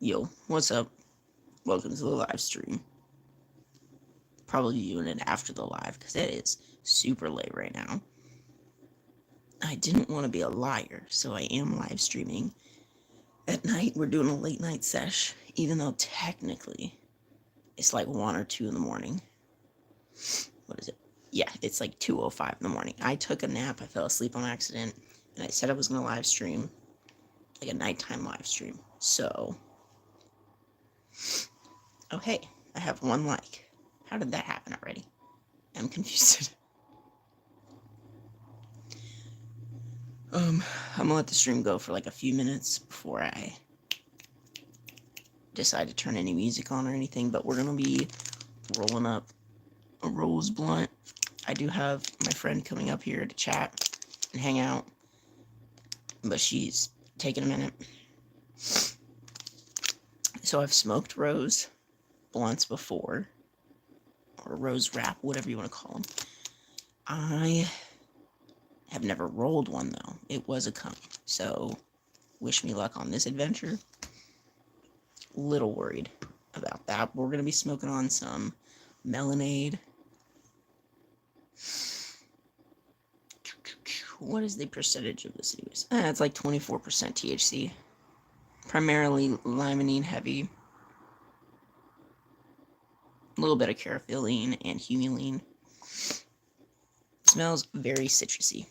Yo, what's up? Welcome to the live stream. Probably doing it after the live because it is super late right now. I didn't want to be a liar, so I am live streaming. At night, we're doing a late night sesh, even though technically it's like 1 or 2 in the morning. What is it? Yeah, it's like 2:05 in the morning. I took a nap, I fell asleep on accident, and I said I was going to live stream, like a nighttime live stream. So, oh hey, I have 1 like. How did that happen already? I'm confused. I'm gonna let the stream go for like a few minutes before I decide to turn any music on or anything, but we're gonna be rolling up a rose blunt. I do have my friend coming up here to chat and hang out, but she's taking a minute. So I've smoked rose blunts before, or rose wrap, whatever you want to call them. I have never rolled one though. It was a cum, so wish me luck on this adventure. Little worried about that. We're gonna be smoking on some melonade. What is the percentage of this anyways? It's like 24% THC. Primarily limonene heavy. A little bit of carotene and humulene. Smells very citrusy.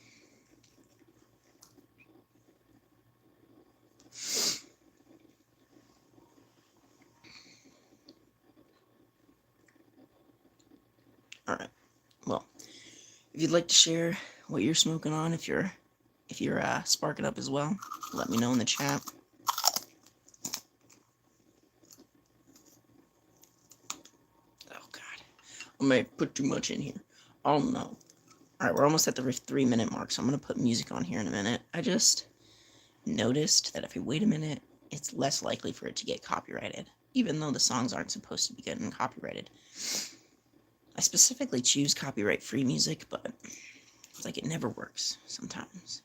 Alright. Well, if you'd like to share what you're smoking on, if you're sparking up as well, let me know in the chat. Oh god, I might put too much in here. Oh no. Alright, we're almost at the 3-minute mark, so I'm gonna put music on here in a minute. I just noticed that if I wait a minute, it's less likely for it to get copyrighted, even though the songs aren't supposed to be getting copyrighted. I specifically choose copyright-free music, but it's like it never works sometimes.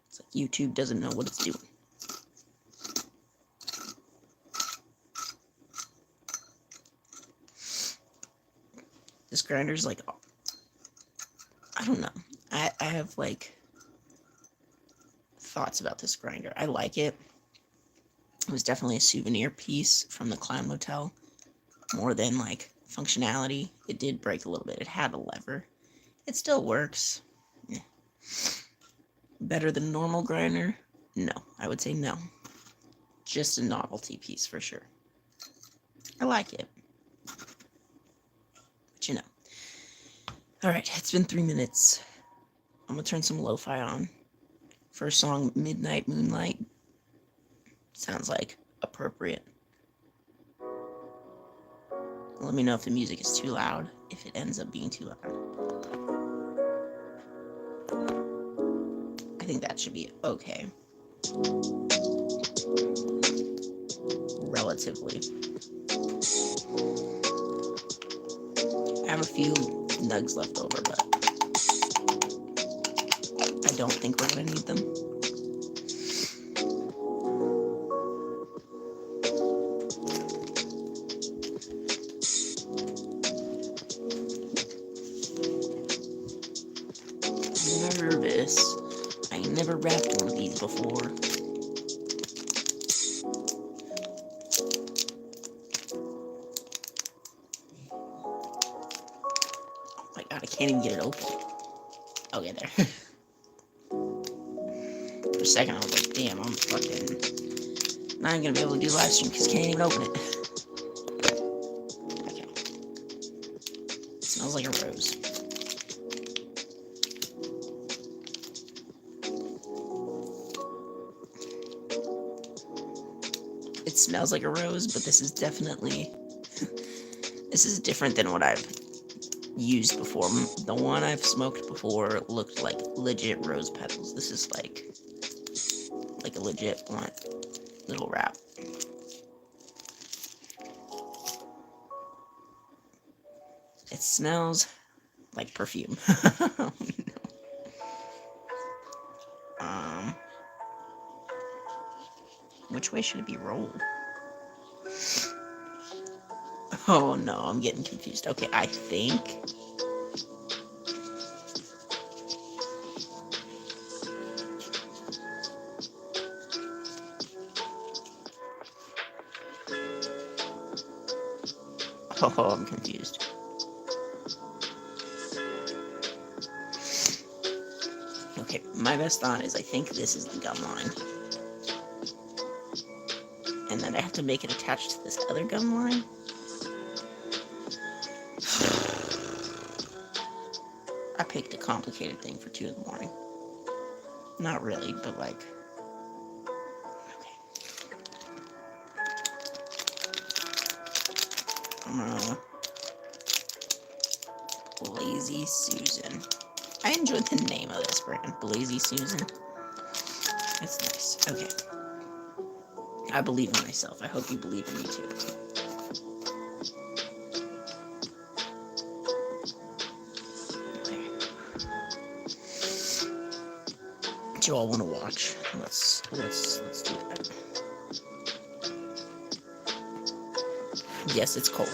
It's like YouTube doesn't know what it's doing. This grinder's like, I don't know. I have like thoughts about this grinder. I like it. It was definitely a souvenir piece from the Clown Motel. More than like functionality. It did break a little bit. It had a lever. It still works. Yeah. Better than normal grinder? No, I would say no. Just a novelty piece for sure. I like it. But you know. Alright, it's been 3 minutes. I'm gonna turn some lo-fi on. First song, Midnight Moonlight. Sounds like appropriate. Let me know if the music is too loud, if it ends up being too loud. I think that should be okay. Relatively. I have a few nugs left over, but I don't think we're gonna need them. I'm nervous. I ain't never wrapped one of these before. Oh my god, I can't even get it open. Okay, there. For a second, I was like, damn, I'm fucking not gonna be able to do live stream because I can't even open it. Okay. It smells like a rose. It smells like a rose, but this is definitely this is different than what I've used before. The one I've smoked before looked like legit rose petals. This is like a legit blunt little wrap. It smells like perfume. Which way should it be rolled? Oh no, I'm getting confused. Okay, I think... Oh, I'm confused. Okay, my best thought is I think this is the gum line. And then I have to make it attached to this other gum line. I picked a complicated thing for 2 in the morning. Not really, but like... Okay. Lazy Susan. I enjoyed the name of this brand, Lazy Susan. It's nice. Okay. I believe in myself. I hope you believe in me too. Okay. Do you all want to watch? Let's do that. Yes, it's cold.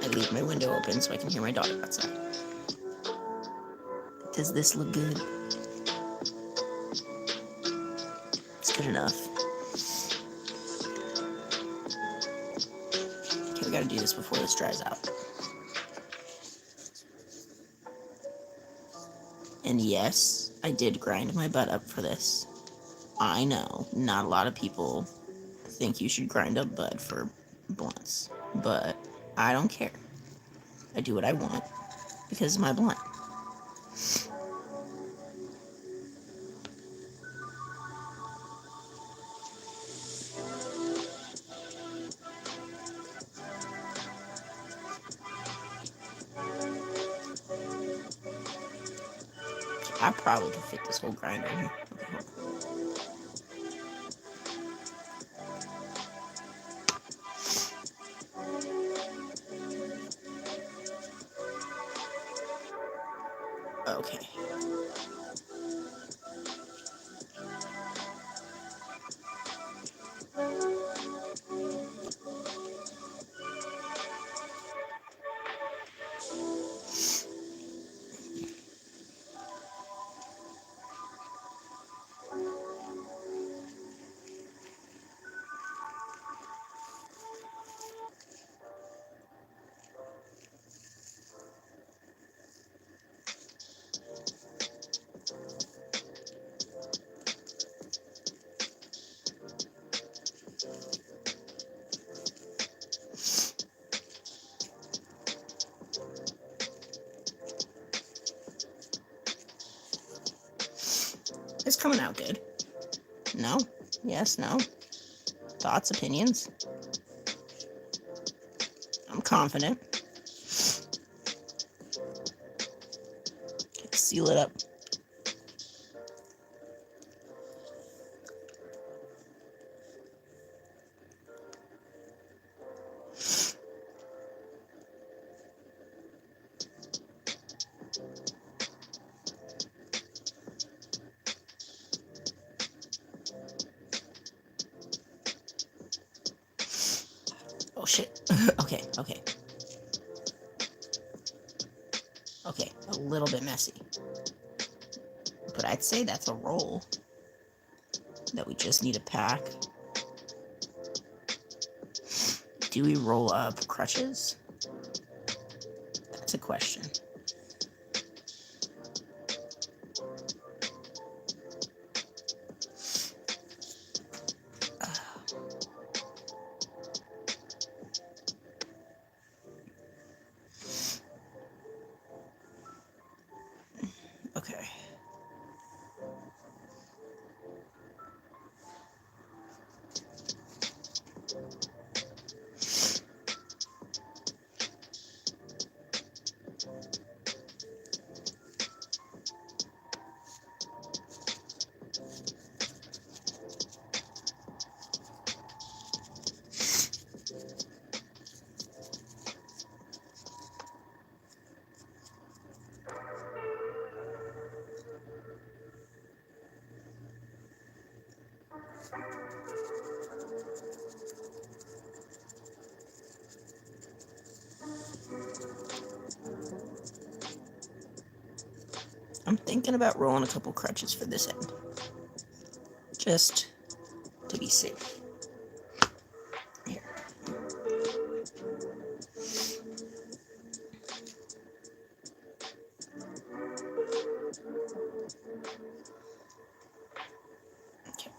I leave my window open so I can hear my dog outside. Does this look good? It's good enough. Okay, we gotta do this before this dries out. And yes, I did grind my butt up for this. I know, not a lot of people think you should grind up bud for blunts, but I don't care. I do what I want because it's my blunt. I probably could fit this whole grinder in here. Okay. It's coming out good. No? Yes, no? Thoughts, opinions? I'm confident. Okay, seal it up. Oh shit. Okay. Okay, a little bit messy. But I'd say that's a roll that we just need to pack. Do we roll up crutches? That's a question. Okay. I'm thinking about rolling a couple crutches for this end. Just to be safe. Here. Okay.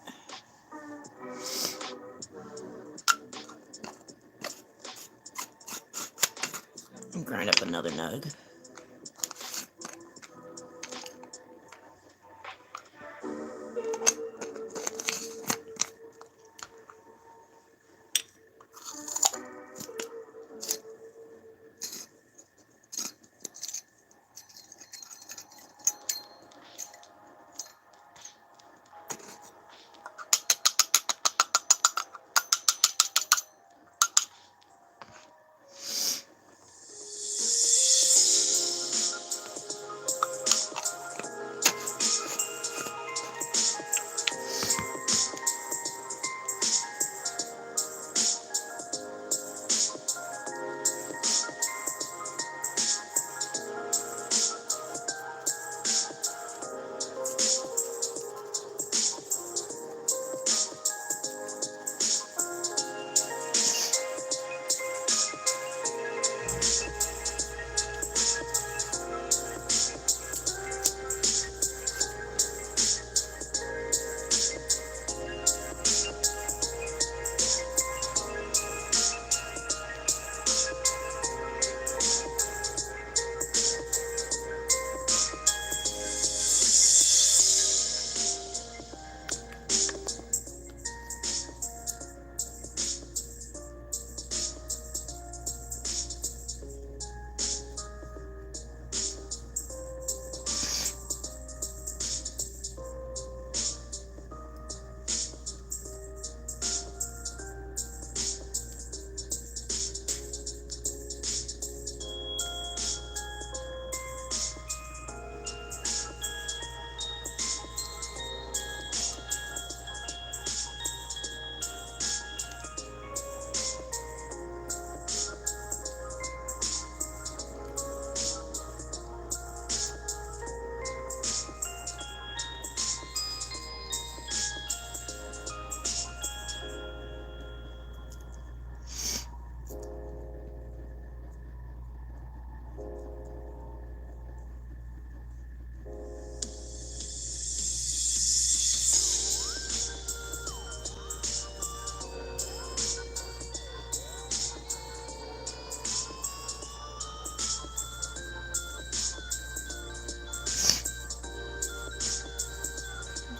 And grind up another nug.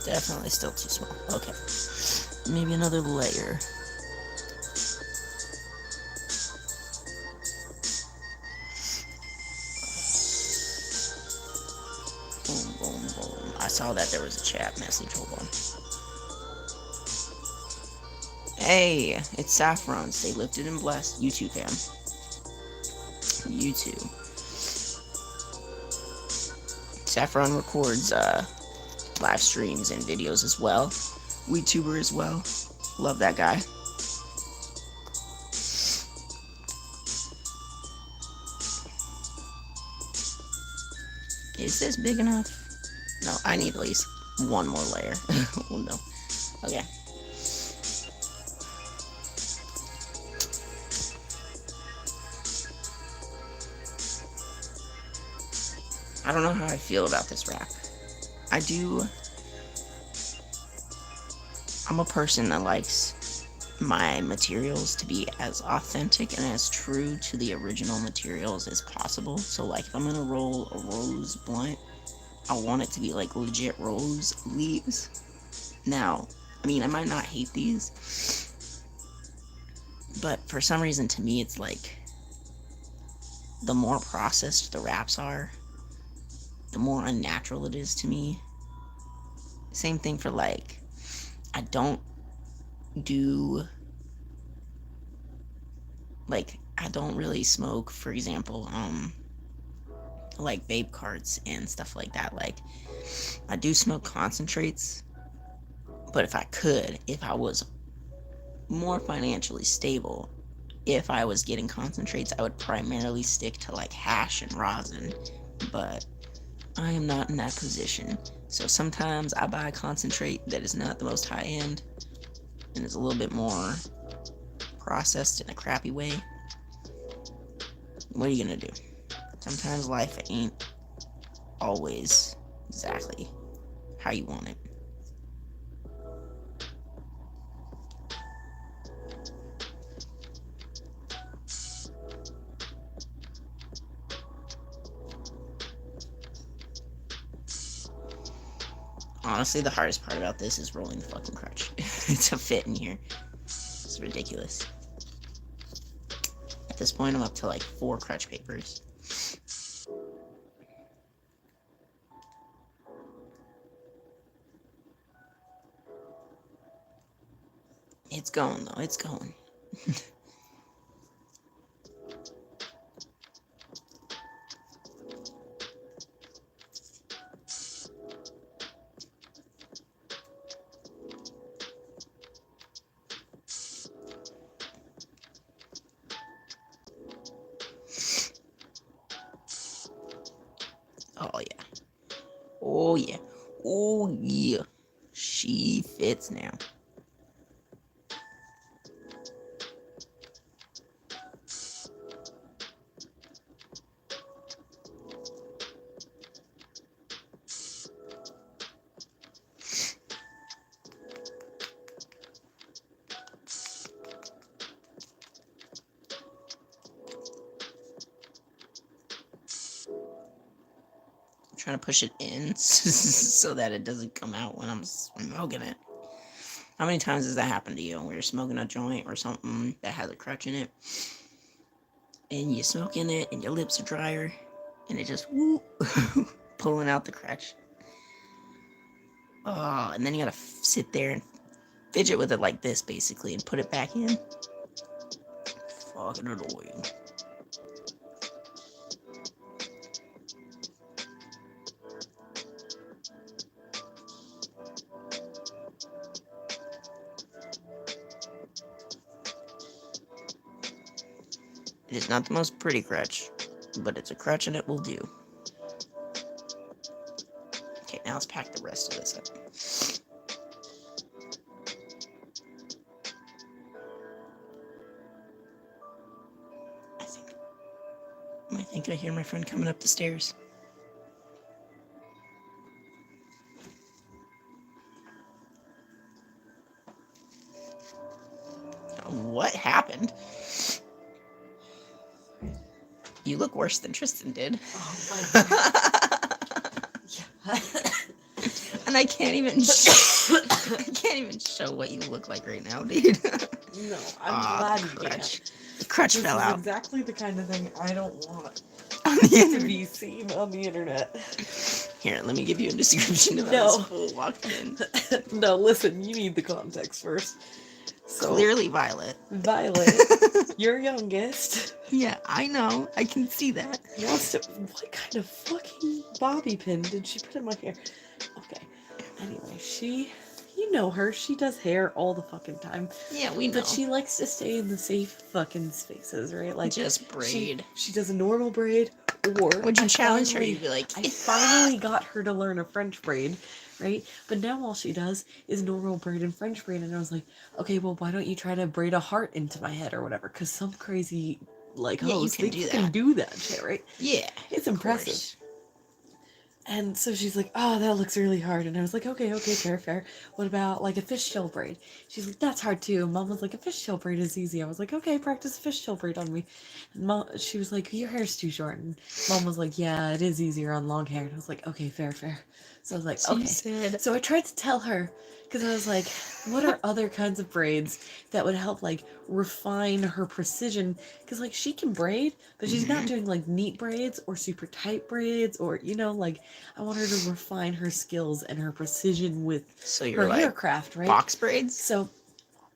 Definitely still too small. Okay. Maybe another layer. Boom, boom, boom. I saw that there was a chat message. Hold on. Hey, it's Saffron. Stay lifted and blessed. You too, fam. You too. Saffron records live streams and videos as well. WeTuber as well. Love that guy. Is this big enough? No, I need at least one more layer. Oh no. Okay. I don't know how I feel about this wrap. I'm a person that likes my materials to be as authentic and as true to the original materials as possible. So like if I'm gonna roll a rose blunt, I want it to be like legit rose leaves. Now, I mean, I might not hate these, but for some reason to me it's like the more processed the wraps are, the more unnatural it is to me. Same thing for like, I don't really smoke, for example, like vape carts and stuff like that. Like, I do smoke concentrates, but if I was more financially stable, if I was getting concentrates, I would primarily stick to like hash and rosin. But I am not in that position. So sometimes I buy a concentrate that is not the most high end and is a little bit more processed in a crappy way. What are you gonna do? Sometimes life ain't always exactly how you want it. Honestly, the hardest part about this is rolling the fucking crutch. It's a fit in here. It's ridiculous. At this point, I'm up to like 4 crutch papers. It's going though, it's going. Oh yeah. Oh yeah. Oh yeah. She fits now. Trying to push it in so that it doesn't come out when I'm smoking it. How many times has that happened to you where you're smoking a joint or something that has a crutch in it and you're smoking it and your lips are drier and it just whoop, pulling out the crutch? Oh, and then you gotta sit there and fidget with it like this basically and put it back in. Fucking annoying. It is not the most pretty crutch, but it's a crutch and it will do. Okay, now let's pack the rest of this up. I think I hear my friend coming up the stairs. What happened? You look worse than Tristan did. Oh my god. Yeah. And I can't even show what you look like right now, dude. No, I'm glad you crutch. can't. The crutch This fell is out. exactly the kind of thing I don't want On the to internet. be seen on the internet. Here, let me give you a description of No. this fool walked in. No, listen, you need the context first. So, Clearly Violet. Violet, your youngest, Yeah, I know. I can see that. wants to. What kind of fucking bobby pin did she put in my hair? Okay. Anyway, you know her. She does hair all the fucking time. Yeah, we know. But she likes to stay in the safe fucking spaces, right? Like just braid. She does a normal braid, or Would you challenge her? finally- You'd be like, I finally got her to learn a French braid, right? But now all she does is normal braid and French braid, and I was like, okay, well, why don't you try to braid a heart into my head or whatever? Because some crazy like Yeah, you hoes, can they do can that. do that shit, right? yeah, It's of impressive. course. And so she's like, oh, that looks really hard. And I was like, okay, fair. What about like a fishtail braid? She's like, that's hard too. Mom was like, a fishtail braid is easy. I was like, okay, practice a fishtail braid on me. And Mom, she was like, your hair's too short. And Mom was like, yeah, it is easier on long hair. And I was like, okay, fair. So I was like, okay. Said, So I tried to tell her, because I was like, what are other kinds of braids that would help like refine her precision? Because like she can braid, but she's not doing like neat braids or super tight braids, or like I want her to refine her skills and her precision with so you're her like haircraft, right? box braids, So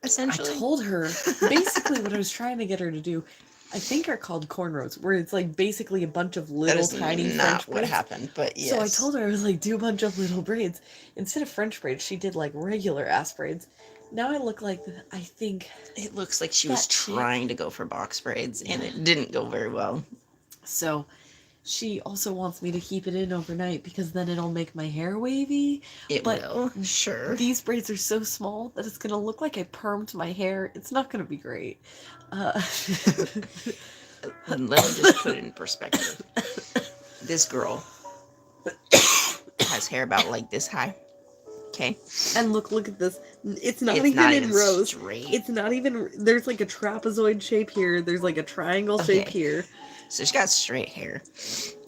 essentially. I told her basically what I was trying to get her to do. I think are called cornrows, where it's like basically a bunch of little tiny not French what braids. happened, but yes. So I told her, I was like, do a bunch of little braids. Instead of French braids, she did like regular ass braids. Now I look like, I think... It looks like she was that chick- trying to go for box braids, and it didn't go very well. So she also wants me to keep it in overnight because then it'll make my hair wavy. It But will, sure. these braids are so small that it's gonna look like I permed my hair. It's not gonna be great. Uh, And let me just put it in perspective. This girl has hair about like this high. Okay. and look at this. It's not It's even not in even rows. straight. It's not even. There's like a trapezoid shape here. There's like a triangle shape Okay. here. So she's got straight hair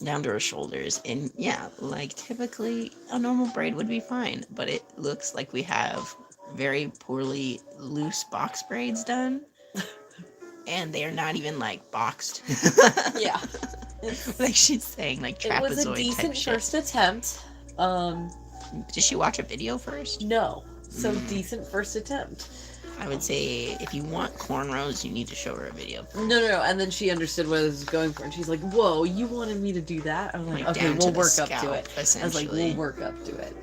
down to her shoulders. And yeah, like typically a normal braid would be fine. But it looks like we have very poorly loose box braids done. And they are not even like boxed. Yeah. Like she's saying, like It was a trapezoid type decent shit. first attempt. Did she watch a video first? No. So decent first attempt. I would say if you want cornrows, you need to show her a video. No. And then she understood what I was going for, and she's like, "Whoa, you wanted me to do that?" I'm like, Like, "Okay, down to we'll the work up scalp, to it." I was like, essentially. "We'll work up to it,"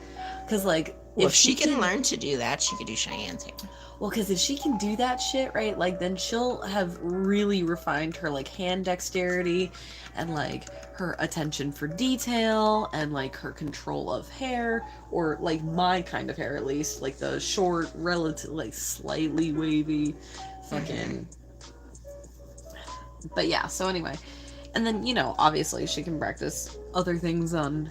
because like, Well, if she can learn to do that, she could do Cheyenne's hair. well, because if she can do that shit right, like then she'll have really refined her like hand dexterity, and like her attention for detail, and like her control of hair, or like my kind of hair at least, like the short, relative, like slightly wavy, fucking. But yeah, so anyway. And then, obviously she can practice other things on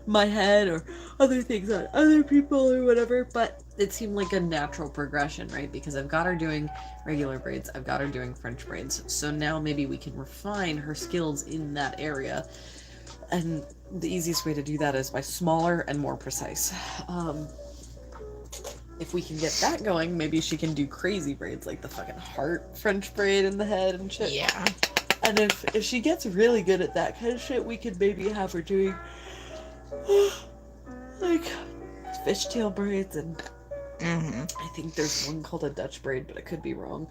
my head or other things on other people or whatever, but it seemed like a natural progression, right? Because I've got her doing regular braids, I've got her doing French braids, so now maybe we can refine her skills in that area. And the easiest way to do that is by smaller and more precise. If we can get that going, maybe she can do crazy braids like the fucking heart French braid in the head and shit. Yeah. And if she gets really good at that kind of shit, we could maybe have her doing like fishtail braids, and I think there's one called a Dutch braid, but I could be wrong.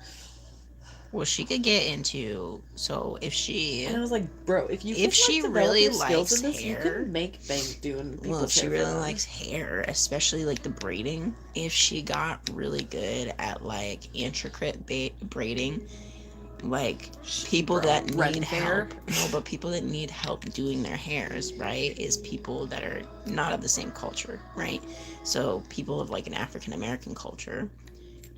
Well, she could get into, so if she, And I was like, bro, if she develop really your skills likes in this, hair, you can make bank doing people's well, if she hair really for them. likes hair, especially like the braiding, if she got really good at like intricate braiding, like people that need help, no, but people that need help doing their hairs, right, is people that are not of the same culture, right? So people of like an African American culture,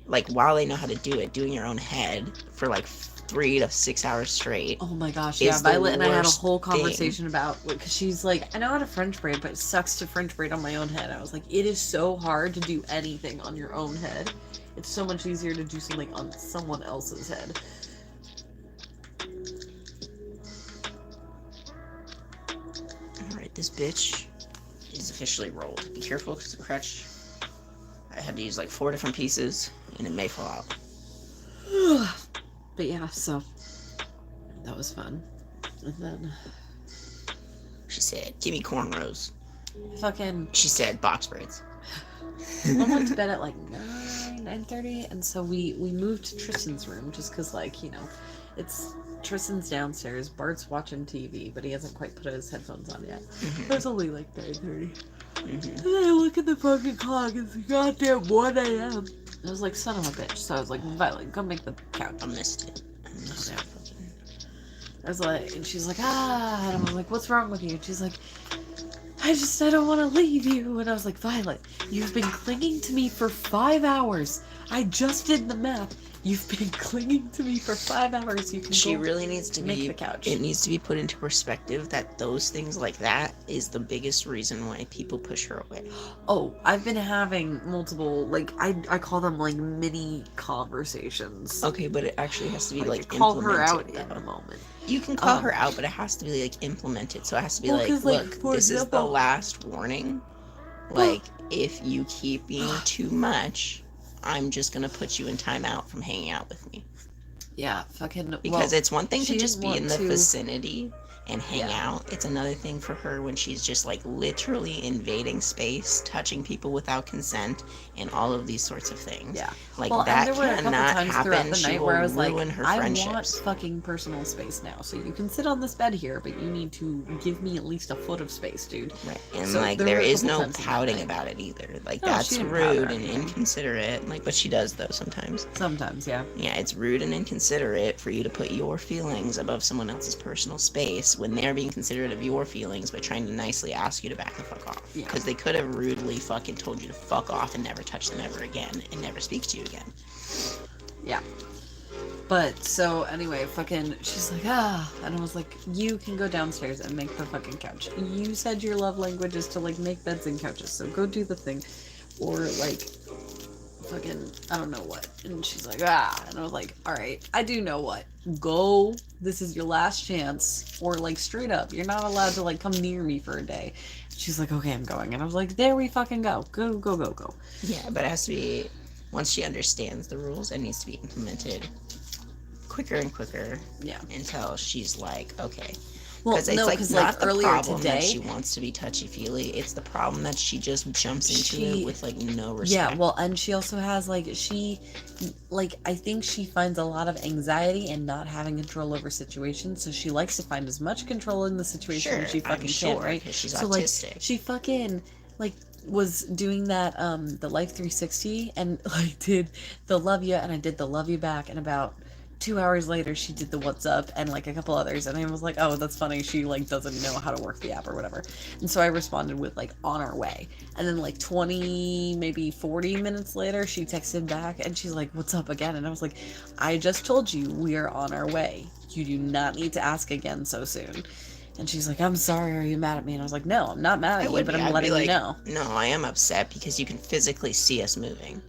like while they know how to do it, doing your own head for like 3 to 6 hours straight. Oh my gosh, yeah, is the Violet and I had a worst whole thing. conversation about, because she's like, I know how to French braid, but it sucks to French braid on my own head. I was like, it is so hard to do anything on your own head. It's so much easier to do something on someone else's head. Alright, this bitch is officially rolled. Be careful because the crutch, I had to use like 4 different pieces and it may fall out. But yeah, so that was fun. And then She said, give me cornrows. fucking She said, box braids. I went to bed at like 9:30, and so we moved to Tristan's room just because, like, it's Tristan's downstairs. Bart's watching TV, but he hasn't quite put his headphones on yet. It was only like 9:30. And then I look at the fucking clock, it's goddamn 1 a.m. I was like, son of a bitch. So I was like, Violet, go make the couch. I missed it. I was like, and she's like, and I'm like, what's wrong with you? And she's like, I don't want to leave you. And I was like, Violet, you've been clinging to me for 5 hours. I just did the math. You've been clinging to me for 5 hours. You can She go really needs to make be, the couch. it needs to be put into perspective that those things like that is the biggest reason why people push her away. Oh, I've been having multiple, like, I call them like mini conversations. Okay, but it actually has to be like call her out implemented, in though. the moment. You can call her out, but it has to be like implemented. So it has to be Well, like, 'cause, like, look, for this is the example- last warning. Like, if you keep being too much, I'm just gonna put you in timeout from hanging out with me. Yeah, fucking. Because it's one thing to she just be didn't in the want to- vicinity and hang out. It's another thing for her when she's just like literally invading space, touching people without consent, and all of these sorts of things. Yeah. Like Well, that and there were a couple cannot times throughout happen. the She night will where I was ruin like, her I friendships. want fucking personal space now. So you can sit on this bed here, but you need to give me at least a foot of space, dude. Right. And So like there there were a is couple no times in that pouting night. about it either. Like No, she that's didn't pout or rude and anything. inconsiderate. Like, but she does though sometimes. Sometimes, yeah. Yeah, it's rude and inconsiderate for you to put your feelings above someone else's personal space nice when they're being considerate of your feelings by trying to nicely ask you to back the fuck off. Yeah. Because they could have rudely fucking told you to fuck off and never touch them ever again and never speak to you again. Yeah. But, so, anyway, fucking, she's like, and I was like, you can go downstairs and make the fucking couch. You said your love language is to, like, make beds and couches, so go do the thing. Or, like, fucking, I don't know what. And she's like, and I was like, alright, I do know what. Go, this is your last chance. Or, like, straight up, you're not allowed to, like, come near me for a day. She's like, okay, I'm going. And I was like, there we fucking go. Go, go, go, go. Yeah, but it has to be, once she understands the rules, it needs to be implemented quicker and quicker. Yeah. Until she's like, okay. Well, Because it's no, like because not like the earlier problem today, that she wants to be touchy-feely. It's the problem that she just jumps into it with like no respect. Yeah, well, and she also has like I think she finds a lot of anxiety in not having control over situations. So she likes to find as much control in the situation as she fucking can, right? She's so autistic. like she fucking like was doing that the Life 360 and like did the love you, and I did the love you back, and about 2 hours later she did the what's up and like a couple others, and I was like, oh, that's funny, she like doesn't know how to work the app or whatever. And so I responded with like, on our way. And then like 20 maybe 40 minutes later she texted back and she's like, what's up again? And I was like, I just told you we are on our way, you do not need to ask again so soon. And she's like, I'm sorry, are you mad at me? And I was like, no, I'm not mad at you, but I'm letting you know. No, I am upset because you can physically see us moving.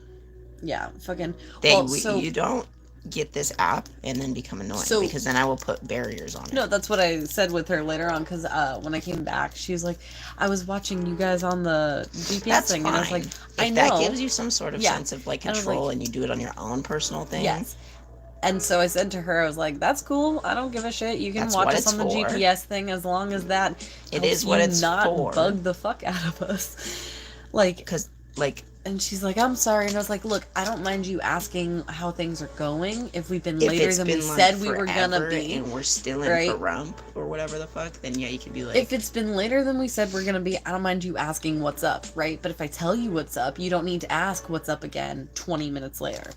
Yeah, fucking you don't get this app and then become annoying, because then I will put barriers on it. No, that's what I said with her later on, because when I came back, she was like, I was watching you guys on the GPS thing, fine. and I was like, I know. That gives you some sort of sense of like control, and you do it on your own personal thing. Yes. And so I said to her, I was like, that's cool, I don't give a shit, you can watch us on the GPS thing as long as that not bug the fuck out of us. Like, because like, and she's like, I'm sorry. And I was like, look, I don't mind you asking how things are going. If we've been later than we said we were gonna be, and we're still in for rump or whatever the fuck, then yeah, you could be like, if it's been later than we said we're gonna be, I don't mind you asking what's up, right? But if I tell you what's up, you don't need to ask what's up again 20 minutes later.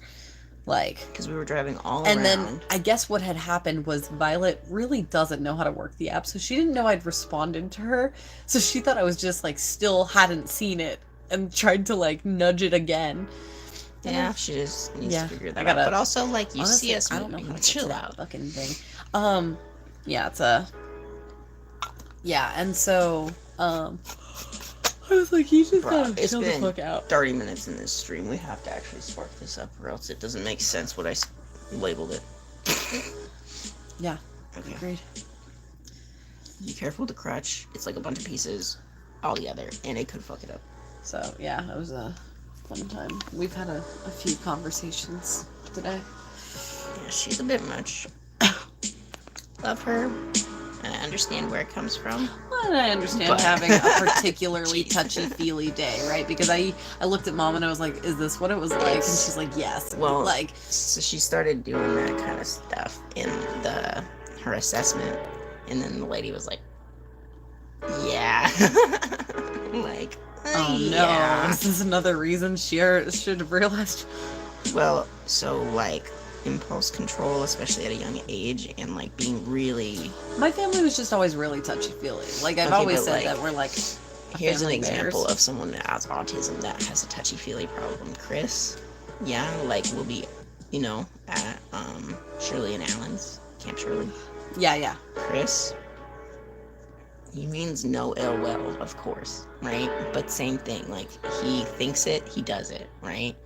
Like, because we were driving all around. And then I guess what had happened was Violet really doesn't know how to work the app, so she didn't know I'd responded to her. So she thought I was just like still hadn't seen it and tried to like nudge it again. Yeah, she just needs to figure that out. But also, like, you honestly, see us moving. I don't know how to chill out. Fucking thing. Yeah, it's and so, I was like, you just gotta chill the fuck out. 30 minutes in this stream. We have to actually spark this up, or else it doesn't make sense what I labeled it. Yeah. Okay. Agreed. Be careful with the crutch. It's like a bunch of pieces all together, and it could fuck it up. So, yeah, it was a fun time. We've had a few conversations today. Yeah, she's a bit much. Love her, and I understand where it comes from. Well, and I understand having a particularly touchy-feely day, right? Because I looked at Mom and I was like, is this what it was like? And she's like, yes. Well, like, so she started doing that kind of stuff in her assessment, and then the lady was like, yeah. Like, oh no, is this another reason she should have realized? Well, so like impulse control, especially at a young age, and like being really, my family was just always really touchy-feely. Like, I've always said that we're like, here's an example of someone that has autism that has a touchy-feely problem. Chris, like will be, at Shirley and Alan's Camp Shirley. Yeah. Chris, he means no ill will, of course, right? But same thing, like, he thinks it, he does it, right?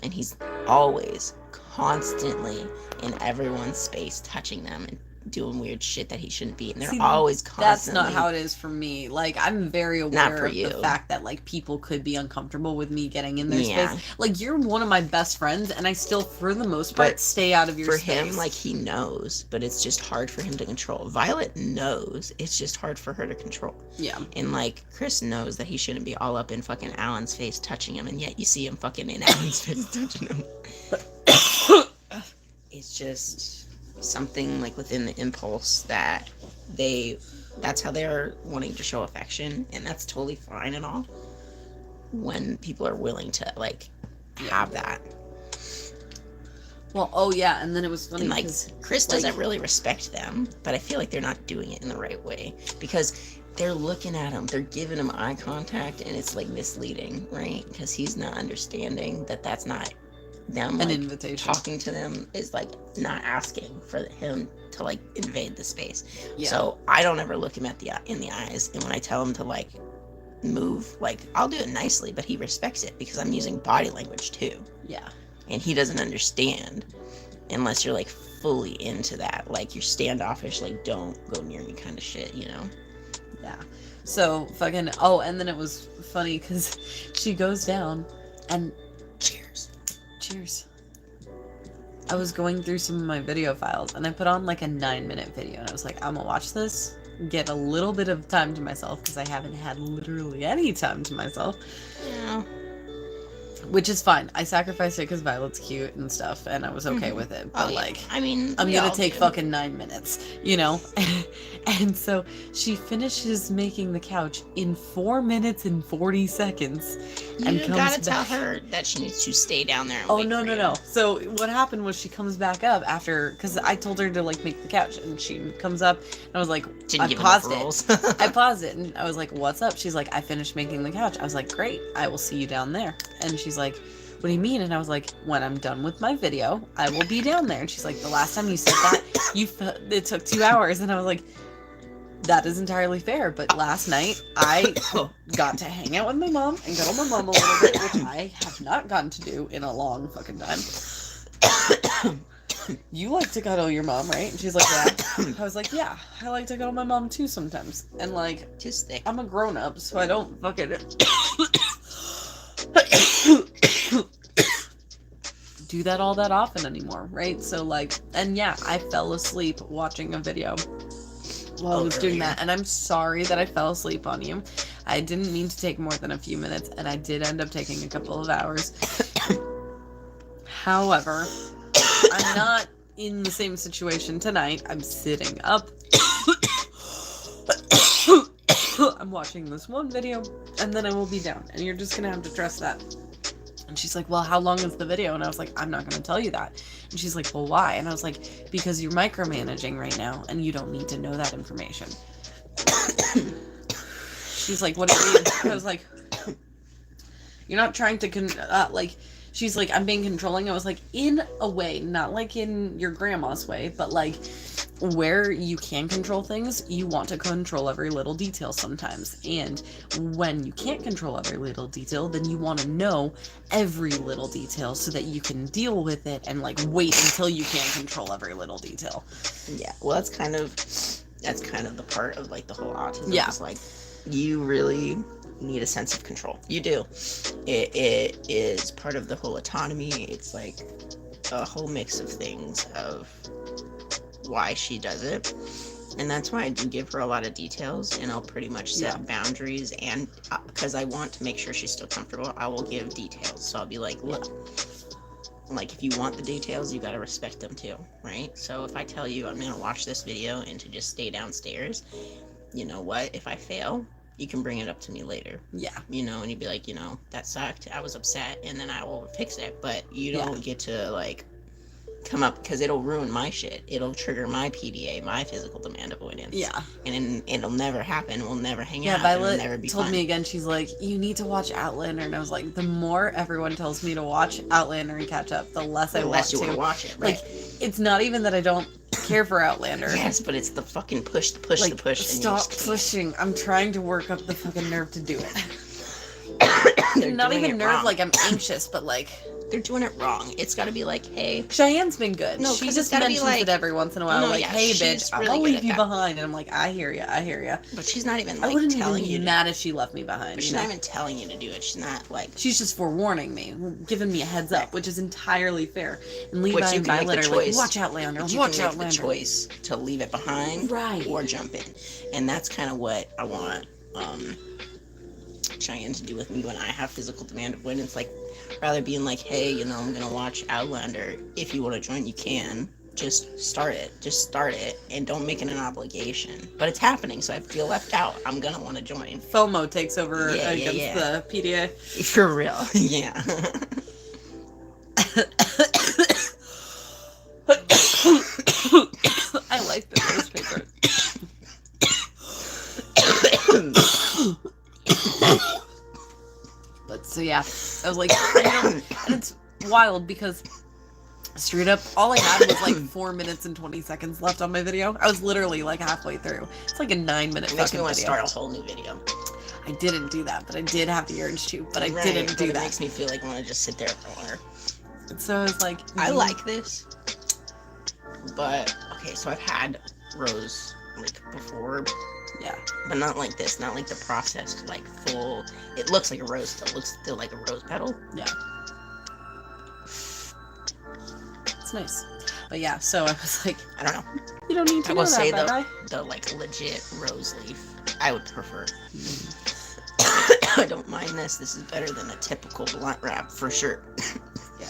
And he's always, constantly, in everyone's space, touching them and doing weird shit that he shouldn't be. And they're always constantly... That's not how it is for me. Like, I'm very aware of the fact that, like, people could be uncomfortable with me getting in their space. Like, you're one of my best friends, and I still, for the most part, stay out of your space. For him, like, he knows, but it's just hard for him to control. Violet knows, it's just hard for her to control. Yeah. And, like, Chris knows that he shouldn't be all up in fucking Alan's face touching him, and yet you see him fucking in Alan's face touching him. It's just something, like, within the impulse that that's how they're wanting to show affection, and that's totally fine and all when people are willing to, like, have that. Well, oh yeah, and then it was funny And like because Chris doesn't really respect them, but I feel like they're not doing it in the right way because they're looking at him, they're giving him eye contact, and it's like misleading, right? Because he's not understanding that that's not them. An like, invitation. talking to them is like not asking for him to like invade the space. Yeah. So I don't ever look him in the eyes, and when I tell him to like move, like I'll do it nicely, but he respects it because I'm using body language too. Yeah. And he doesn't understand unless you're like fully into that, like you're standoffish, like don't go near me kind of shit, you know? Yeah. So fucking, oh, and then it was funny because she goes down and cheers. I was going through some of my video files and I put on like a 9-minute video and I was like, I'm gonna watch this, get a little bit of time to myself because I haven't had literally any time to myself. Yeah. Which is fine. I sacrificed it because Violet's cute and stuff, and I was okay with it. But like, I mean, I'm gonna take fucking 9 minutes, you know? And so she finishes making the couch in 4 minutes and 40 seconds. And You gotta tell her that she needs to stay down there. And Oh, wait no, for no, you. no. So what happened was she comes back up after, because I told her to like make the couch, and she comes up, and I was like, Didn't I give paused enough it. rules. I paused it, and I was like, what's up? She's like, I finished making the couch. I was like, great. I will see you down there. And she's like, what do you mean? And I was like, when I'm done with my video, I will be down there. And she's like, the last time you said that, it took 2 hours. And I was like, that is entirely fair. But last night, I got to hang out with my mom and cuddle my mom a little bit, which I have not gotten to do in a long fucking time. You like to cuddle your mom, right? And she's like, yeah. I was like, yeah, I like to cuddle my mom too sometimes. And like, Just thick. I'm a grown up, so I don't fucking do that all that often anymore, right? So like, and yeah, I fell asleep watching a video while I was doing that, and I'm sorry that I fell asleep on you. I didn't mean to take more than a few minutes, and I did end up taking a couple of hours. However, I'm not in the same situation tonight. I'm sitting up. I'm watching this one video, and then I will be down, and you're just gonna have to trust that. And she's like, well, how long is the video? And I was like, I'm not gonna tell you that. And she's like, well, why? And I was like, because you're micromanaging right now, and you don't need to know that information. She's like, what do you mean? I was like, you're not trying to like, she's like, I'm being controlling. I was like, in a way, not like in your grandma's way, but like where you can control things, you want to control every little detail sometimes. And when you can't control every little detail, then you want to know every little detail so that you can deal with it and like wait until you can control every little detail. Yeah, well, that's kind of the part of like the whole autism. Yeah. Is like, you really need a sense of control. You do. It is part of the whole autonomy. It's like a whole mix of things of why she does it, and that's why I do give her a lot of details, and I'll pretty much set boundaries, and because I want to make sure she's still comfortable, I will give details. So I'll be like, look, like, if you want the details, you got to respect them too, right? So if I tell you I'm gonna watch this video and to just stay downstairs, you know what, if I fail, you can bring it up to me later. Yeah. You know, and you'd be like, you know, that sucked, I was upset, and then I will fix it. But you don't get to like come up, because it'll ruin my shit. It'll trigger my PDA, my physical demand avoidance. Yeah. And it'll never happen. We'll never hang out. Violet it'll never be told fun. me again, she's like, you need to watch Outlander. And I was like, the more everyone tells me to watch Outlander and catch up, the less I want to. want to watch it, right? Like, it's not even that I don't care for Outlander. Yes, but it's the fucking push, Like, the push. stop pushing. I'm trying to work up the fucking nerve to do it. Not even nerve, wrong. like I'm anxious, but like, they're doing it wrong. It's got to be like, hey, Cheyenne's been good. No, she 'cause just it's gotta be mentions like- it every once in a while, No, like, yeah, hey, she's bitch, really I'll good leave at you that. behind. And I'm like, I hear you. but she's not even I like wouldn't telling even you. be mad if she left me behind. But she's you know? not even telling you to do it. She's not like. She's just forewarning me, giving me a heads up, which is entirely fair. And Levi Which you and can make Violet the are like, choice. watch Outlander, But you watch can make Outlander. the choice to leave it behind, Right. or jump in, and that's kind of what I want Cheyenne to do with me when I have physical demand avoidance. Like, rather being like, hey, you know, I'm gonna watch Outlander. If you want to join, you can. Just start it, and don't make it an obligation. But it's happening, so I feel left out. I'm gonna want to join. FOMO takes over against yeah. the PDA. For real, yeah. But so yeah, I was like, and it's wild because straight up, all I had was like 4 minutes and 20 seconds left on my video. I was literally like halfway through. It's like a 9-minute It makes me fucking want to video. start a whole new video. I didn't do that, but I did have the urge to. But I Right, didn't but do it that. makes me feel like I want to just sit there for longer. So I was like, I like this, but okay. So I've had rose like before, yeah, but not like this. Not like the processed, like full. It looks like a rose. Still looks still like a rose petal. yeah. It's nice. But yeah, so I was like, I don't know. you don't need to I know will that, say bad guy. the like legit rose leaf. I would prefer. I don't mind this. This is better than a typical blunt wrap for sure. Yeah.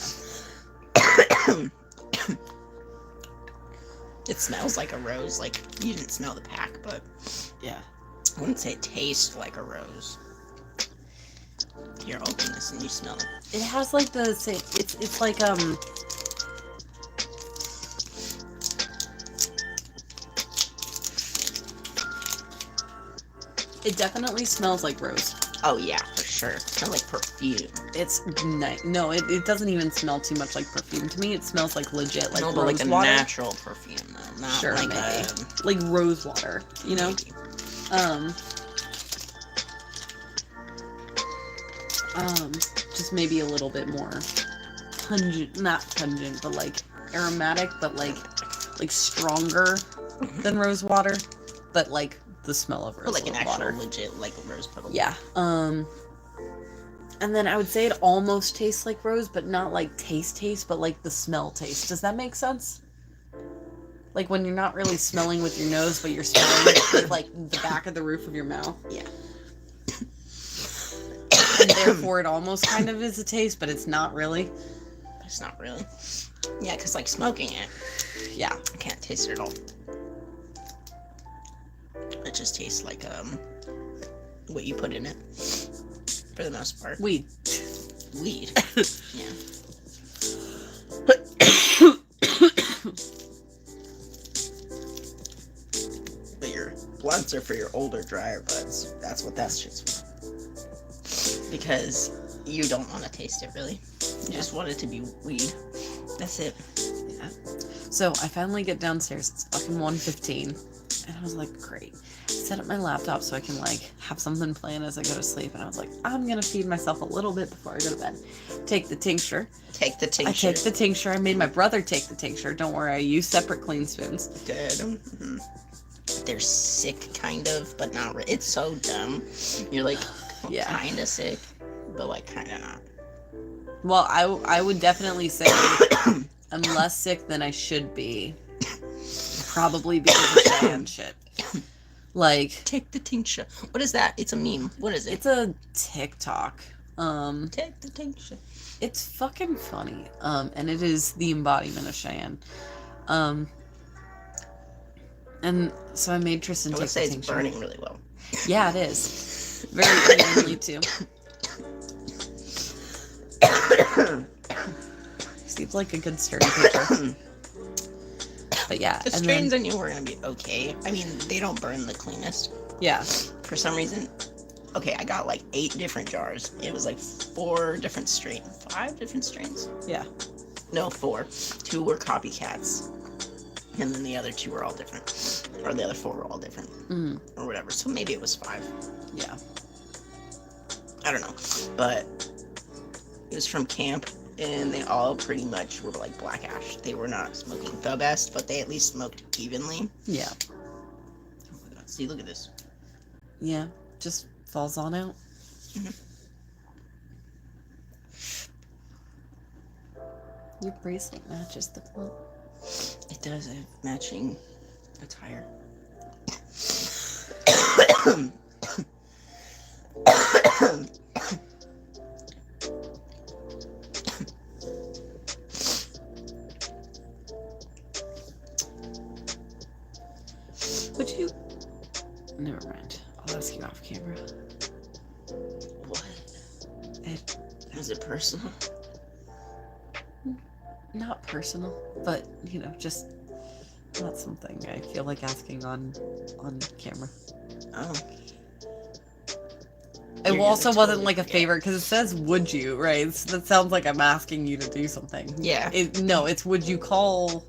It smells like a rose. Like you didn't smell the pack, but Yeah. I wouldn't say it tastes like a rose. Here, open this and you smell it. It has like the same. It's like It definitely smells like rose. Oh yeah, for sure. It smells like perfume. It's nice. No, it doesn't even smell too much like perfume to me. It smells like legit, like No, rose but like a water. natural perfume though, not Sure, like maybe. Like rose water, you know. maybe. Just maybe a little bit more pungent, not pungent, but like aromatic, but like stronger than rose water, but like the smell of rose Or like an actual water. legit like rose petal. Yeah. And then I would say it almost tastes like rose, but not like taste, but like the smell taste. Does that make sense? Like when you're not really smelling with your nose, but you're smelling with like the back of the roof of your mouth. Yeah. And therefore it almost kind of is a taste, but it's not really. But it's not really. Yeah, because like smoking it, Yeah. I can't taste it at all. It just tastes like what you put in it. For the most part. Weed. Weed. Yeah. But your blunts are for your older, drier buds. That's what that shit's for. Because you don't want to taste it, really. You just want it to be weed. That's it. Yeah. So I finally get downstairs. It's fucking 1:15. And I was like, great. I set up my laptop so I can like have something playing as I go to sleep. And I was like, I'm going to feed myself a little bit before I go to bed. Take the tincture. Take the tincture. I take the tincture. I made my brother take the tincture. Don't worry. I use separate clean spoons. Good. Mm-hmm. They're sick, kind of, but not really. It's so dumb. You're like, Yeah. kind of sick, but like kind of not. Well, I would definitely say I'm less sick than I should be. Probably because of Cheyenne shit. Like, Take the tincture. What is that? It's a meme. What is it? it's a TikTok. Take the tincture. It's fucking funny. And it is the embodiment of Cheyenne. And so I made Tristan I take would say the it's tincture. burning really well. Yeah, it is. Very evenly too. Seems like a good sturdy picture. But yeah, The and strains then, I knew were gonna be okay. I mean, they don't burn the cleanest. yeah, For some reason, okay, I got like 8 different jars. It was like 4 different strains. 5 different strains? yeah. No, 4. 2 were copycats. And then the other 2 were all different. Or the other 4 were all different. Mm, Or whatever. So maybe it was 5. yeah. I don't know. But it was from camp. And they all pretty much were like black ash. They were not smoking the best, but they at least smoked evenly. Yeah. Oh my god. See, look at this. Yeah. Just falls on out. Mhm. Your bracelet matches the blunt. It does have matching attire. Would you? Never mind. I'll ask you off camera. What? It, Is it personal? not personal, but you know, just not something I feel like asking on camera. Oh. It You're also gonna wasn't totally like a forget. favor because it says "would you," right? So that sounds like I'm asking you to do something. Yeah. No, it's would you call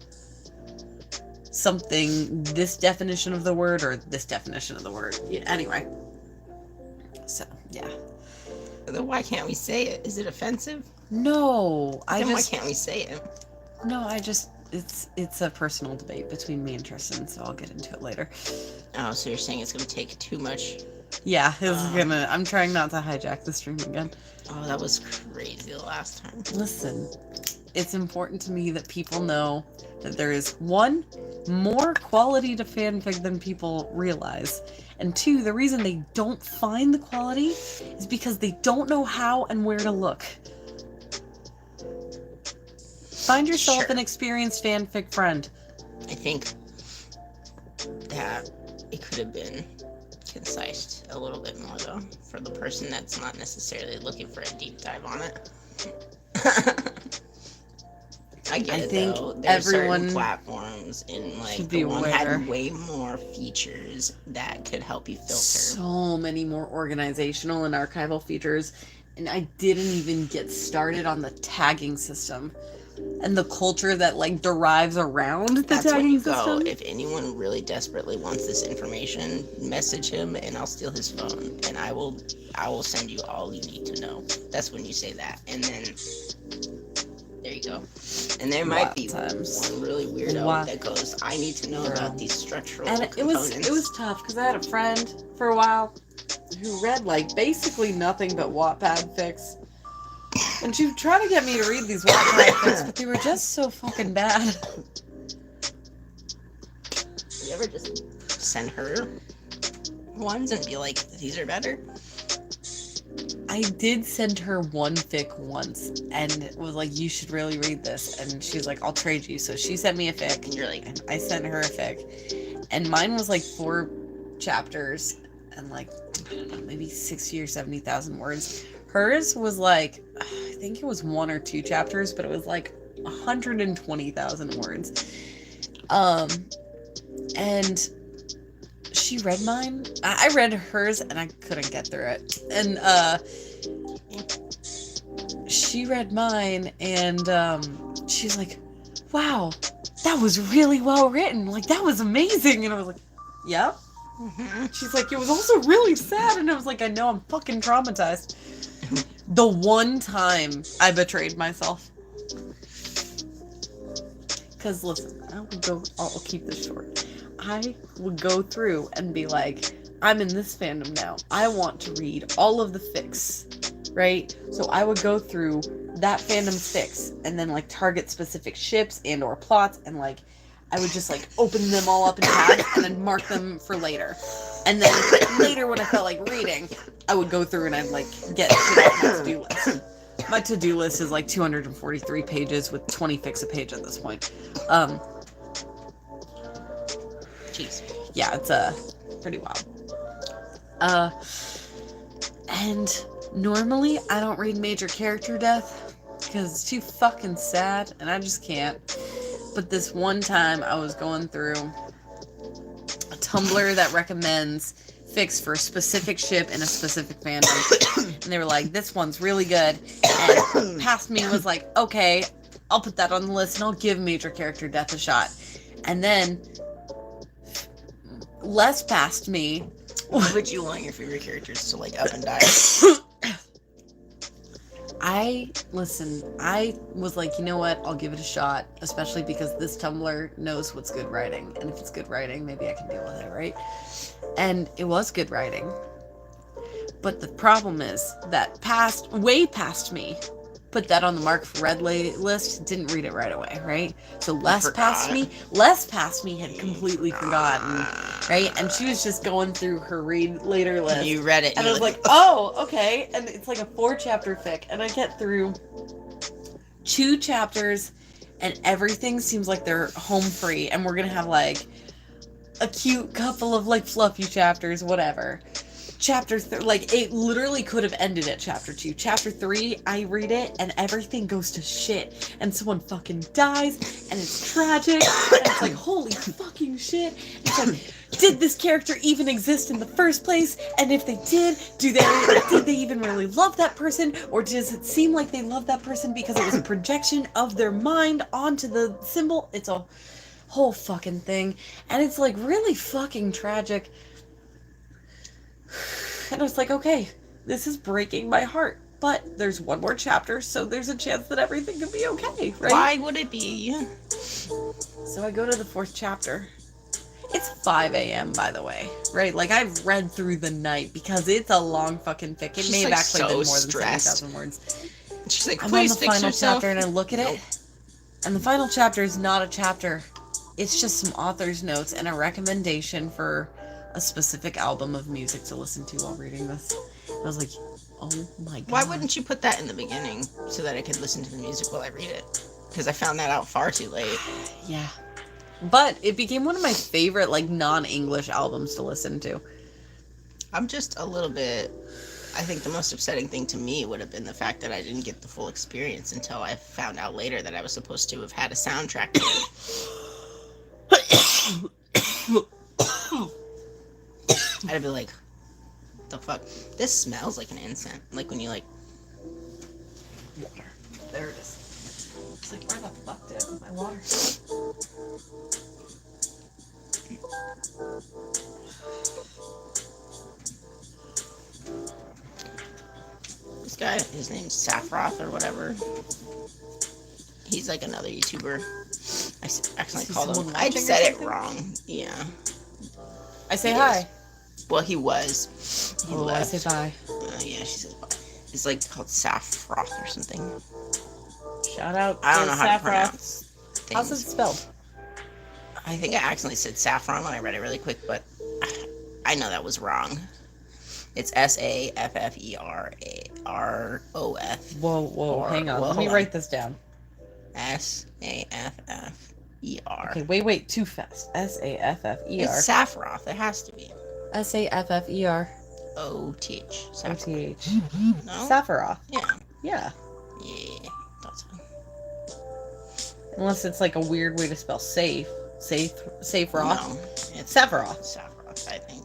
something this definition of the word or this definition of the word? Yeah, anyway. So yeah. Then why can't we say it? Is it offensive? No, Then why can't we say it? It's a personal debate between me and Tristan, so I'll get into it later. Oh, so you're saying it's gonna take too much? Yeah, I'm trying not to hijack the stream again. Oh, that was crazy the last time. Listen, it's important to me that people know that there is, one, more quality to fanfic than people realize. And two, the reason they don't find the quality is because they don't know how and where to look. Find yourself an experienced fanfic friend. I think that it could have been concise a little bit more, though, for the person that's not necessarily looking for a deep dive on it. I think though. There's certain platforms in like the one had way more features that could help you filter. So many more organizational and archival features, and I didn't even get started on the tagging system and the culture that like derives around the tagging system. If anyone really desperately wants this information, message him and I'll steal his phone and I will send you all you need to know. That's when you say that, and then there you go. And there might be one really weirdo that goes, I need to know about these structural components. It was tough because I had a friend for a while who read like basically nothing but Wattpad fics. And she would try to get me to read these Wattpad fics, but they were just so fucking bad. You ever just send her ones and be like, these are better? I did send her one fic once and was like, you should really read this. And she's like, I'll trade you. So she sent me a fic. And you're like, and I sent her a fic. And mine was like 4 chapters and like, I don't know, maybe 60 or 70,000 words. Hers was like, I think it was 1 or 2 chapters, but it was like 120,000 words. And she read mine. I read hers and I couldn't get through it. And she read mine and she's like, wow, that was really well written. Like, that was amazing. And I was like, yep. Mm-hmm. She's like, it was also really sad. And I was like, I know, I'm fucking traumatized. The one time I betrayed myself. Because listen, I'll keep this short. I would go through and be like, I'm in this fandom now. I want to read all of the fics, right? So I would go through that fandom's fics and then like target specific ships and or plots, and like I would just like open them all up in tabs and then mark them for later. And then later when I felt like reading, I would go through and I'd like get to my to-do list. My to-do list is like 243 pages with 20 fics a page at this point. Jeez. Yeah, it's pretty wild. And normally I don't read major character death because it's too fucking sad and I just can't. But this one time I was going through a Tumblr that recommends fics for a specific ship in a specific fandom, and they were like, this one's really good, and past me was like, okay, I'll put that on the list and I'll give major character death a shot. And then less past me, what would you want your favorite characters to like up and die? I was like, you know what, I'll give it a shot, especially because this Tumblr knows what's good writing, and if it's good writing, maybe I can deal with it, right? And it was good writing. But the problem is that way past me put that on the mark for read list, didn't read it right away, right? So less past me had completely forgotten, right? And she was just going through her read later list. And you read it. And I was like, oh, okay. And it's like a 4-chapter fic. And I get through 2 chapters and everything seems like they're home free. And we're going to have like a cute couple of like fluffy chapters, whatever. chapter like it literally could have ended at chapter 2. Chapter 3, I read it and everything goes to shit and someone fucking dies and it's tragic and it's like holy fucking shit. It's like, did this character even exist in the first place? And if they did they even really love that person, or does it seem like they love that person because it was a projection of their mind onto the symbol? It's a whole fucking thing and it's like really fucking tragic. And I was like, okay, this is breaking my heart. But there's one more chapter, so there's a chance that everything could be okay, right? Why would it be? So I go to the 4th chapter. It's 5 a.m., by the way, right? Like, I've read through the night because it's a long fucking fic. It may have actually been more than 70,000 words. She's like, I'm on please the fix final yourself. chapter and I look at it, and the final chapter is not a chapter. It's just some author's notes and a recommendation for a specific album of music to listen to while reading this. And I was like, oh my god. Why wouldn't you put that in the beginning so that I could listen to the music while I read it? Because I found that out far too late. Yeah. But it became one of my favorite, like, non-English albums to listen to. I'm just a little bit... I think the most upsetting thing to me would have been the fact that I didn't get the full experience until I found out later that I was supposed to have had a soundtrack to it. I'd be like, what the fuck? This smells like an incense. Like when you like... Water. There it is. It's like, where the fuck did I put my water? This guy, his name's Saffroth or whatever. He's like another YouTuber. I accidentally called him. I said it wrong. Yeah. I say hi. Well, he was. He Oh, left. I say bye. Yeah, she says bye. It's like called Saffroth or something. Shout out I don't to know how to Saffroth. pronounce How's it things. spelled? I think I accidentally said saffron when I read it really quick, but I know that was wrong. It's Saffferoth. Whoa, hang on. Let me write this down. Safffer. Okay, wait, too fast. Safffer. It's Saffroth. It has to be. Safffer. O-T-H. OTH. No? Saffroth. Yeah. Yeah. Yeah. Thought so. Unless it's like a weird way to spell safe. Safe Roth. No. It's Saffroth. Saffroth, I think.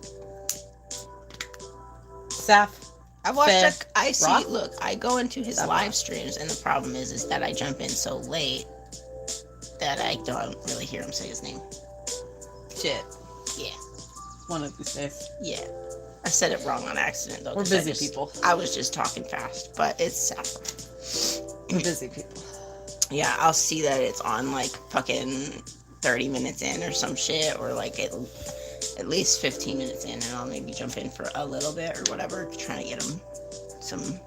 I watched I see, Roth? look, I go into his Saffroth. live streams, and the problem is that I jump in so late that I don't really hear him say his name. Chit. Yeah. One of these days. Yeah. I said it wrong on accident, though. We're 'cause busy people. I was just talking fast, but it's Saffroth. We're busy people. Yeah, I'll see that it's on, like, fucking 30 minutes in or some shit, or, like, at least 15 minutes in, and I'll maybe jump in for a little bit or whatever, trying to get him some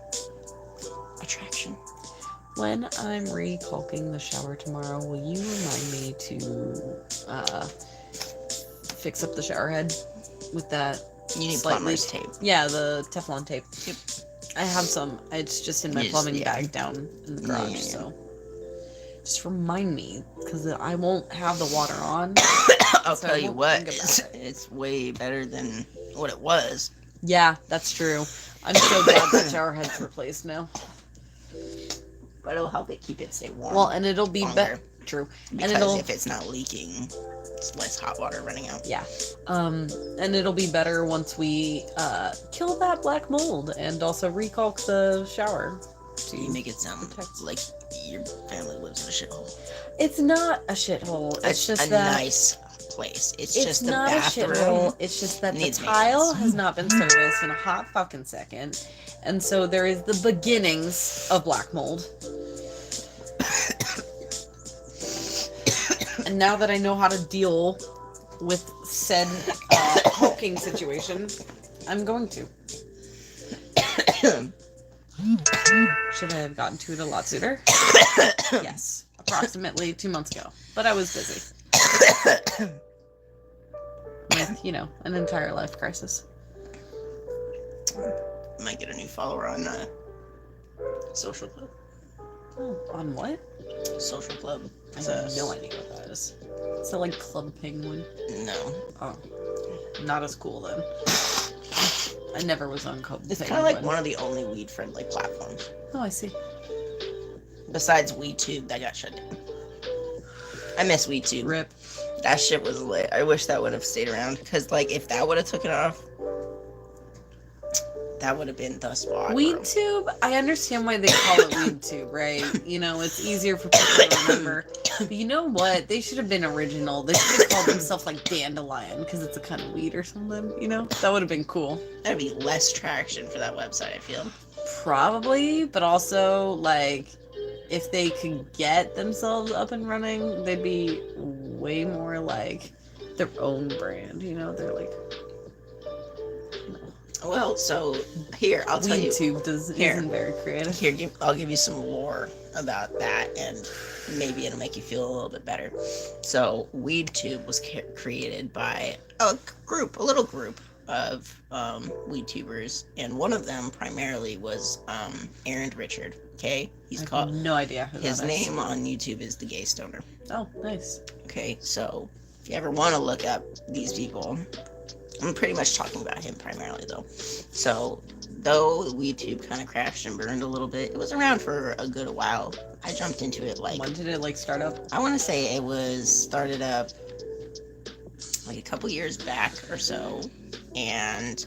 attraction. When I'm recalking the shower tomorrow, will you remind me to fix up the shower head with that? You need slightly- plumber's tape. Yeah, the Teflon tape. Yep. I have some. It's just in my Yes, plumbing yeah. bag down in the garage, Yeah. so just remind me, because I won't have the water on. I'll So tell I you won't what, think about it's way better than what it was. Yeah, that's true. I'm so glad the shower head's replaced now. But it'll help it keep it stay warm. Well, and it'll be Longer. better. True. Because and it'll if it's not leaking, it's less hot water running out. Yeah. And it'll be better once we kill that black mold and also recalk the shower. So you make it sound like your family lives in a shithole. It's not a shithole. It's just a that nice place. It's just the not bathroom. a shithole. It's just that the needs tile maintenance. has not been serviced in a hot fucking second. And so there is the beginnings of black mold. And now that I know how to deal with said poking situation, I'm going to. Should I have gotten to it a lot sooner? Yes, approximately 2 months ago. But I was busy. With, an entire life crisis. Might get a new follower on Social Club. Oh, on what? Social Club. I have no idea what that is. Is that like Club Penguin? No. Oh. Not as cool then. I never was on Copenhagen. It's kind of like one of the only weed-friendly platforms. Oh, I see. Besides WeedTube, that got shut down. I miss WeedTube. Rip. That shit was lit. I wish that would have stayed around. Because, like, if that would have taken off, that would have been the spot. WeedTube, I understand why they call it WeedTube, right? You know, it's easier for people to remember. But you know what? They should have been original. They should have called themselves, like, Dandelion, because it's a kind of weed or something, you know? That would have been cool. That'd be less traction for that website, I feel. Probably, but also, like, if they could get themselves up and running, they'd be way more like their own brand, you know? They're like... Well, so here, I'll tell you. YouTube isn't very creative. Here, I'll give you some lore about that, and maybe it'll make you feel a little bit better. So, WeedTube was created by a little group of WeedTubers, and one of them primarily was Aaron Richard. Okay, he's called. No idea who his that is. name on YouTube is the Gay Stoner. Oh, nice. Okay, so if you ever want to look up these people. I'm pretty much talking about him primarily, though. So, though WeedTube kind of crashed and burned a little bit, it was around for a good while. I jumped into it, like... When did it, like, start up? I want to say it was started up, like, a couple years back or so. And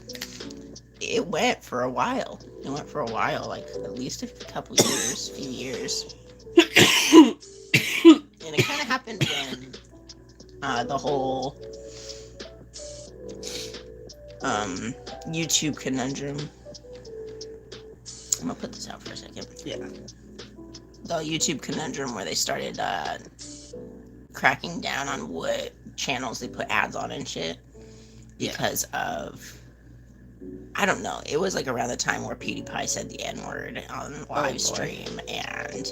it went for a while. Like, at least a few years. And it kind of happened when the whole... YouTube conundrum. I'm gonna put this out for a second. Yeah. The YouTube conundrum where they started cracking down on what channels they put ads on and shit because of, I don't know, it was like around the time where PewDiePie said the N-word on live stream, and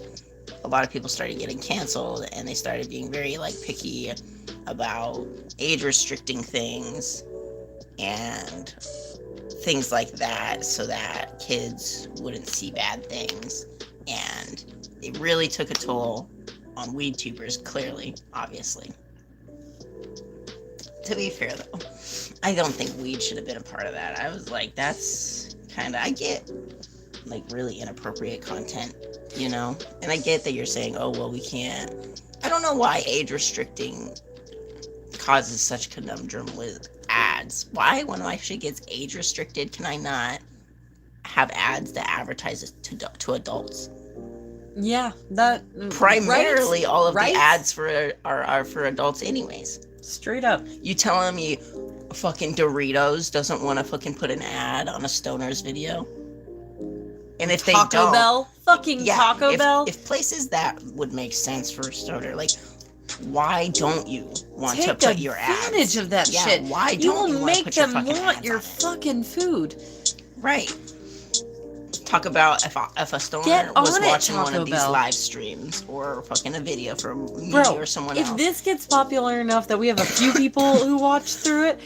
a lot of people started getting canceled, and they started being very like picky about age restricting things and things like that so that kids wouldn't see bad things. And it really took a toll on WeedTubers, clearly, obviously. To be fair, though, I don't think weed should have been a part of that. I was like, that's kind of... I get, like, really inappropriate content, you know? And I get that you're saying, oh, well, we can't... I don't know why age restricting causes such conundrum with ads. Why, when my shit gets age restricted, can I not have ads that advertise to adults? Yeah, that... Primarily, all of the ads are for adults anyways. Straight up. You telling me fucking Doritos doesn't want to fucking put an ad on a Stoner's video? And if they don't... Taco Bell? Fucking Taco Bell? If places that would make sense for a Stoner, like... Why don't you want to put your ads? Take advantage of that shit. Why don't you make put them your want your fucking food? Right. Talk about if a Stoner was watching one of these live streams or fucking a video from me or someone else. If this gets popular enough that we have a few people who watch through it,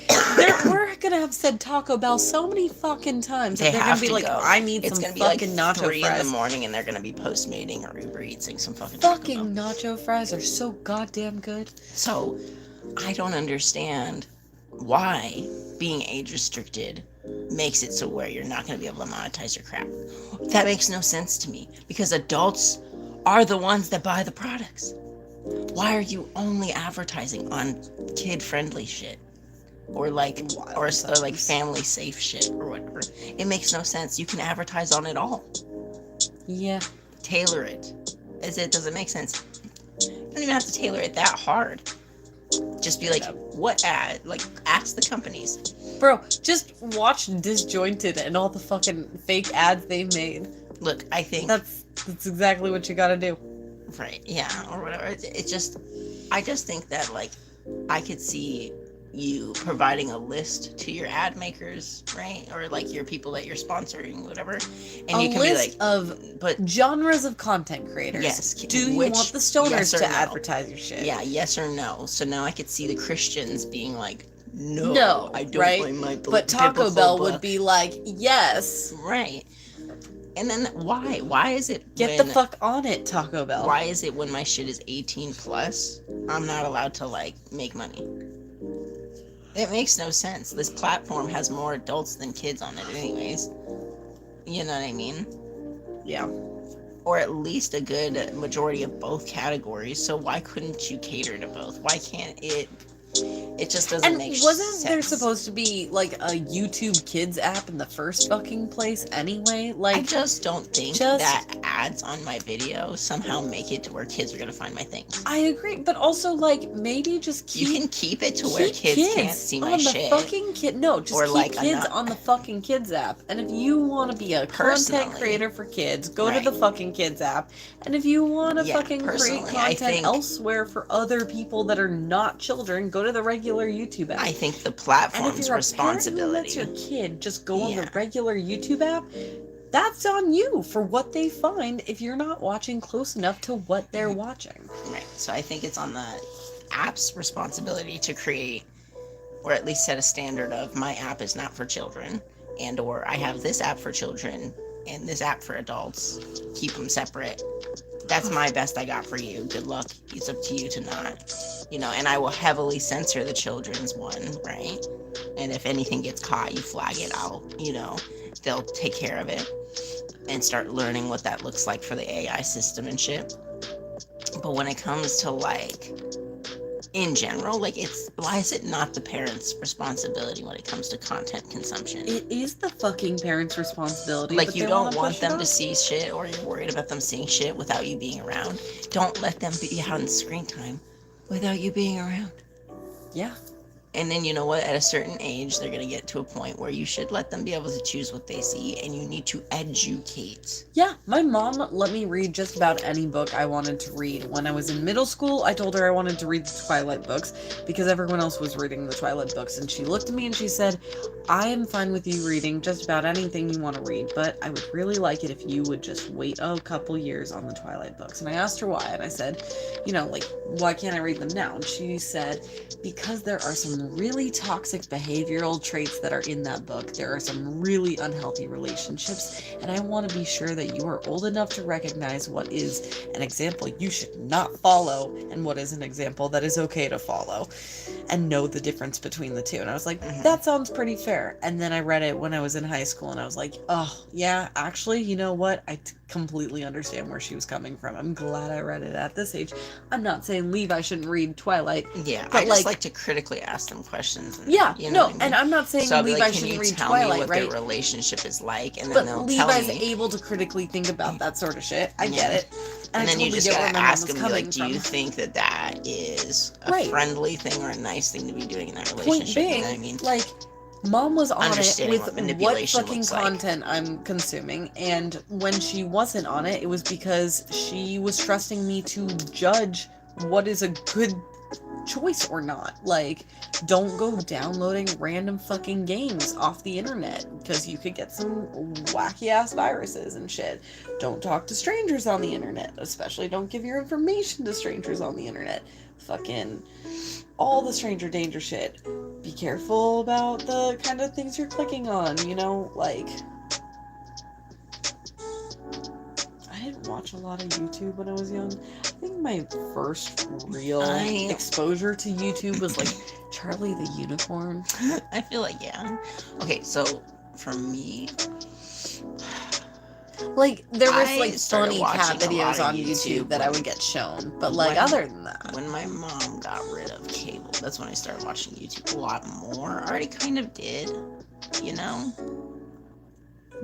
we're gonna have said Taco Bell so many fucking times that they're gonna be like, I need some fucking nacho fries. It's gonna be like 3 in the morning and they're gonna be Postmating or Uber Eatsing some fucking nacho fries are so goddamn good. So, I don't understand why being age restricted makes it so where you're not going to be able to monetize your crap. That makes no sense to me, because adults are the ones that buy the products. Why are you only advertising on kid-friendly shit? Or like family safe shit or whatever? It makes no sense. You can advertise on it all. Yeah. Tailor it. Does it make sense? You don't even have to tailor it that hard. Just be like, what ad? Like, ask the companies. Bro, just watch Disjointed and all the fucking fake ads they made. Look, I think... That's exactly what you gotta do. Right, yeah, or whatever. It's just... I just think that, like, I could see you providing a list to your ad makers, right? Or, like, your people that you're sponsoring, whatever. And you can be like... of genres of content creators. Yes. Do you want the Stoners to advertise your shit? Yeah, yes or no. So now I could see the Christians being like, no, I don't want my but Taco Bell would be like, yes. Right. And then why? Why is it Get the fuck on it, Taco Bell. Why is it when my shit is 18 plus, I'm not allowed to, like, make money? It makes no sense. This platform has more adults than kids on it anyways. You know what I mean? Yeah. Or at least a good majority of both categories. So why couldn't you cater to both? Why can't it? It just doesn't And make wasn't there sense. supposed to be like a YouTube Kids app in the first fucking place anyway? I Like, just don't think just- that ads on my video somehow make it to where kids are gonna find my things. I agree, but also like maybe just keep You can keep it to where kids can't see my on the shit. fucking kid. No, just Or, keep like, kids not- on the fucking Kids app. And if you want to be a Personally. content creator for kids, go to Right. the fucking Kids app. And if you want to Yeah, fucking create personally, I content think- elsewhere for other people that are not children, go to the regular YouTube app. I think the And if platform's you're a parent who lets responsibility. your kid just go on the Yeah. regular YouTube app, that's on you for what they find if you're not watching close enough to what they're watching. Right. So I think it's on the app's responsibility to create, or at least set a standard of my app is not for children, and or I have this app for children and this app for adults. Keep them separate. That's my best I got for you. Good luck. It's up to you to not, and I will heavily censor the children's one, right? And if anything gets caught, you flag it out, they'll take care of it and start learning what that looks like for the AI system and shit. But when it comes to in general, why is it not the parents' responsibility when it comes to content consumption? It is the fucking parents' responsibility. You they don't wanna want push them it to off. see shit, or you're worried about them seeing shit without you being around. Don't let them be on screen time without you being around. Yeah. And then you know what? At a certain age, they're going to get to a point where you should let them be able to choose what they see, and you need to educate. Yeah, my mom let me read just about any book I wanted to read. When I was in middle school, I told her I wanted to read the Twilight books because everyone else was reading the Twilight books. And she looked at me and she said, I am fine with you reading just about anything you want to read, but I would really like it if you would just wait a couple years on the Twilight books. And I asked her why, and I said, why can't I read them now? And she said, because there are some really toxic behavioral traits that are in that book. There are some really unhealthy relationships, and I want to be sure that you are old enough to recognize what is an example you should not follow and what is an example that is okay to follow, and know the difference between the two. And I was like, that sounds pretty fair. And then I read it when I was in high school, and I was like, oh yeah, actually, you know what? I completely understand where she was coming from. I'm glad I read it at this age. I'm not saying Levi shouldn't read Twilight. Yeah, but I just like to critically ask them questions. And, yeah, you know no, what I mean? and I'm not saying So I'll be Levi like, shouldn't can you read tell Twilight, me what right? their relationship is like, and then But they'll Levi's tell me. able to critically think about that sort of shit. I get it. And I then you totally just get where gotta my mom ask was them, be like, coming do you from. think that is a Right. friendly thing or a nice thing to be doing in that Point relationship? being, You know what I mean? Mom was on it Understanding with what what manipulation fucking looks like. content I'm consuming, and when she wasn't on it, it was because she was trusting me to judge what is a good choice or not. Don't go downloading random fucking games off the internet because you could get some wacky ass viruses and shit. Don't talk to strangers on the internet, especially don't give your information to strangers on the internet. Fucking all the stranger danger shit. Be careful about the kind of things you're clicking on, I didn't watch a lot of YouTube when I was young. I think my first real exposure to YouTube was Charlie the Unicorn. I feel like, yeah. Okay, so for me, There I was started funny watching cat a lot videos of on YouTube that I would get shown, but other than that, when my mom got rid of cable, that's when I started watching YouTube a lot more. I already kind of did,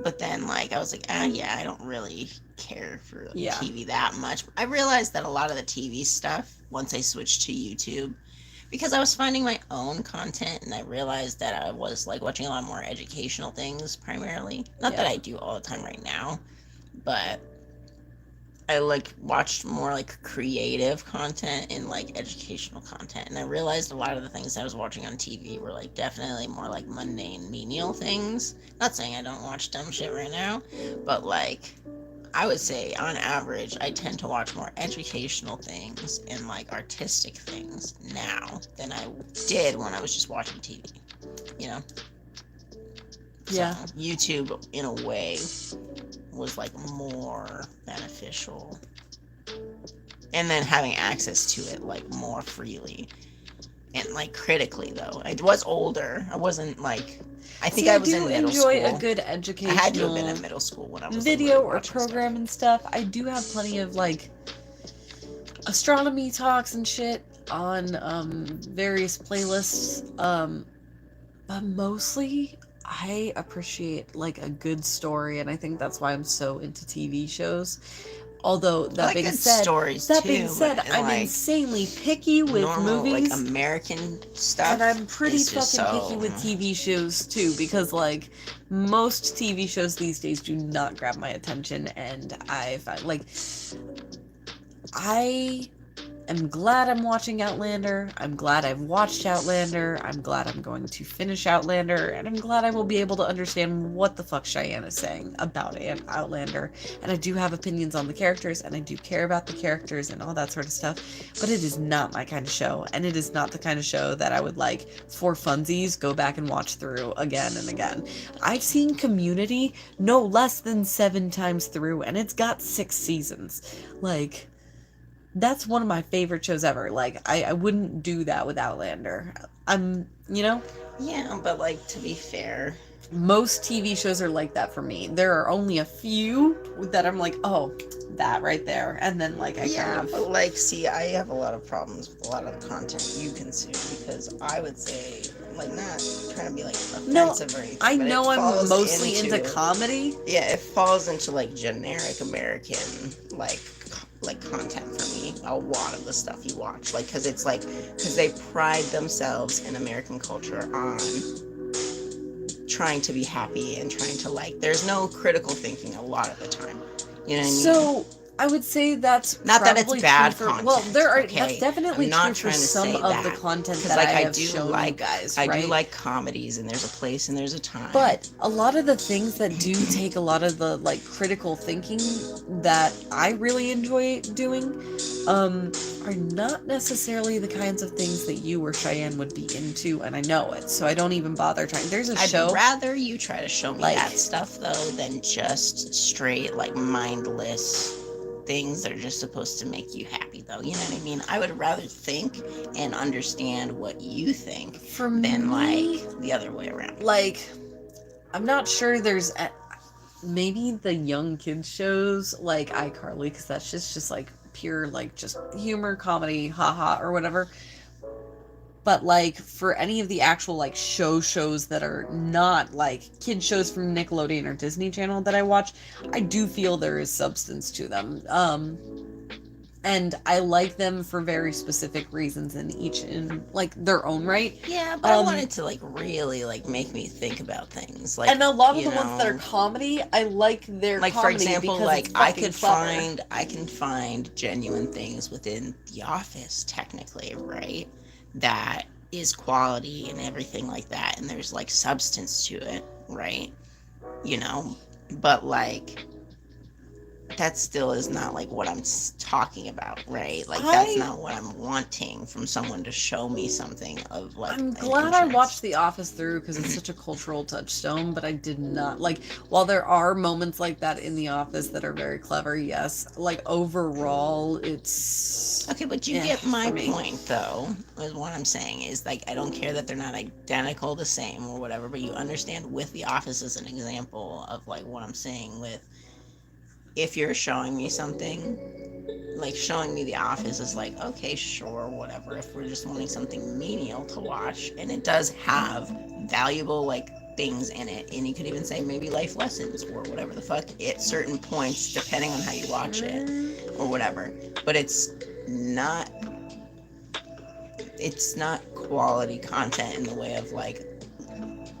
But then, I was like, yeah, I don't really care for TV that much. I realized that a lot of the TV stuff, once I switched to YouTube, because I was finding my own content, and I realized that I was, watching a lot more educational things, primarily. Not that I do all the time right now, but I, watched more, creative content and, educational content. And I realized a lot of the things I was watching on TV were, definitely more, mundane, menial things. Not saying I don't watch dumb shit right now, but, I would say, on average, I tend to watch more educational things and, artistic things now than I did when I was just watching TV, Yeah. So, YouTube, in a way, was, more beneficial. And then having access to it, more freely. And like critically though, I was older. I wasn't like. I think See, I I was in do middle enjoy school. a good I had to have been educational in middle school when I was like video really or watching stuff. program and stuff. I do have plenty of like astronomy talks and shit on various playlists. But mostly I appreciate like a good story, and I think that's why I'm so into TV shows. Although I like good stories too, but I'm like insanely picky with normal like movies. American stuff. And I'm pretty is just fucking so. picky with TV shows too, because like most TV shows these days do not grab my attention, and I find like I am glad I'm watching Outlander. I'm glad I've watched Outlander. I'm glad I'm going to finish Outlander, and I'm glad I will be able to understand what the fuck Cheyenne is saying about Outlander. And I do have opinions on the characters, and I do care about the characters and all that sort of stuff, but it is not my kind of show, and it is not the kind of show that I would like for funsies go back and watch through again and again. I've seen Community no less than 7 times through, and it's got 6 seasons. Like, that's one of my favorite shows ever. Like, I wouldn't do that with Outlander. Yeah, but like to be fair, Most TV shows are like that for me. There are only a few that I'm like, oh, that right there. And then, like, I yeah, kind of. but like, see, I have a lot of problems with a lot of the content you consume because I would say, like, not trying to be like offensive or anything. I but know it I'm falls mostly into comedy. Yeah, it falls into like generic American like content for me. A lot of the stuff you watch, like, because they pride themselves in American culture on trying to be happy and trying to like. There's no critical thinking a lot of the time. You know what I mean? So I would say that's not that it's probably bad true for, content. Well, there are okay? that's definitely I'm not true for trying to some say of the that. content 'Cause, that like, I I have do shown like you guys. I right? do like comedies, and there's a place and there's a time. But a lot of the things that do take a lot of the like critical thinking that I really enjoy doing are not necessarily the kinds of things that you or Cheyenne would be into, and I know it, so I don't even bother trying. There's a show. I'd rather you try to show me like, that stuff though than just straight like mindless things that are just supposed to make you happy though. You know what I mean? I would rather think and understand what you think than like the other way around. Like, I'm not sure there's maybe the young kids shows like iCarly, because that's just like pure like just humor comedy, haha, or whatever. But like for any of the actual like shows that are not like kid shows from Nickelodeon or Disney Channel that I watch, I do feel there is substance to them. And I like them for very specific reasons, in each in like their own right. Yeah, but I wanted to like really like make me think about things. Like, and a lot of the ones that are comedy, I like their like comedy, for example, because like it's I can find genuine things within The Office, technically, right? That is quality and everything like that, and there's like substance to it, right? You know, but like that still is not like what I'm talking about, right? Like that's not what I'm wanting from someone to show me something of like. I'm glad I watched The Office through, because it's such a cultural touchstone, but I did not like, while there are moments like that in The Office that are very clever, yes, like overall it's okay, but you get my point though, is what I'm saying is like I don't care that they're not identical the same or whatever, but you understand with The Office as an example of like what I'm saying with, if you're showing me something, like showing me The Office is like, okay, sure, whatever. If we're just wanting something menial to watch, and it does have valuable like things in it, and you could even say maybe life lessons or whatever the fuck at certain points, depending on how you watch it or whatever. But it's not quality content in the way of like,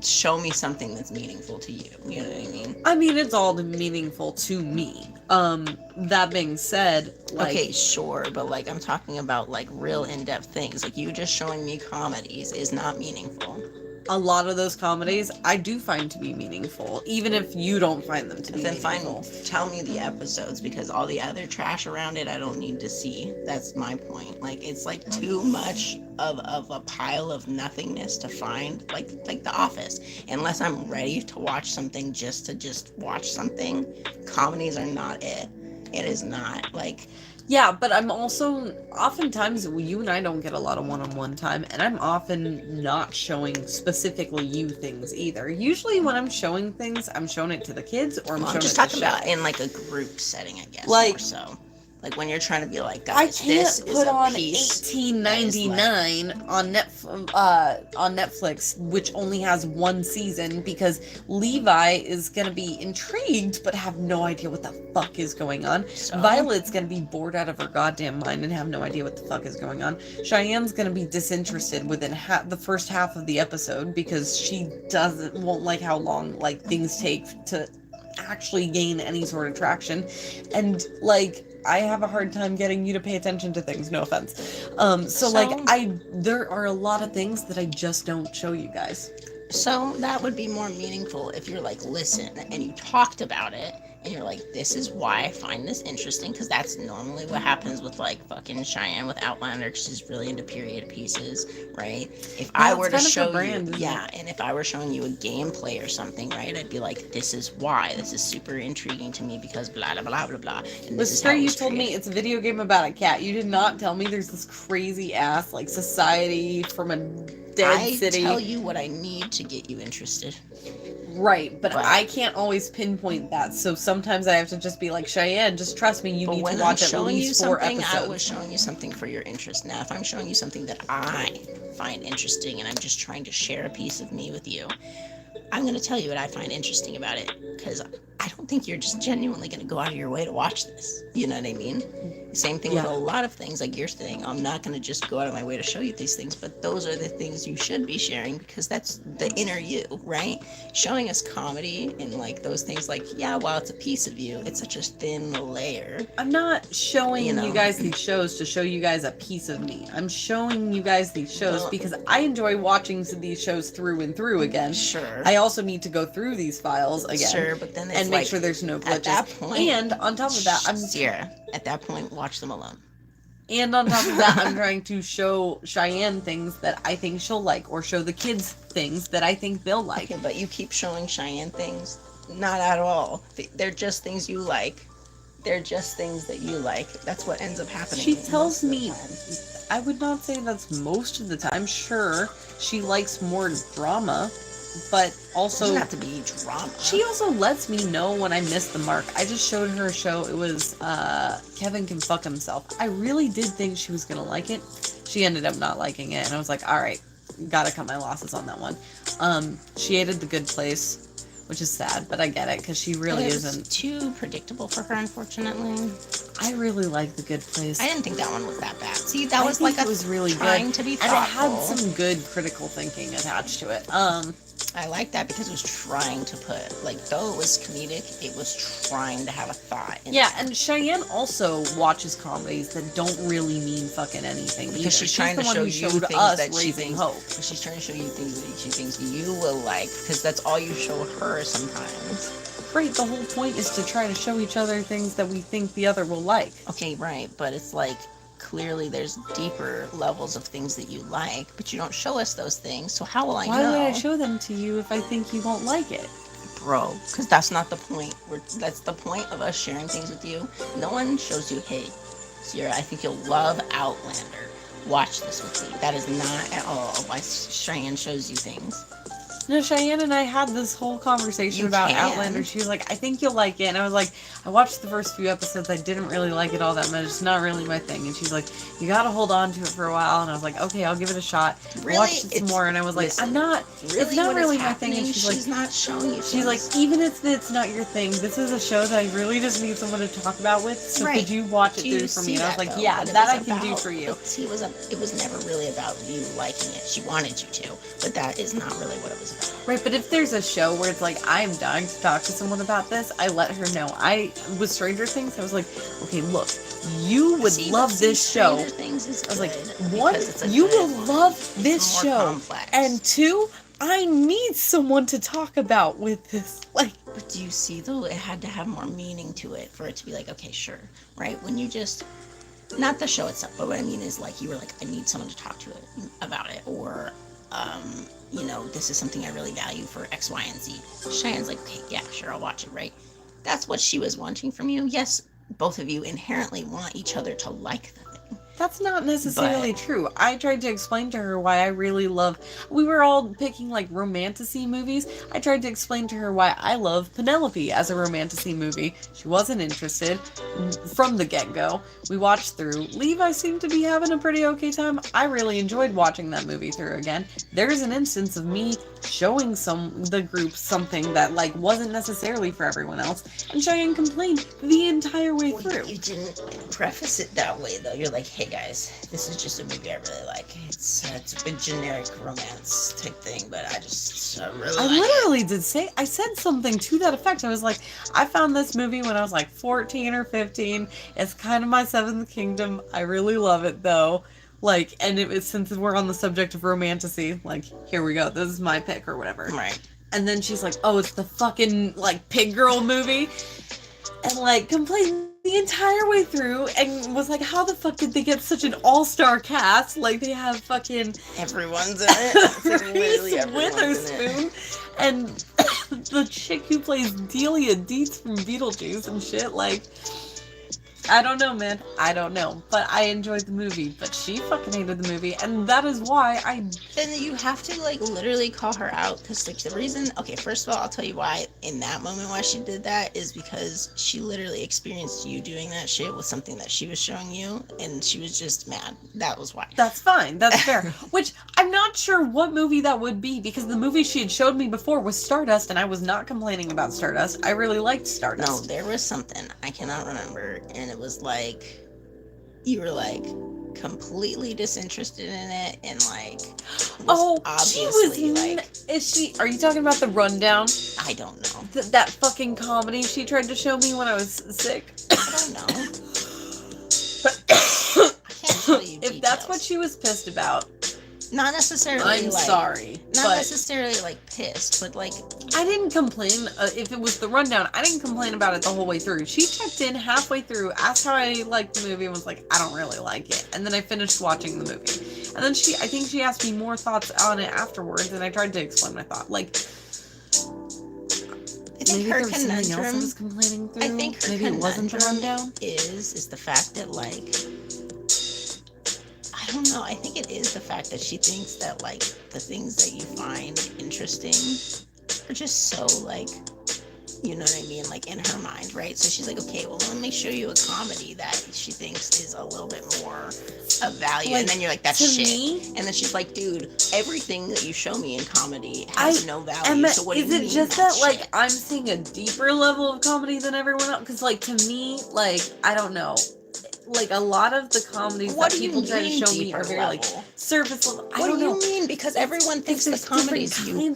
show me something that's meaningful to you. You know what I mean? I mean, it's all meaningful to me. That being said, like, okay, sure, but like I'm talking about like real in-depth things. Like you just showing me comedies is not meaningful. A lot of those comedies I do find to be meaningful, even if you don't find them to be meaningful. Tell me the episodes, because all the other trash around it I don't need to see. That's my point. Like it's like too much of a pile of nothingness to find, like The Office. Unless I'm ready to watch something just to watch something, comedies are not it. It is not like. Yeah, but I'm also, oftentimes, you and I don't get a lot of one-on-one time, and I'm often not showing specifically you things either. Usually when I'm showing things, I'm showing it to the kids, or I'm Well, I'm showing just it to talking about Shell. in like a group setting, I guess, more Like, so. Like when you're trying to be like, I guys, this can't is put a on piece that is like, $18.99 on Netflix, which only has one season, because Levi is gonna be intrigued but have no idea what the fuck is going on. so. Violet's gonna be bored out of her goddamn mind and have no idea what the fuck is going on. Cheyenne's gonna be disinterested within the first half of the episode because she won't like how long like things take to actually gain any sort of traction, and like I have a hard time getting you to pay attention to things, no offense. So like there are a lot of things that I just don't show you guys. So that would be more meaningful if you're like, listen, and you talked about it, and you're like, this is why I find this interesting, because that's normally what happens with like fucking Cheyenne with Outlander, because she's really into period pieces, right? If I were to show you, yeah, and if I were showing you a gameplay or something, right, I'd be like, this is why, this is super intriguing to me because blah blah blah blah blah. And this is how you told me it's a video game about a cat. You did not tell me there's this crazy ass like society from a dead city. I tell you what I need to get you interested. Right, but I can't always pinpoint that. So sometimes I have to just be like, Cheyenne, just trust me, you need to watch at least 4 episodes. I was showing you something for your interest. Now, if I'm showing you something that I find interesting and I'm just trying to share a piece of me with you, I'm going to tell you what I find interesting about it, because I don't think you're just genuinely going to go out of your way to watch this. You know what I mean? Same thing with a lot of things, like you're saying, I'm not going to just go out of my way to show you these things, but those are the things you should be sharing, because that's the inner you, right? Showing us comedy and like those things, like, yeah, while it's a piece of you, it's such a thin layer. I'm not showing you guys these shows to show you guys a piece of me. I'm showing you guys these shows because I enjoy watching these shows through and through again. Sure. I also need to go through these files again. Sure, but then it's and make sure there's no glitches. At that point, and on top of that, Sierra, at that point, watch them alone. And on top of that, I'm trying to show Cheyenne things that I think she'll like, or show the kids things that I think they'll like. Okay, but you keep showing Cheyenne things. Not at all. They're just things you like. They're just things that you like. That's what ends up happening. She tells me, I would not say that's most of the time. Sure, she likes more drama, but also... It doesn't have to be drama. She also lets me know when I miss the mark. I just showed her a show. It was Kevin Can Fuck Himself. I really did think she was going to like it. She ended up not liking it, and I was like, alright, gotta cut my losses on that one. She hated The Good Place, which is sad, but I get it, because she really isn't... too predictable for her, unfortunately. I really like The Good Place. I didn't think that one was that bad. See, that was like it was really trying good. To be thoughtful. And it had some good critical thinking attached to it. I like that because it was trying to put, like, though it was comedic, it was trying to have a thought. And Cheyenne also watches comedies that don't really mean fucking anything. Because she's trying to show you things that she thinks, she's trying to show you things that she thinks you will like, because that's all you show her sometimes. Right, the whole point is to try to show each other things that we think the other will like. Okay, right, but it's like, clearly there's deeper levels of things that you like, but you don't show us those things, so how will I know? Why would I show them to you if I think you won't like it? Bro, because that's not the point. That's the point of us sharing things with you. No one shows you, hey, Sierra, I think you'll love Outlander. Watch this with me. That is not at all why Cheyenne shows you things. No, Cheyenne and I had this whole conversation about Outlander. She was like, I think you'll like it. And I was like, I watched the first few episodes. I didn't really like it all that much. It's not really my thing. And she's like, you gotta hold on to it for a while. And I was like, okay, I'll give it a shot. Really? Watched it some more. And I was like, it's not really my thing. And she's not showing you. She's like, even if it's not your thing, this is a show that I really just need someone to talk about with. So could you watch it through for me? And I was like, yeah, that I can do for you. It was never really about you liking it. She wanted you to, but that is not really what it was about. Right, but if there's a show where it's like, I'm dying to talk to someone about this, I let her know. With Stranger Things, I was like, okay, look, you would love this show. I was like, one, you will love this show. Complex. And two, I need someone to talk about with this. Like, but do you see though, it had to have more meaning to it for it to be like, okay, sure, right? When you just, not the show itself, but what I mean is like, you were like, I need someone to talk to it about it, or this is something I really value for X, Y, and Z. Cheyenne's like, okay, yeah, sure, I'll watch it, right? That's what she was wanting from you. Yes, both of you inherently want each other to like the thing. That's not necessarily true. I tried to explain to her why I really love. We were all picking like romantasy movies. I tried to explain to her why I love Penelope as a romantasy movie. She wasn't interested from the get go. We watched through. Levi seemed to be having a pretty okay time. I really enjoyed watching that movie through again. There's an instance of me showing the group something that like wasn't necessarily for everyone else, and Cheyenne complained the entire way through. You didn't preface it that way though. You're like, hey guys, this is just a movie I really like. It's a bit generic romance type thing, but I really I like literally it. did say, I said something to that effect. I was like, I found this movie when I was like 14 or 15. It's kind of my seventh kingdom. I really love it though. Like, and it was, since we're on the subject of romantasy, like, here we go. This is my pick or whatever. Right. And then she's like, oh, it's the fucking, like, pig girl movie. And, like, complained the entire way through and was like, how the fuck did they get such an all-star cast? Like, they have fucking... Everyone's in it. Like, literally everyone's Witherspoon in it. and the chick who plays Delia Dietz from Beetlejuice and shit. Like, I don't know, man. I don't know. But I enjoyed the movie. But she fucking hated the movie. And that is why I... Then you have to, like, literally call her out. Because, like, the reason... Okay, first of all, I'll tell you why, in that moment, why she did that is because she literally experienced you doing that shit with something that she was showing you. And she was just mad. That was why. That's fine. That's fair. Which, I'm not sure what movie that would be. Because the movie she had showed me before was Stardust. And I was not complaining about Stardust. I really liked Stardust. No, there was something. I cannot remember. And it was like... You were, like... completely disinterested in it and like obviously like are you talking about The Rundown? I don't know. That fucking comedy she tried to show me when I was sick. I don't know. I can't tell you if that's what she was pissed about, not necessarily I'm like, sorry, not necessarily like pissed, but like I didn't complain. If it was The Rundown, I didn't complain about it the whole way through. She checked in halfway through, asked how I liked the movie, and was like, I don't really like it. And then I finished watching the movie. And then I think she asked me more thoughts on it afterwards, and I tried to explain my thought. Like, I think maybe her there was something else I conundrum, was complaining through. I think her maybe it wasn't The Rundown. Is the fact that like I don't know. I think it is the fact that she thinks that like the things that you find interesting are just so like, you know what I mean, like in her mind, right? So she's like, okay, well, let me show you a comedy that she thinks is a little bit more of value, like, and then you're like, that's shit. Me, and then she's like, dude, everything that you show me in comedy has no value. Emma, so what do you mean? Is it just that shit? like I'm seeing a deeper level of comedy than everyone else? Because like to me, like I don't know. Like a lot of the comedies that people try to show me are very like surface level. What do you mean? Because everyone thinks the comedies you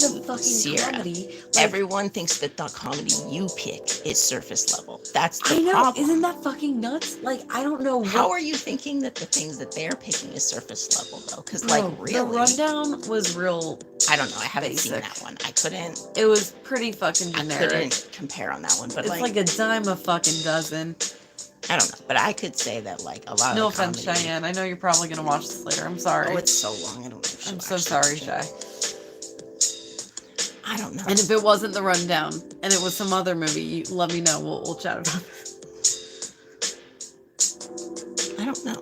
comedy. Like, everyone thinks that the comedy you pick is surface level. That's the I know. problem. Isn't that fucking nuts? Like I don't know. How are you thinking that the things that they're picking is surface level though? Because like really, The Rundown was real. I don't know. I haven't basic. seen that one. I couldn't. It was pretty fucking generic. I couldn't compare on that one, but it's like a dime a fucking dozen. I don't know, but I could say that like a lot no of offense, comedy... Cheyenne. I know you're probably gonna watch this later. I'm sorry. Oh, it's so long. I don't know. If I'm so sorry, Shy. I don't know. And if it wasn't The Rundown and it was some other movie, let me know. We'll chat about it. I don't know.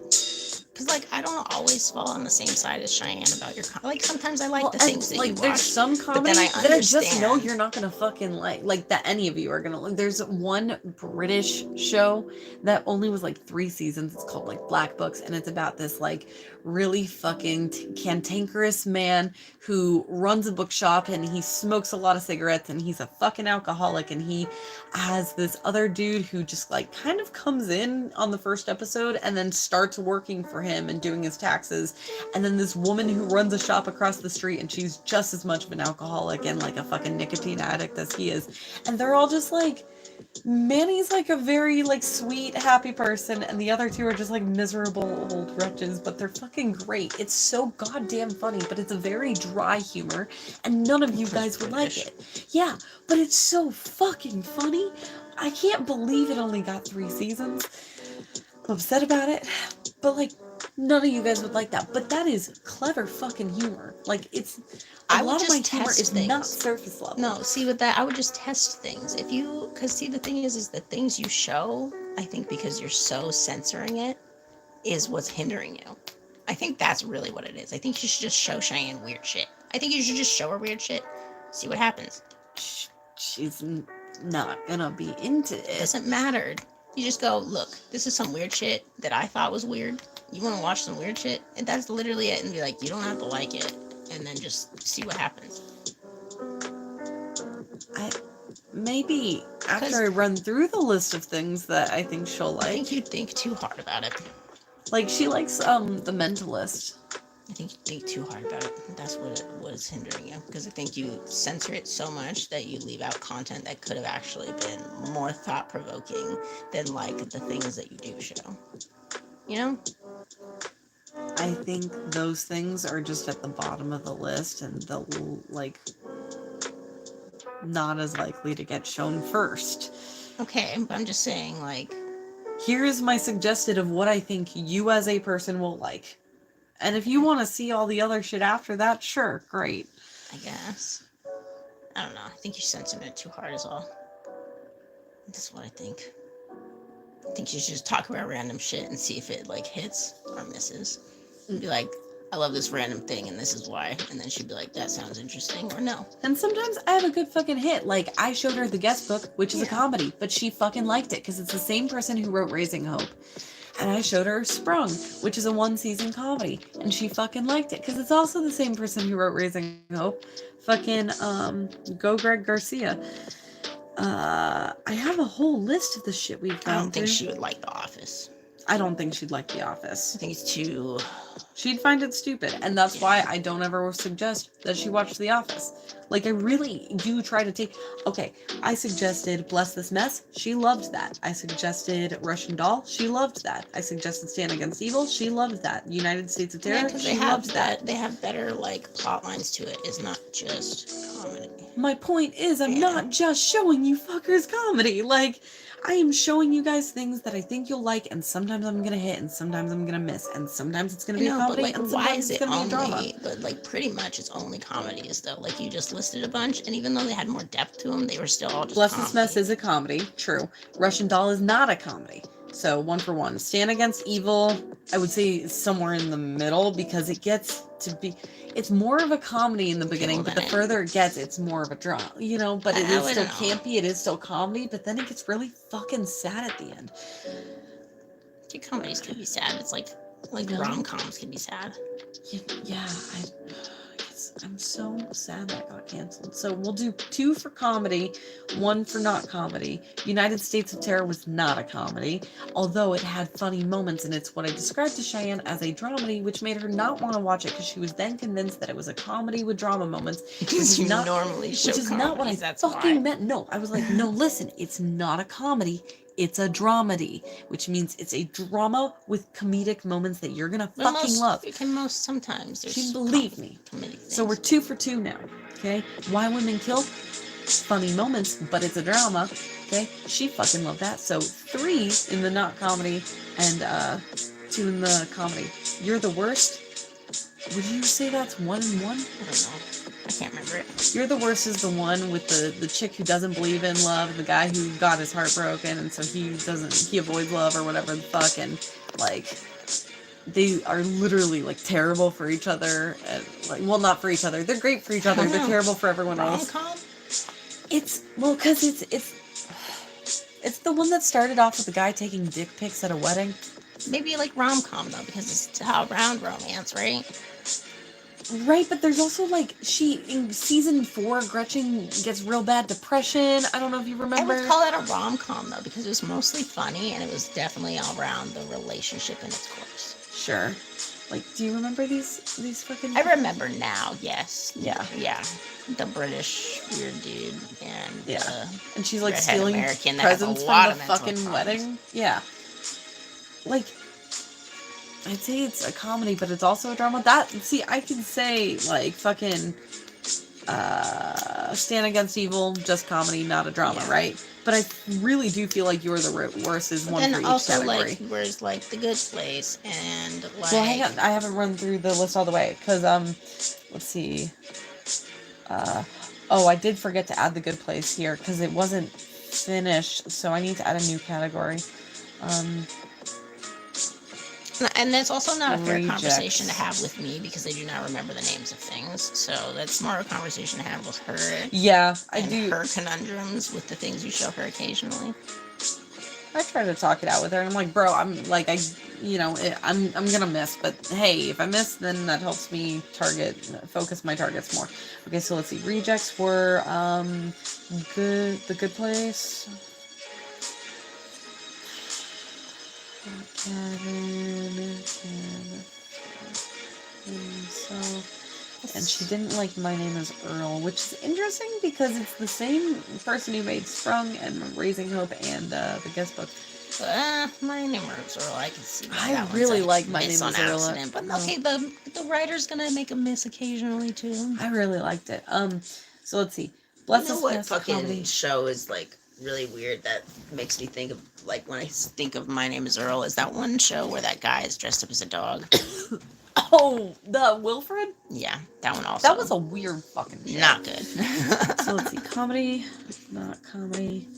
Because, like, I don't always fall on the same side as Cheyenne about your... Like, sometimes I like the things that you watch. There's some comedy that I just know you're not going to fucking like, that any of you are going to like. There's one British show that only was, like, 3 seasons. It's called, like, Black Books, and it's about this, like, really fucking cantankerous man who runs a bookshop, and he smokes a lot of cigarettes, and he's a fucking alcoholic, and he has this other dude who just, like, kind of comes in on the first episode and then starts working for him and doing his taxes, and then this woman who runs a shop across the street, and she's just as much of an alcoholic and like a fucking nicotine addict as he is, and they're all just like, Manny's like a very like sweet happy person, and the other two are just like miserable old wretches, but they're fucking great. It's so goddamn funny, but it's a very dry humor, and none of you guys would like it. Yeah, but it's so fucking funny. I can't believe it only got 3 seasons. I'm upset about it, but like none of you guys would like that, but that is clever fucking humor. Like, it's I a would lot of my just humor test is not things. surface level. No, see with that, I would just test things. If you, because see, the thing is the things you show, I think because you're so censoring it, is what's hindering you. I think that's really what it is. I think you should just show Cheyenne weird shit. I think you should just show her weird shit, see what happens. She's not gonna be into It it. doesn't matter. You just go, look, this is some weird shit that I thought was weird. You want to watch some weird shit? And that's literally it. And be like, you don't have to like it. And then just see what happens. Maybe after I run through the list of things that I think she'll like. I think you think too hard about it. Like, she likes The Mentalist. I think you think too hard about it. That's what is hindering you. Because I think you censor it so much that you leave out content that could have actually been more thought-provoking than, like, the things that you do show. You know? I think those things are just at the bottom of the list, and they'll, like, not as likely to get shown first. Okay, but I'm just saying, like... Here is my suggested of what I think you as a person will like. And if you want to see all the other shit after that, sure, great. I guess. I don't know. I think you're censoring it too hard is all. That's what I think. I think you should just talk about random shit and see if it, like, hits or misses. Be like, I love this random thing and this is why. And then she'd be like, that sounds interesting, or no. And sometimes I have a good fucking hit. Like, I showed her The Guest Book, which is a comedy, but she fucking liked it because it's the same person who wrote Raising Hope. And I showed her Sprung, which is a 1-season comedy, and she fucking liked it because it's also the same person who wrote Raising Hope. Fucking Go Greg Garcia. I have a whole list of the shit we've gone I don't think through. she would like The Office. I don't think she'd like The Office. I think it's too... She'd find it stupid, and that's why I don't ever suggest that she watch The Office. Like, I really do try to take... Okay, I suggested Bless This Mess. She loved that. I suggested Russian Doll. She loved that. I suggested Stand Against Evil. She loved that. United States of Terror. Yeah, she loved that. They have better, like, plot lines to it. It's not just comedy. My point is, I'm not just showing you fuckers comedy. Like... I am showing you guys things that I think you'll like, and sometimes I'm gonna hit, and sometimes I'm gonna miss, and sometimes it's gonna be a comedy, but, like, and why sometimes is it's it gonna be a drama. only? But, like, pretty much it's only comedies, though. Like, you just listed a bunch, and even though they had more depth to them, they were still all just Bless This Mess is a comedy, true. Russian Doll is not a comedy. So, 1 for 1. Stand Against Evil, I would say somewhere in the middle, because it gets to be... It's more of a comedy in the beginning, but the further it gets, it's more of a drama, you know? But it is still campy, it is still comedy, but then it gets really fucking sad at the end. Comedies can be sad. It's like rom-coms can be sad. Yeah, I'm so sad that got canceled. So we'll do 2 for comedy, 1 for not comedy. United States of Terror was not a comedy, although it had funny moments, and it's what I described to Cheyenne as a dramedy, which made her not want to watch it because she was then convinced that it was a comedy with drama moments. Because you normally show comedies, not what I fucking meant. No, I was like, no, listen, it's not a comedy. It's a dramedy, which means it's a drama with comedic moments that you're gonna fucking love. And sometimes there's believe me. So we're 2 for 2 now. Okay, Why Women Kill, funny moments, but it's a drama. Okay, she fucking loved that. So 3 in the not comedy and 2 in the comedy. You're the Worst. Would you say that's 1 and 1? I don't know. I can't remember it. You're the Worst is the one with the chick who doesn't believe in love, and the guy who got his heart broken, and so he avoids love or whatever the fuck, and like they are literally like terrible for each other, and like, well, not for each other. They're great for each other. They're terrible for everyone else. Rom-com? It's because it's the one that started off with the guy taking dick pics at a wedding. Maybe like rom-com though, because it's around romance, right? Right, but there's also, like, in season 4, Gretchen gets real bad depression. I don't know if you remember. I would call that a rom-com, though, because it was mostly funny, and it was definitely all around the relationship in its course. Sure. Like, do you remember these fucking... I remember now, yes. Yeah. Yeah. The British weird dude, and and she's, like, stealing presents from the fucking wedding. Yeah. Like... I'd say it's a comedy, but it's also a drama. I can say, like, fucking Stand Against Evil, just comedy, not a drama, right? But I really do feel like You're the Worst is one for And each also, category. like, where's, like, The Good Place and, like... Well, hang on. I haven't run through the list all the way. Because, let's see. Oh, I did forget to add The Good Place here. Because it wasn't finished. So I need to add a new category. And that's also not a fair Rejects. conversation to have with me because I do not remember the names of things. So that's more a conversation to have with her. Yeah, I and do. her conundrums with the things you show her occasionally. I try to talk it out with her, and I'm like, bro, I'm like, I'm gonna miss, but hey, if I miss, then that helps me focus my targets more. Okay, so let's see. Rejects were The Good Place. And she didn't like My Name is Earl, which is interesting because it's the same person who made Sprung and Raising Hope and the guest book. My Name is Earl. I can see why I that really one's like My Name miss is on Earl. accident. But okay, the writer's gonna make a miss occasionally too. I really liked it. So let's see. You know what Bless fucking comedy. show is like really weird that makes me think of like when I think of My Name is Earl is that one show where that guy is dressed up as a dog. Oh, the Wilfred? Yeah, that one also. That was a weird fucking show. Not good. So let's see. Comedy. Not comedy.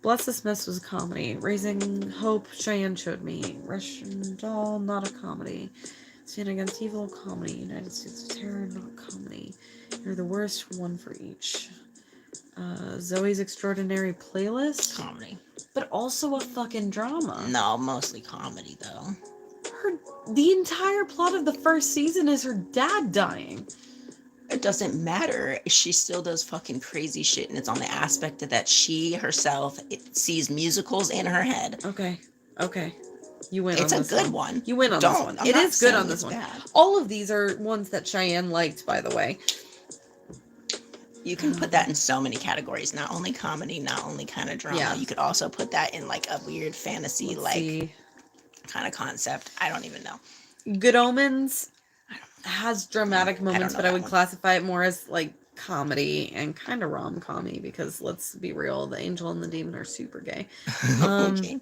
Bless the Smiths was a comedy. Raising Hope, Cheyenne showed me. Russian Doll, not a comedy. Stand Against Evil, comedy. United States of Terror, not comedy. You're the Worst, one for each. Zoe's Extraordinary Playlist. Comedy. But also a fucking drama. No, mostly comedy though. The entire plot of the first season is her dad dying. It doesn't matter. She still does fucking crazy shit, and it's on the aspect that she herself sees musicals in her head. Okay. You win It's on a this good one. one. You win on this one. It is good on this one. Bad. All of these are ones that Cheyenne liked, by the way. You can put that in so many categories. Not only comedy, not only kind of drama. Yeah. You could also put that in like a weird fantasy kind of concept. I don't even know. Good Omens has dramatic moments, but I would classify it more as like comedy and kind of rom-commy because let's be real, the angel and the demon are super gay. Okay.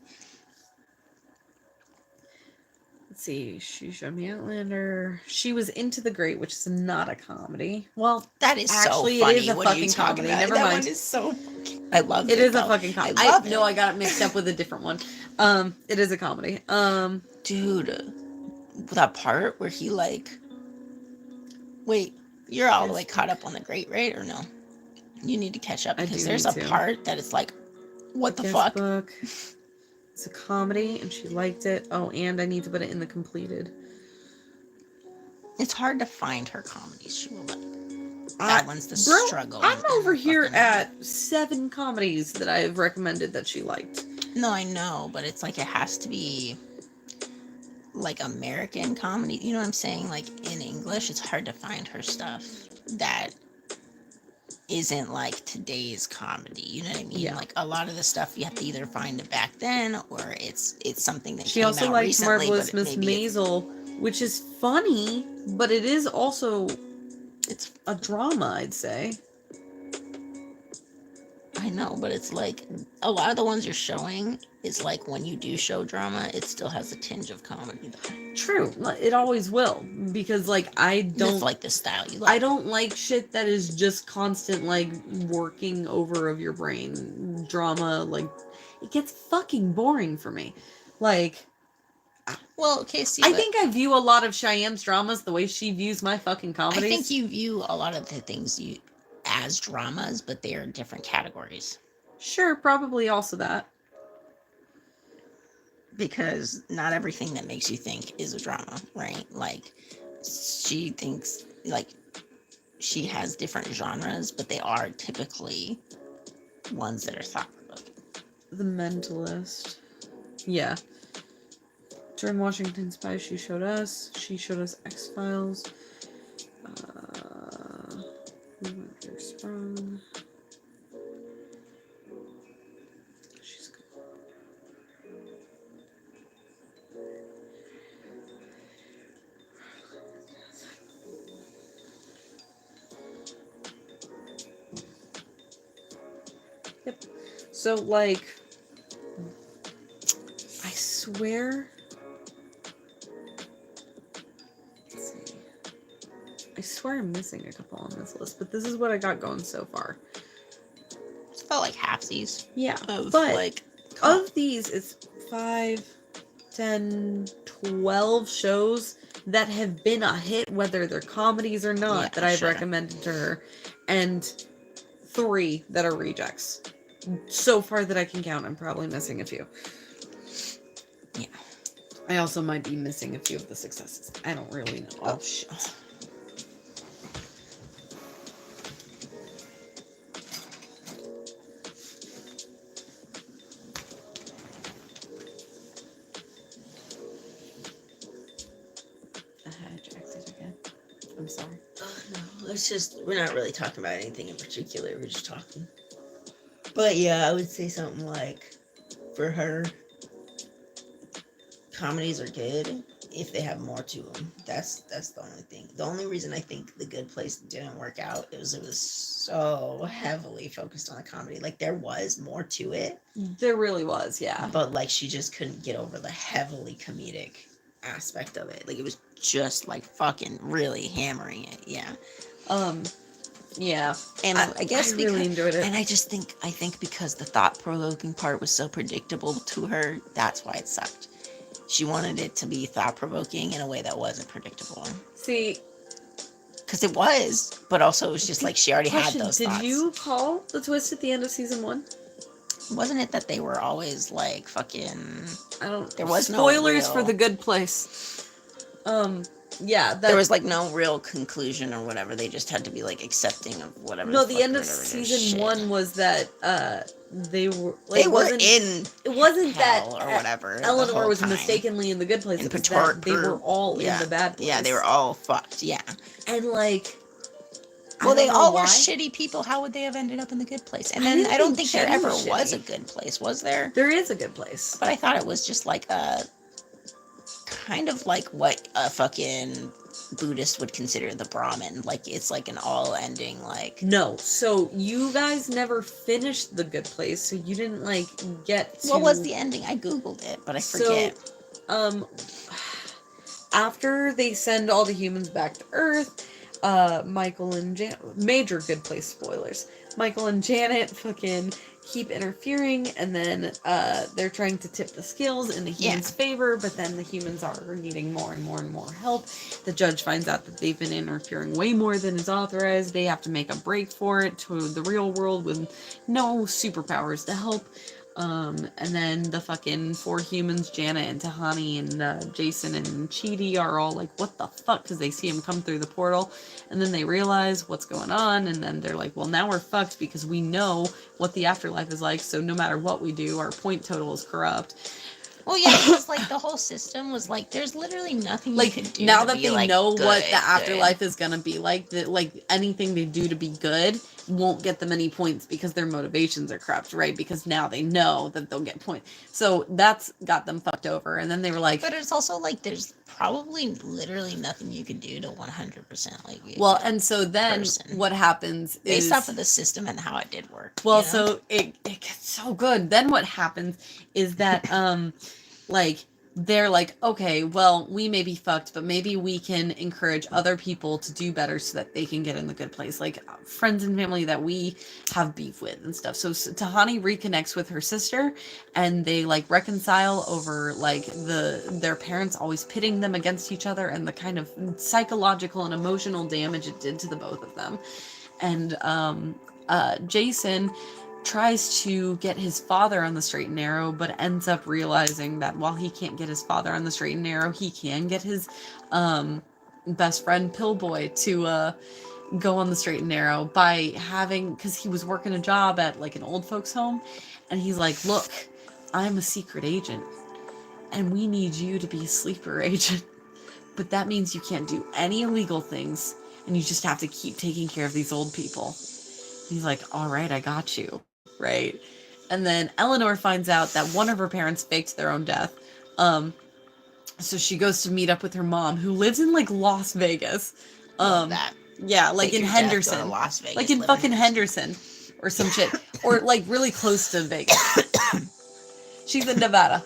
Let's see. She showed me Outlander. She was Into the Great, which is not a comedy. Well, that is actually, so funny. It is a fucking comedy. About? Never that mind. One is so. I love it. It is a fucking comedy. I love it. No, I got it mixed up with a different one. It is a comedy. Dude, that part where he like. Wait, you're all like caught up on the Great, right? Or no? You need to catch up because there's a part that is like, what the fuck? Book. It's a comedy, and she liked it. Oh, and I need to put it in the completed. It's hard to find her comedies. That one's the struggle. I'm over here at 7 comedies that I've recommended that she liked. No, I know, but it's like it has to be like American comedy. You know what I'm saying? Like in English, it's hard to find her stuff that isn't like today's comedy. You know what I mean? Yeah. Like a lot of the stuff you have to either find it back then or it's something that she came also out liked recently, Marvelous Miss Maisel, which is funny, but it is also it's a drama, I'd say. I know, but it's like a lot of the ones you're showing is like when you do show drama, it still has a tinge of comedy. True, it always will because like I don't like the style you like. I don't like shit that is just constant like working over of your brain drama. Like it gets fucking boring for me. Like, well, okay, see, I think I view a lot of Cheyenne's dramas the way she views my fucking comedies. I think you view a lot of the things you as dramas, but they are different categories. Sure, probably also that. Because not everything that makes you think is a drama, right? Like, she thinks, like, she has different genres, but they are typically ones that are thought-provoking. The Mentalist. Yeah. During Washington Spy, she showed us. She showed us X-Files. We went through Sprung. She's good. So, like, I swear... Let's see. I swear I'm missing a couple on this list, but this is what I got going so far. It's about like halfsies. Yeah, Of, but like, of these, it's 5, 10, 12 shows that have been a hit, whether they're comedies or not, that I've recommended to her, and 3 that are rejects. So far that I can count, I'm probably missing a few. Yeah. I also might be missing a few of the successes. I don't really know. Oh, shit. I hijacked it again. I'm sorry. No, it's just, we're not really talking about anything in particular. We're just talking. But yeah, I would say something like, for her, comedies are good if they have more to them. That's the only thing. The only reason I think The Good Place didn't work out is it was so heavily focused on a comedy. Like, there was more to it. There really was, yeah. But, like, she just couldn't get over the heavily comedic aspect of it. Like, it was just, like, fucking really hammering it. Yeah. Yeah. And I guess I really enjoyed it. And I think because the thought-provoking part was so predictable to her, that's why it sucked. She wanted it to be thought-provoking in a way that wasn't predictable. See, because it was, but also it was just like she already had those thoughts. Did you call the twist at the end of season 1? Wasn't it that they were always like fucking? I don't. There was spoilers for The Good Place. Yeah, there was like no real conclusion or whatever. They just had to be like accepting of whatever. No, the end of season 1 was that they were. Like, they were in. It wasn't that or whatever. Eleanor was mistakenly in the good place. They were all in the bad place. Yeah, they were all fucked. Yeah, and like. Well, they all were shitty people. How would they have ended up in the good place? And then I don't think there ever was a good place, was there? There is a good place. But I thought it was just like a kind of like what a fucking Buddhist would consider the Brahmin. Like, it's like an all-ending, like... No, so you guys never finished the good place, so you didn't, like, get to... What was the ending? I googled it, but I forget. So, after they send all the humans back to Earth... Michael and Janet, major Good Place spoilers. Michael and Janet fucking keep interfering, and then they're trying to tip the scales in the humans' favor, but then the humans are needing more and more and more help. The judge finds out that they've been interfering way more than is authorized. They have to make a break for it to the real world with no superpowers to help. And then the fucking 4 humans, Janet and Tahani and Jason and Chidi, are all like, what the fuck? Because they see him come through the portal. And then they realize what's going on. And then they're like, well, now we're fucked because we know what the afterlife is like. So no matter what we do, our point total is corrupt. Well, yeah, because like the whole system was like, there's literally nothing like you can do. Now that they know what the afterlife is gonna be like, like anything they do to be good won't get them any points because their motivations are corrupt, right? Because now they know that they'll get points. So that's got them fucked over. And then they were like, but it's also like there's probably literally nothing you could do to 100% like. Well, and so then what happens based off of the system and how it did work. Well, so it gets so good. Then what happens is that like they're like, okay, well, we may be fucked, but maybe we can encourage other people to do better so that they can get in the good place. Like friends and family that we have beef with and stuff. So Tahani reconnects with her sister and they like reconcile over like their parents always pitting them against each other and the kind of psychological and emotional damage it did to the both of them. And Jason tries to get his father on the straight and narrow, but ends up realizing that while he can't get his father on the straight and narrow, he can get his best friend Pillboy to go on the straight and narrow by having, because he was working a job at like an old folks home, and he's like, look, I'm a secret agent and we need you to be a sleeper agent, but that means you can't do any illegal things and you just have to keep taking care of these old people. He's like, all right, I got you. Right. And then Eleanor finds out that one of her parents faked their own death. So she goes to meet up with her mom, who lives in like Las Vegas. That. Yeah, like in Henderson. Las Vegas, like in fucking Henderson or some shit. or like really close to Vegas. She's in Nevada.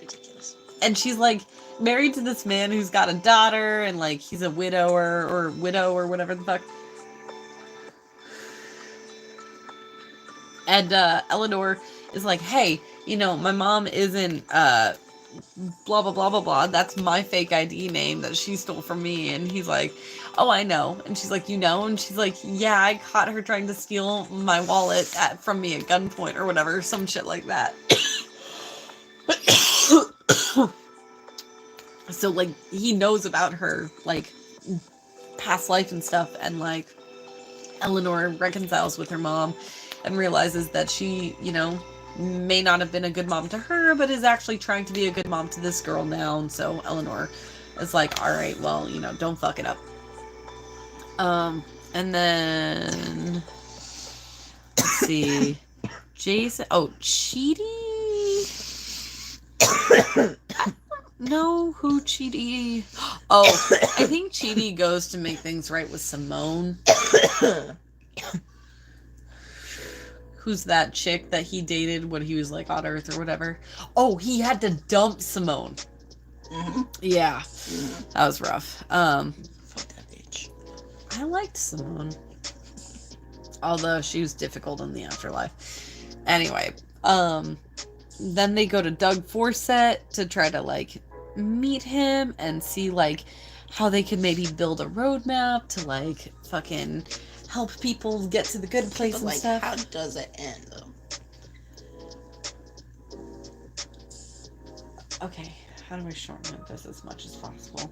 Ridiculous. And she's like married to this man who's got a daughter, and like he's a widower or widow or whatever the fuck. And Eleanor is like, hey, you know, my mom isn't blah blah blah blah blah. That's my fake ID name that she stole from me. And he's like, oh, I know. And she's like, you know? And she's like, yeah, I caught her trying to steal my wallet from me at gunpoint or whatever, some shit like that. So like he knows about her like past life and stuff, and like Eleanor reconciles with her mom and realizes that she, you know, may not have been a good mom to her, but is actually trying to be a good mom to this girl now. And so Eleanor is like, all right, well, you know, don't fuck it up. And then let's see, Jason. Oh, Chidi. No, who Chidi? Oh, I think Chidi goes to make things right with Simone. Who's that chick that he dated when he was like on Earth or whatever? Oh, he had to dump Simone. Mm-hmm. Yeah, Mm-hmm. that was rough. Fuck that bitch. I liked Simone, although she was difficult in the afterlife. Anyway, then they go to Doug Forsett to try to like meet him and see like how they could maybe build a roadmap to like fucking help people get to the good place But and like, stuff. how does it end though? Okay, how do I shorten this as much as possible?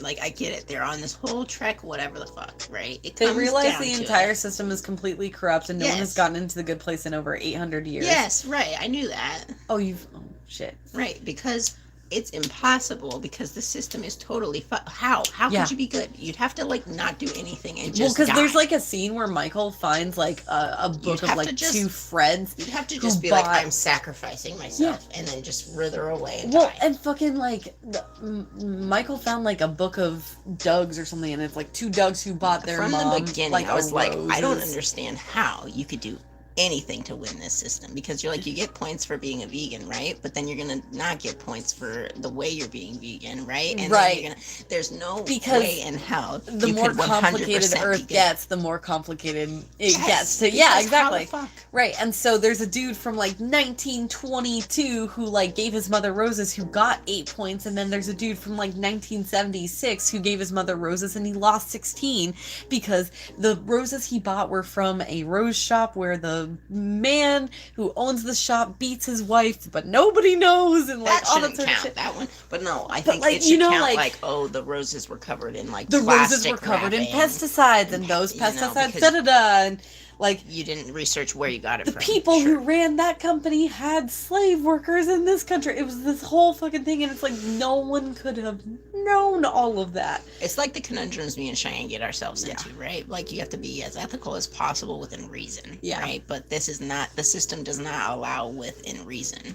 Like, I get it. They're on this whole trek, whatever the fuck, right? They realize the entire it. system is completely corrupt and no one has Yes. gotten into the good place in over 800 years. Yes, right. I knew that. Oh, shit. Right, because it's impossible because the system is totally how Yeah. could you be good? You'd have to like not do anything and Well, just because there's die. like a scene where Michael finds like a book of have like to just- two friends. You'd have to who just be like, bought- I'm sacrificing myself, and then just wither away and Well, die. and fucking like Michael found like a book of Doug's or something, and it's like two Dougs who bought their From mom. the beginning, like, I was like, I don't roses. understand how you could do anything to win this system, because you're like, you get points for being a vegan, right? But then you're gonna not get points for the way you're being vegan, right? And Right. then you're gonna, there's no Because way in hell The you more could 100% complicated be Earth good. gets, the more complicated it Yes, gets to. because Yeah, how exactly. the fuck? Right, and so there's a dude from like 1922 who like gave his mother roses who got 8 points, and then there's a dude from like 1976 who gave his mother roses and he lost 16 because the roses he bought were from a rose shop where the man who owns the shop beats his wife, but nobody knows, and like That all that shouldn't sort of count, shit. that one. But no, I But, think like, it should you know, count like- oh, the roses were covered in like The roses plastic were covered in wrapping. pesticides, and those You know, pesticides, because- da da da, and like You didn't research where you got it the from. people Sure. who ran that company had slave workers in this country. It was this whole fucking thing, and it's like no one could have known all of that. It's like the conundrums me and Cheyenne get ourselves Yeah. into, right? Like, you have to be as ethical as possible within reason, Yeah. right? But this is not, the system does not allow within reason.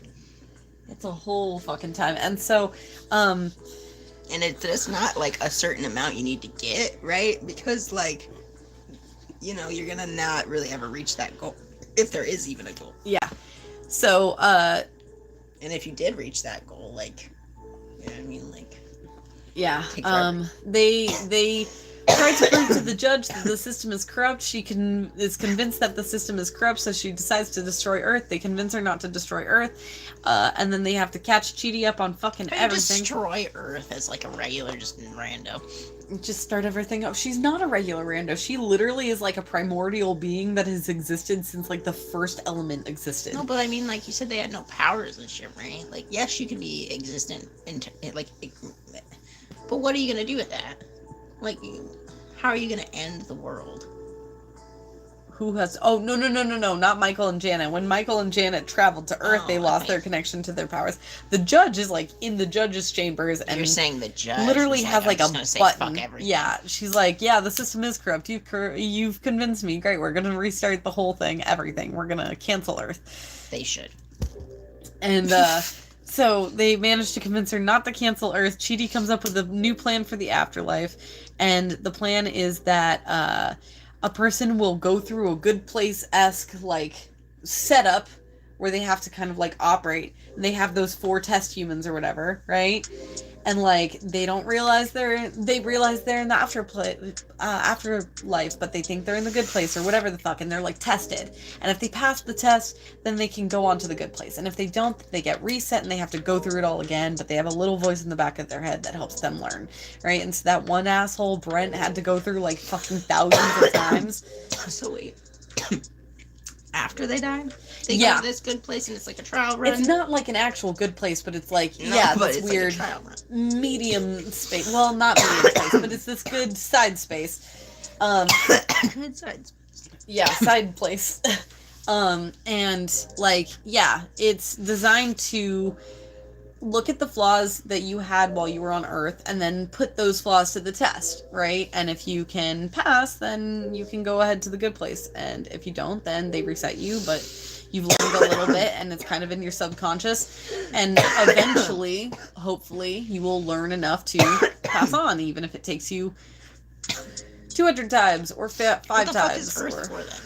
It's a whole fucking time, and so, And it's not like a certain amount you need to get, right? Because, like, you know, you're gonna not really ever reach that goal, if there is even a goal. yeah. So, And if you did reach that goal, like, you know what I mean? Like, yeah. Take forever. They tried to prove to the judge that the system is corrupt. She is convinced that the system is corrupt, so she decides to destroy Earth. They convince her not to destroy Earth, and then they have to catch Chidi up on fucking how do you everything. destroy Earth as like a regular, just rando? Just start everything up. She's not a regular rando. She literally is like a primordial being that has existed since like the first element existed. No, but I mean, like you said, they had no powers and shit, right? Like, yes, you can be existent, but what are you gonna do with that? Like, how are you gonna end the world? Who has? Oh, no, not Michael and Janet. When Michael and Janet traveled to Earth, they Oh, lost okay. their connection to their powers. The judge is like in the judge's chambers and You're saying the judge literally was has I'm like just a gonna say button. fuck everything. Yeah, she's like, yeah, the system is corrupt. You've convinced me. Great, we're gonna restart the whole thing, everything. We're gonna cancel Earth. They should. And so they managed to convince her not to cancel Earth. Chidi comes up with a new plan for the afterlife, and the plan is that a person will go through a Good Place-esque, like, setup where they have to kind of, like, operate. And they have those 4 test humans or whatever, right? And, like, they don't realize they realize they're in the afterlife, but they think they're in the good place or whatever the fuck, and they're, like, tested. And if they pass the test, then they can go on to the good place. And if they don't, they get reset and they have to go through it all again, but they have a little voice in the back of their head that helps them learn, right? And so that one asshole, Brent, had to go through, like, fucking thousands of times. So wait. After they died? They go Yeah. to this good place and it's like a trial run? It's not like an actual good place, but it's like, No, yeah, but this it's weird like a trial run. medium space. Well, not medium space, but it's this good side space. Good sides. Yeah, side place. And, like, yeah, it's designed to look at the flaws that you had while you were on Earth and then put those flaws to the test, right? And if you can pass, then you can go ahead to the good place. And if you don't, then they reset you, but you've learned a little bit and it's kind of in your subconscious. And eventually, hopefully, you will learn enough to pass on, even if it takes you 200 times or 5 what the times. Fuck is Earth for then?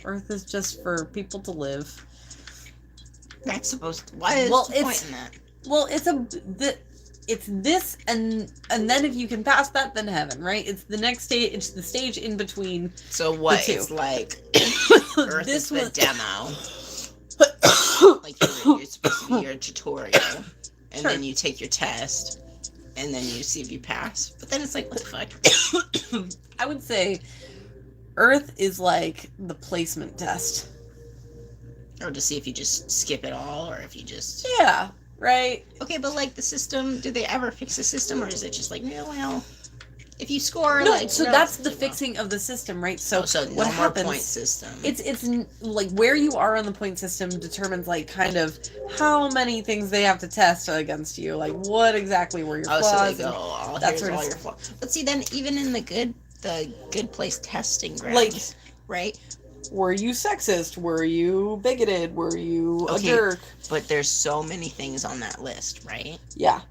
Earth is just for people to live. That's supposed to... Why is the point in that? Well, it's this, and then if you can pass that, then heaven, right? It's the next stage. It's the stage in between. So what? The two. It's like Earth This is the was- demo. Like you're supposed to be your tutorial, and Sure. then you take your test, and then you see if you pass. But then it's like, what the fuck? I would say Earth is like the placement test. Or to see if you just skip it all, or if you just... Yeah, right? Okay, but like the system, do they ever fix the system, or is it just like, no, well, if you score, No, like... so no, that's the well. fixing of the system, right? So, So no what more happens... point system. It's like where you are on the point system determines like kind of how many things they have to test against you. Like what exactly were your flaws. So they go, and oh, that here's sort of all your stuff. flaws. But see, then even in the good place testing grounds, Like, right? were you sexist? Were you bigoted? Were you Okay. a jerk? But there's so many things on that list, right? Yeah.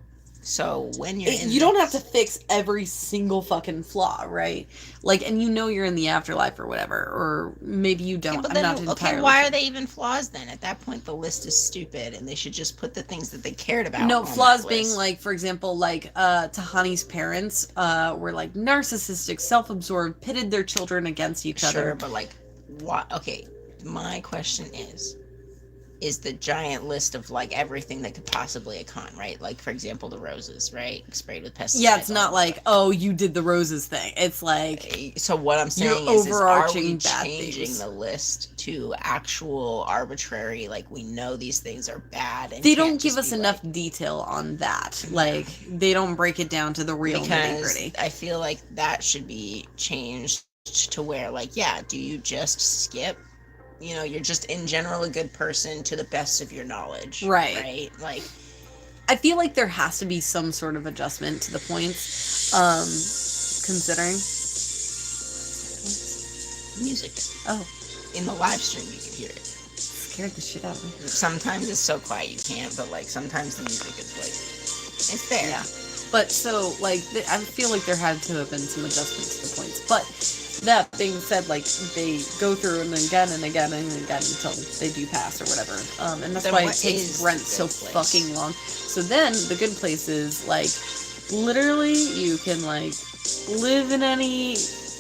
So when you're in You don't have to fix every single fucking flaw, right? Like, and you know you're in the afterlife or whatever, or maybe you don't. Yeah, but I'm then, not okay, entirely why sure. are they even flaws then? At that point, the list is stupid, and they should just put the things that they cared about. No, on flaws that being list. like, for example, like Tahani's parents were like narcissistic, self-absorbed, pitted their children against each Sure, other. but like, what? Okay, my question is the giant list of like everything that could possibly a con, right? Like, for example, the roses, right? Sprayed with pesticides. Yeah, it's not all like, oh, you did the roses thing. It's like, So what I'm saying You're is are overarching we bad changing things. the list to actual arbitrary, like we know these things are bad and they can't don't give just us be enough detail on that. Like, they don't break it down to the real like, nitty because gritty. I feel like that should be changed to where like, yeah, do you just skip? You know, you're just in general a good person to the best of your knowledge. Right. Right? Like, I feel like there has to be some sort of adjustment to the points, considering. music. Oh, In the live stream, you can hear it. scared the shit out of me. Sometimes it's so quiet you can't, but like sometimes the music is like, it's there. Yeah. But so, like, I feel like there had to have been some adjustment to the points. But that being said, like, they go through them again and again and again until they do pass or whatever. And that's Then why it what takes is Brent the so good place? fucking long. So then, the good place is, like, literally, you can, like, live in any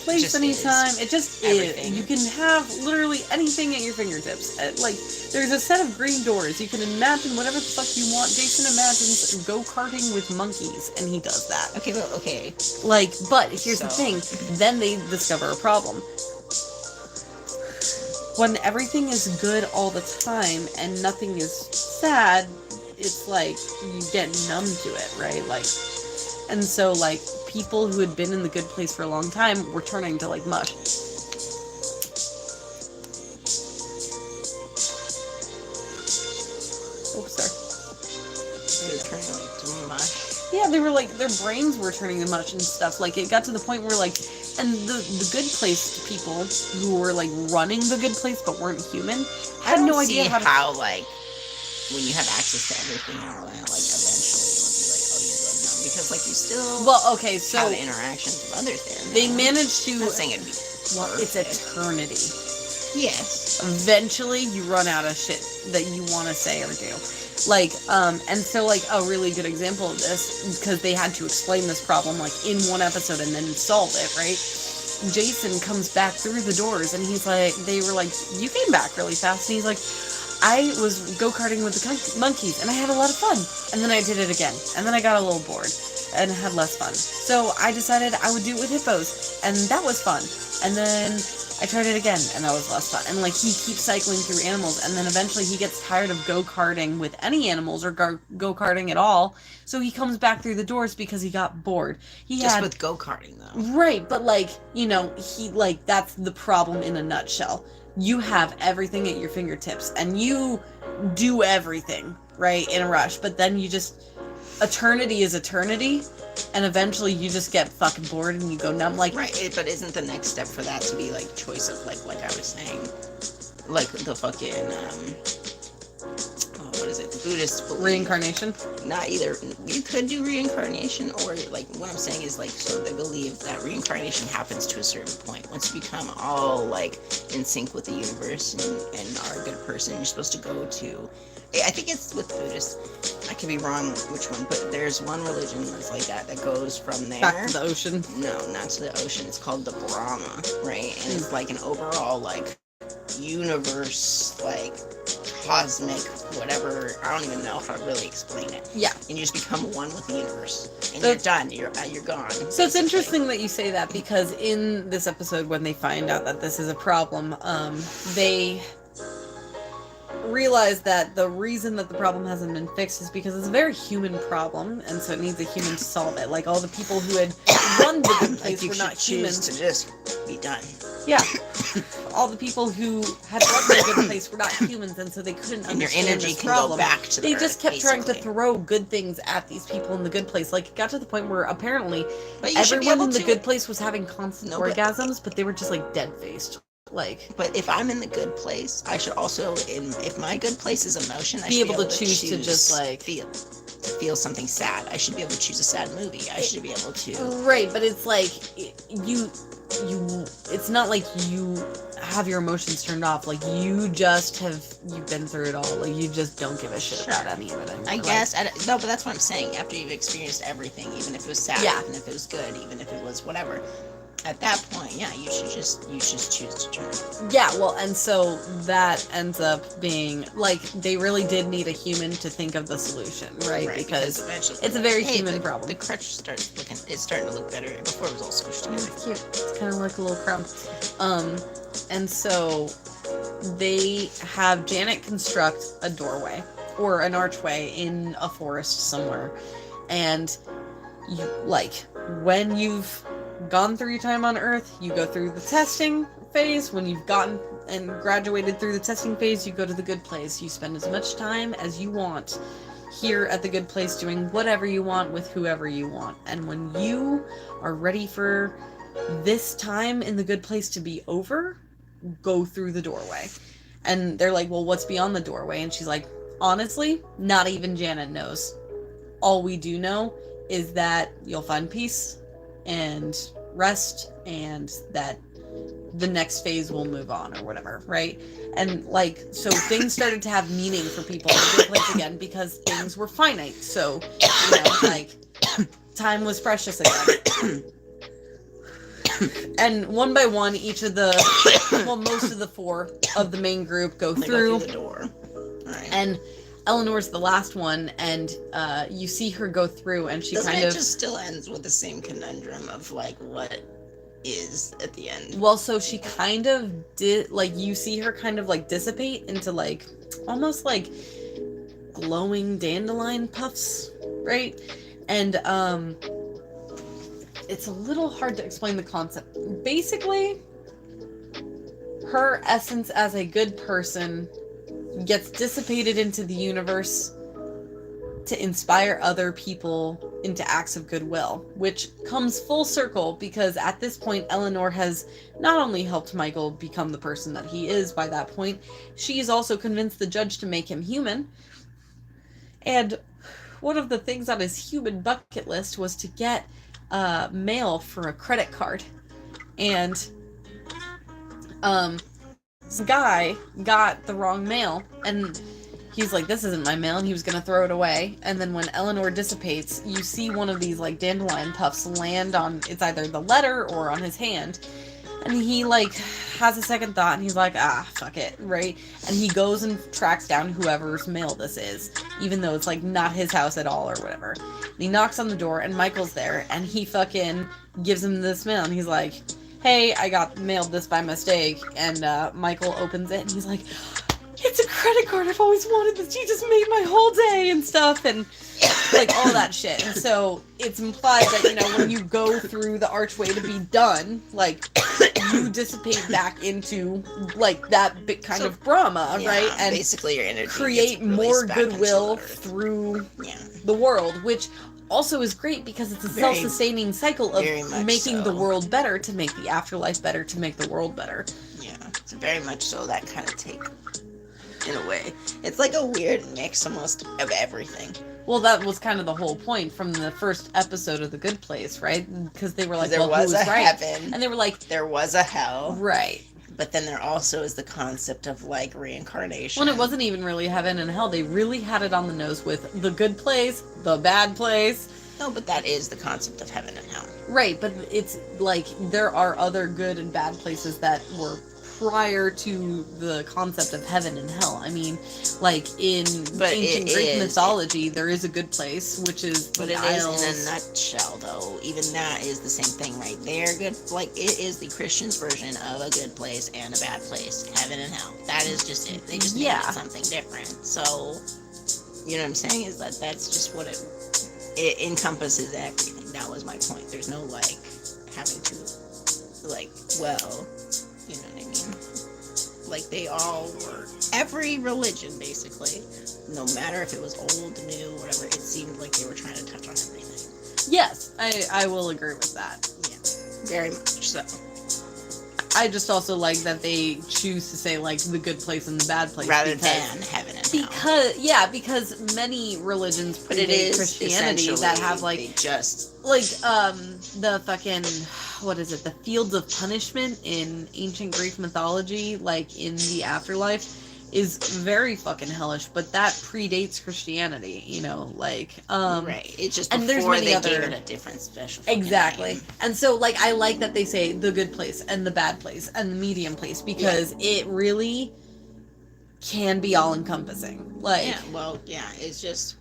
place Just anytime. is. It just Everything. is. You can have literally anything at your fingertips. Like, there's a set of green doors. You can imagine whatever the fuck you want. Jason imagines go-karting with monkeys, and he does that. Okay, well, okay. Like, but here's the So- thing. Then they discover a problem. When everything is good all the time and nothing is sad, it's like you get numb to it, right? Like, and so like people who had been in the good place for a long time were turning to like mush. Oh, sorry. They're turning like to mush. Yeah, they were like, their brains were turning to mush and stuff. Like, it got to the point where, like, and the good place people who were, like, running the good place but weren't human had no idea how to... like, when you have access to everything and all that, like, eventually it'll be like, oh, you go numb. because like you still Well, okay, so have interactions with others there. they managed to. I'm not saying it'd be Well, it's perfect. eternity. Yes. Eventually, you run out of shit that you want to say or do. Like, and so, like, a really good example of this, because they had to explain this problem, like, in one episode and then solve it, right? Jason comes back through the doors, and he's like, they were like, you came back really fast, and he's like, I was go-karting with the monkeys, and I had a lot of fun. And then I did it again, and then I got a little bored, and had less fun. So I decided I would do it with hippos, and that was fun. And then I tried it again, and that was less fun. And, like, he keeps cycling through animals, and then eventually he gets tired of go-karting with any animals, or go-karting at all, so he comes back through the doors because he got bored. Just with go-karting, though. Right, but, like, you know, he, like, that's the problem in a nutshell. You have everything at your fingertips, and you do everything, right, in a rush, but then you just... Eternity is eternity, and eventually you just get fucking bored and you go numb, like... Right, but isn't the next step for that to be, like, choice of, like I was saying, like, the fucking, what is it, the Buddhist belief. Reincarnation? Not either. You could do reincarnation, or, like, what I'm saying is, like, so they believe that reincarnation happens to a certain point. Once you become all, like, in sync with the universe and are a good person, you're supposed to go to... I think it's with Buddhists. I could be wrong which one, but there's one religion that's like that goes from there. Back to the ocean? No, not to the ocean. It's called the Brahma, right? And it's like an overall, like, universe, like, cosmic, whatever. I don't even know how to really explain it. Yeah. And you just become one with the universe. And you're done. You're gone. So it's interesting that you say that, because in this episode, when they find out that this is a problem, they... realize that the reason that the problem hasn't been fixed is because it's a very human problem, and so it needs a human to solve it. Like, all the people who had run the good place were not humans. To just be done. Yeah. All the people who had run the good place were not humans, and so they couldn't understand your energy this can problem. go back to the They earth, just kept trying to basically. throw good things at these people in the good place. Like, it got to the point where apparently But you should be everyone able in the to- good place was having constant No, but- orgasms, but they were just, like, dead-faced. Like, but if I'm in the good place, I should also, if my good place is emotion, I be should able to choose to just, like... feel something sad. I should be able to choose a sad movie. I should be able to. Right, but it's like, you, it's not like you have your emotions turned off. Like, you've been through it all. Like, you just don't give a shit about any of it anymore. I guess, no, but that's what I'm saying. After you've experienced everything, even if it was sad, Yeah. even if it was good, even if it was whatever, at that point, yeah, you should just choose to turn. Yeah, well, and so that ends up being, like, they really did need a human to think of the solution, right? Because eventually, it's a very human the, problem. The crutch it's starting to look better. Before it was all squished together. It's cute. It's kind of like a little crumb. And so they have Janet construct a doorway or an archway in a forest somewhere. And you, like, when you've gone through your time on Earth, you go through the testing phase. When you've gotten and graduated through the testing phase, you go to the good place. You spend as much time as you want here at the good place doing whatever you want with whoever you want. And when you are ready for this time in the good place to be over, go through the doorway. And they're like, well, what's beyond the doorway? And she's like, honestly, not even Janet knows. All we do know is that you'll find peace and rest, and that the next phase will move on or whatever, right? And, like, so things started to have meaning for people in the good place again because things were finite. So, you know, like, time was precious again. And one by one, each of the, well, most of the four of the main group go through. The door. Right. And Eleanor's the last one, and you see her go through, and she Doesn't kind it of just still ends with the same conundrum of, like, what is at the end? Well, so she kind of did, like, you see her kind of, like, dissipate into, like, almost like glowing dandelion puffs, right? And it's a little hard to explain the concept. Basically, her essence as a good person gets dissipated into the universe to inspire other people into acts of goodwill, which comes full circle because at this point, Eleanor has not only helped Michael become the person that he is by that point, she is also convinced the judge to make him human. And one of the things on his human bucket list was to get mail for a credit card. And some guy got the wrong mail, and he's like, this isn't my mail, and he was gonna throw it away. And then when Eleanor dissipates, you see one of these like dandelion puffs land on, it's either the letter or on his hand. And he like has a second thought, and he's like, fuck it, right? And he goes and tracks down whoever's mail this is, even though it's like not his house at all or whatever. And he knocks on the door, and Michael's there, and he fucking gives him this mail, and he's like, hey, I got mailed this by mistake. And Michael opens it, and he's like, it's a credit card, I've always wanted this, you just made my whole day and stuff, and like all that shit. And so it's implied that, you know, when you go through the archway to be done, like you dissipate back into like that big kind of Brahma, right? And basically your energy create more goodwill through the world, which also is great because it's a self-sustaining cycle of making the world better to make the afterlife better to make the world better. Yeah, it's very much so that kind of take, in a way. It's like a weird mix almost of everything. Well, that was kind of the whole point from the first episode of The Good Place, right? Because they were like, there was a heaven, and they were like, there was a hell, right? But then there also is the concept of like reincarnation. Well, it wasn't even really heaven and hell. They really had it on the nose with the good place, the bad place. No, but that is the concept of heaven and hell. Right, but it's like there are other good and bad places that were prior to the concept of heaven and hell. I mean, like in ancient Greek mythology, there is a good place, which is but it is in a nutshell, though. Even that is the same thing right there. Good, like it is the Christian's version of a good place and a bad place, heaven and hell. That is just it. They just made it something different. So, you know what I'm saying? Is that that's just what it encompasses everything. That was my point. There's no like having to like you know what I mean? Like they all were, every religion basically, no matter if it was old, new, whatever, it seemed like they were trying to touch on everything. Yes, I will agree with that. Yeah, very much so. I just also like that they choose to say like the good place and the bad place rather than heaven and hell. Because many religions predate Christianity that have like just like the fucking what is it, the fields of punishment in ancient Greek mythology, like in the afterlife, is very fucking hellish, but that predates Christianity, you know, like right. It's just before and there's many they gave it a different special name. And so like I like that they say the good place and the bad place and the medium place, because it really can be all encompassing. Like it's just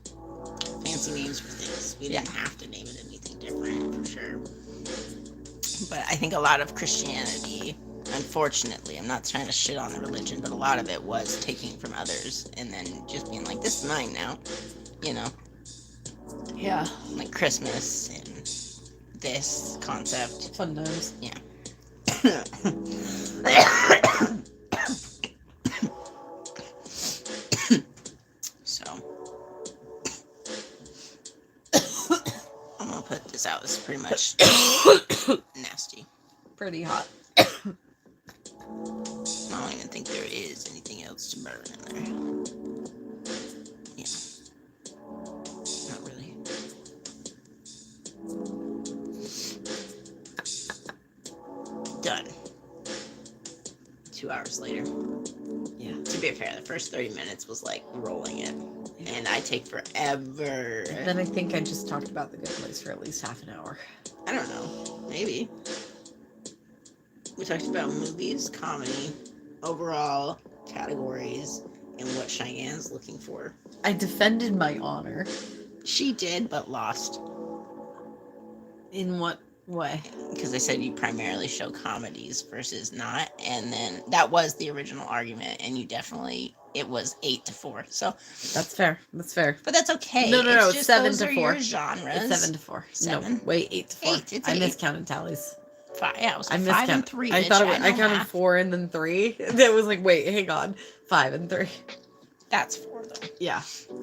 fancy names for things. We didn't have to name it anything different, for sure. But I think a lot of Christianity, unfortunately, I'm not trying to shit on the religion, but a lot of it was taking from others and then just being like, this is mine now, you know? Yeah. Like Christmas and this concept. Fun times. Yeah. So. I'm gonna put this out. This is pretty much nasty. Pretty hot. I don't even think there is anything else to burn in there. Yeah. Not really. Done. 2 hours later. Yeah. To be fair, the first 30 minutes was like rolling it. And I take forever. And then I think I just talked about The Good Place for at least half an hour. I don't know. Maybe. We talked about movies, comedy, overall categories, and what Cheyenne's looking for. I defended my honor. She did, but lost. In what way? Because I said you primarily show comedies versus not, and then that was the original argument, and you definitely, it was 8-4. So that's fair. That's fair. But that's okay. No, it's 7-4. Genres. It's 7-4. 7. No, wait, 8-4. I miscounted tallies. 5. Yeah, it was 5 and 3. I thought I counted 4 and then 3. That was like, wait, hang on, 5 and 3. That's 4 though. Yeah.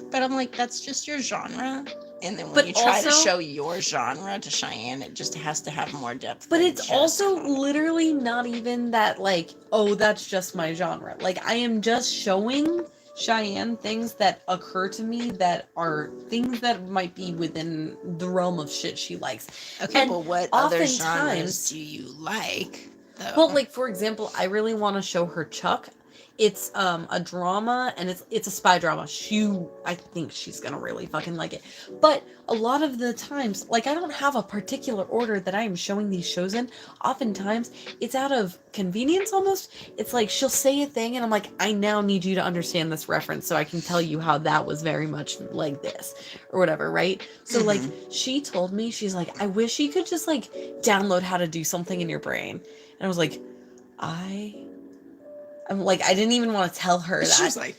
But I'm like, that's just your genre. And then when you try to show your genre to Cheyenne, it just has to have more depth. But it's also literally not even that, like, oh, that's just my genre. Like, I am just showing Cheyenne things that occur to me that are things that might be within the realm of shit she likes. Okay, And but what other genres oftentimes, do you like, though? well, like for example, I really want to show her Chuck. It's a drama, and it's a spy drama. I think she's gonna really fucking like it. But a lot of the times, like, I don't have a particular order that I am showing these shows in. Oftentimes it's out of convenience almost. It's like she'll say a thing and I'm like, I now need you to understand this reference so I can tell you how that was very much like this or whatever, right? So like she told me, she's like, I wish you could just like download how to do something in your brain. And I was like, I'm like, I didn't even want to tell her that. She was like,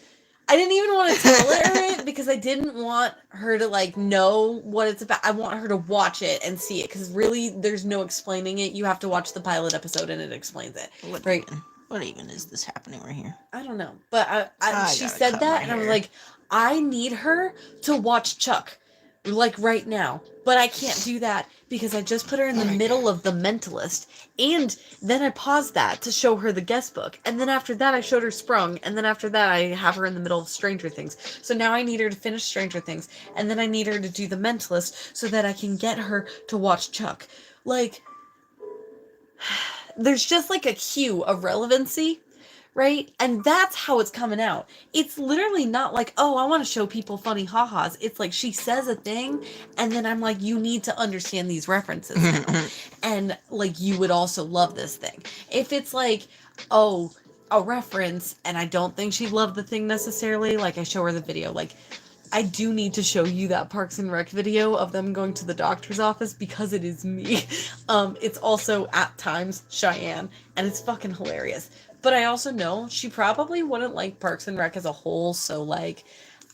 I didn't even want to tell her it because I didn't want her to like know what it's about. I want her to watch it and see it because really there's no explaining it. You have to watch the pilot episode and it explains it. Right? What even is this happening right here? I don't know. But she gotta said cut that my and I was hair. like, I need her to watch Chuck like right now. But I can't do that because I just put her in the middle of The Mentalist. And then I paused that to show her the guest book. And then after that I showed her Sprung. And then after that I have her in the middle of Stranger Things. So now I need her to finish Stranger Things. And then I need her to do The Mentalist so that I can get her to watch Chuck. Like, there's just like a cue of relevancy, right? And that's how it's coming out. It's literally not like, oh, I want to show people funny ha-has. It's like she says a thing, and then I'm like, you need to understand these references now. And like, you would also love this thing. If it's like, oh, a reference, and I don't think she'd love the thing necessarily, like I show her the video, like, I do need to show you that Parks and Rec video of them going to the doctor's office because it is me. It's also at times Cheyenne, and it's fucking hilarious. But I also know she probably wouldn't like Parks and Rec as a whole, so like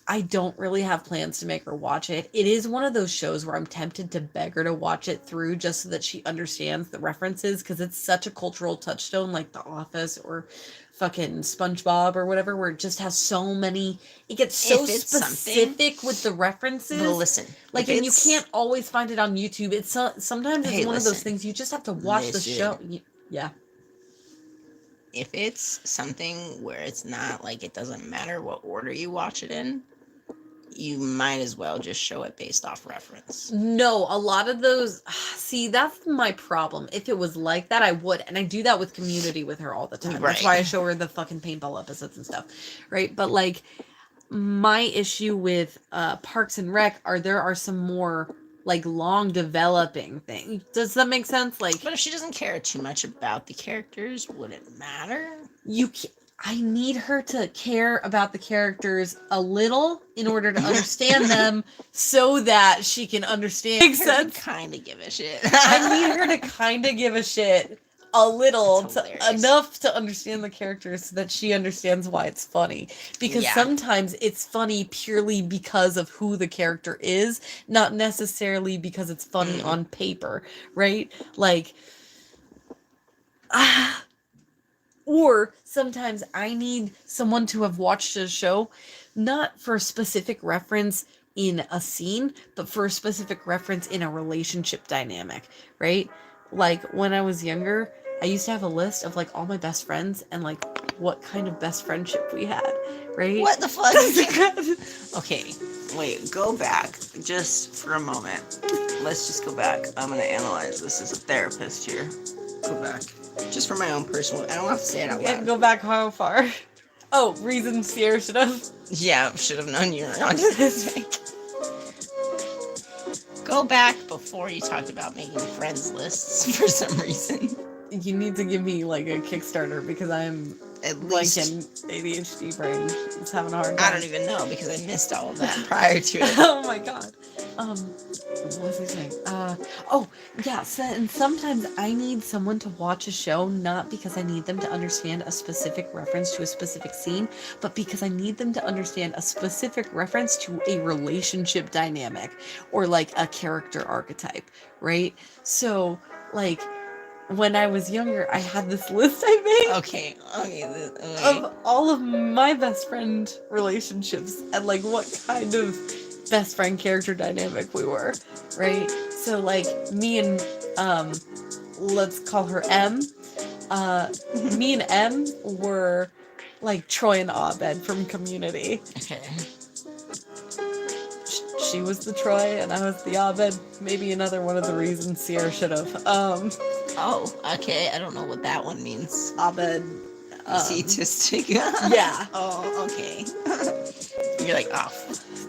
I don't really have plans to make her watch it. It is one of those shows where I'm tempted to beg her to watch it through just so that she understands the references because it's such a cultural touchstone like The Office or fucking SpongeBob or whatever, where it just has so many, it gets so specific with the references. But listen, like, and you can't always find it on YouTube. It's sometimes it's one of those things you just have to watch the show. Yeah. If it's something where it's not like it doesn't matter what order you watch it in, you might as well just show it based off reference. No, a lot of those, see, that's my problem. If it was like that, I would. And I do that with Community with her all the time. That's why I show her the fucking paintball episodes and stuff. Right? But like, my issue with Parks and Rec there are some more like long developing things. Does that make sense? Like, but if she doesn't care too much about the characters, would it matter? I need her to care about the characters a little in order to understand them so that she can understand. Makes sense? Kind of give a shit. I need her to kind of give a shit a little, enough to understand the characters so that she understands why it's funny. Because sometimes it's funny purely because of who the character is, not necessarily because it's funny on paper, right? Like, or sometimes I need someone to have watched a show, not for a specific reference in a scene, but for a specific reference in a relationship dynamic, right? Like, when I was younger, I used to have a list of, like, all my best friends and, like, what kind of best friendship we had, right? What the fuck? Okay, wait, go back just for a moment. Let's just go back. I'm going to analyze this as a therapist here. Go back. Just for my own personal... I don't have to say it out loud. Go back how far? Oh, reasons Sierra should have? Yeah, should have known you were on this. Go back before you talked about making friends lists for some reason. You need to give me, like, a Kickstarter because I'm like an ADHD brain. It's having a hard time. I don't even know because I missed all of that prior to it. Oh my god. What was I saying? Oh, yeah, and sometimes I need someone to watch a show not because I need them to understand a specific reference to a specific scene, but because I need them to understand a specific reference to a relationship dynamic or like a character archetype, right? So, like, when I was younger, I had this list I made. Okay. Of all of my best friend relationships and like what kind of best friend character dynamic we were, right? So like me and let's call her M. Me and M were like Troy and Abed from Community. Okay. She was the Troy and I was the Abed. Maybe another one of the reasons Sierra should have. Oh, okay. I don't know what that one means. Abed. Is he autistic? Yeah. Oh, okay. You're like, oh,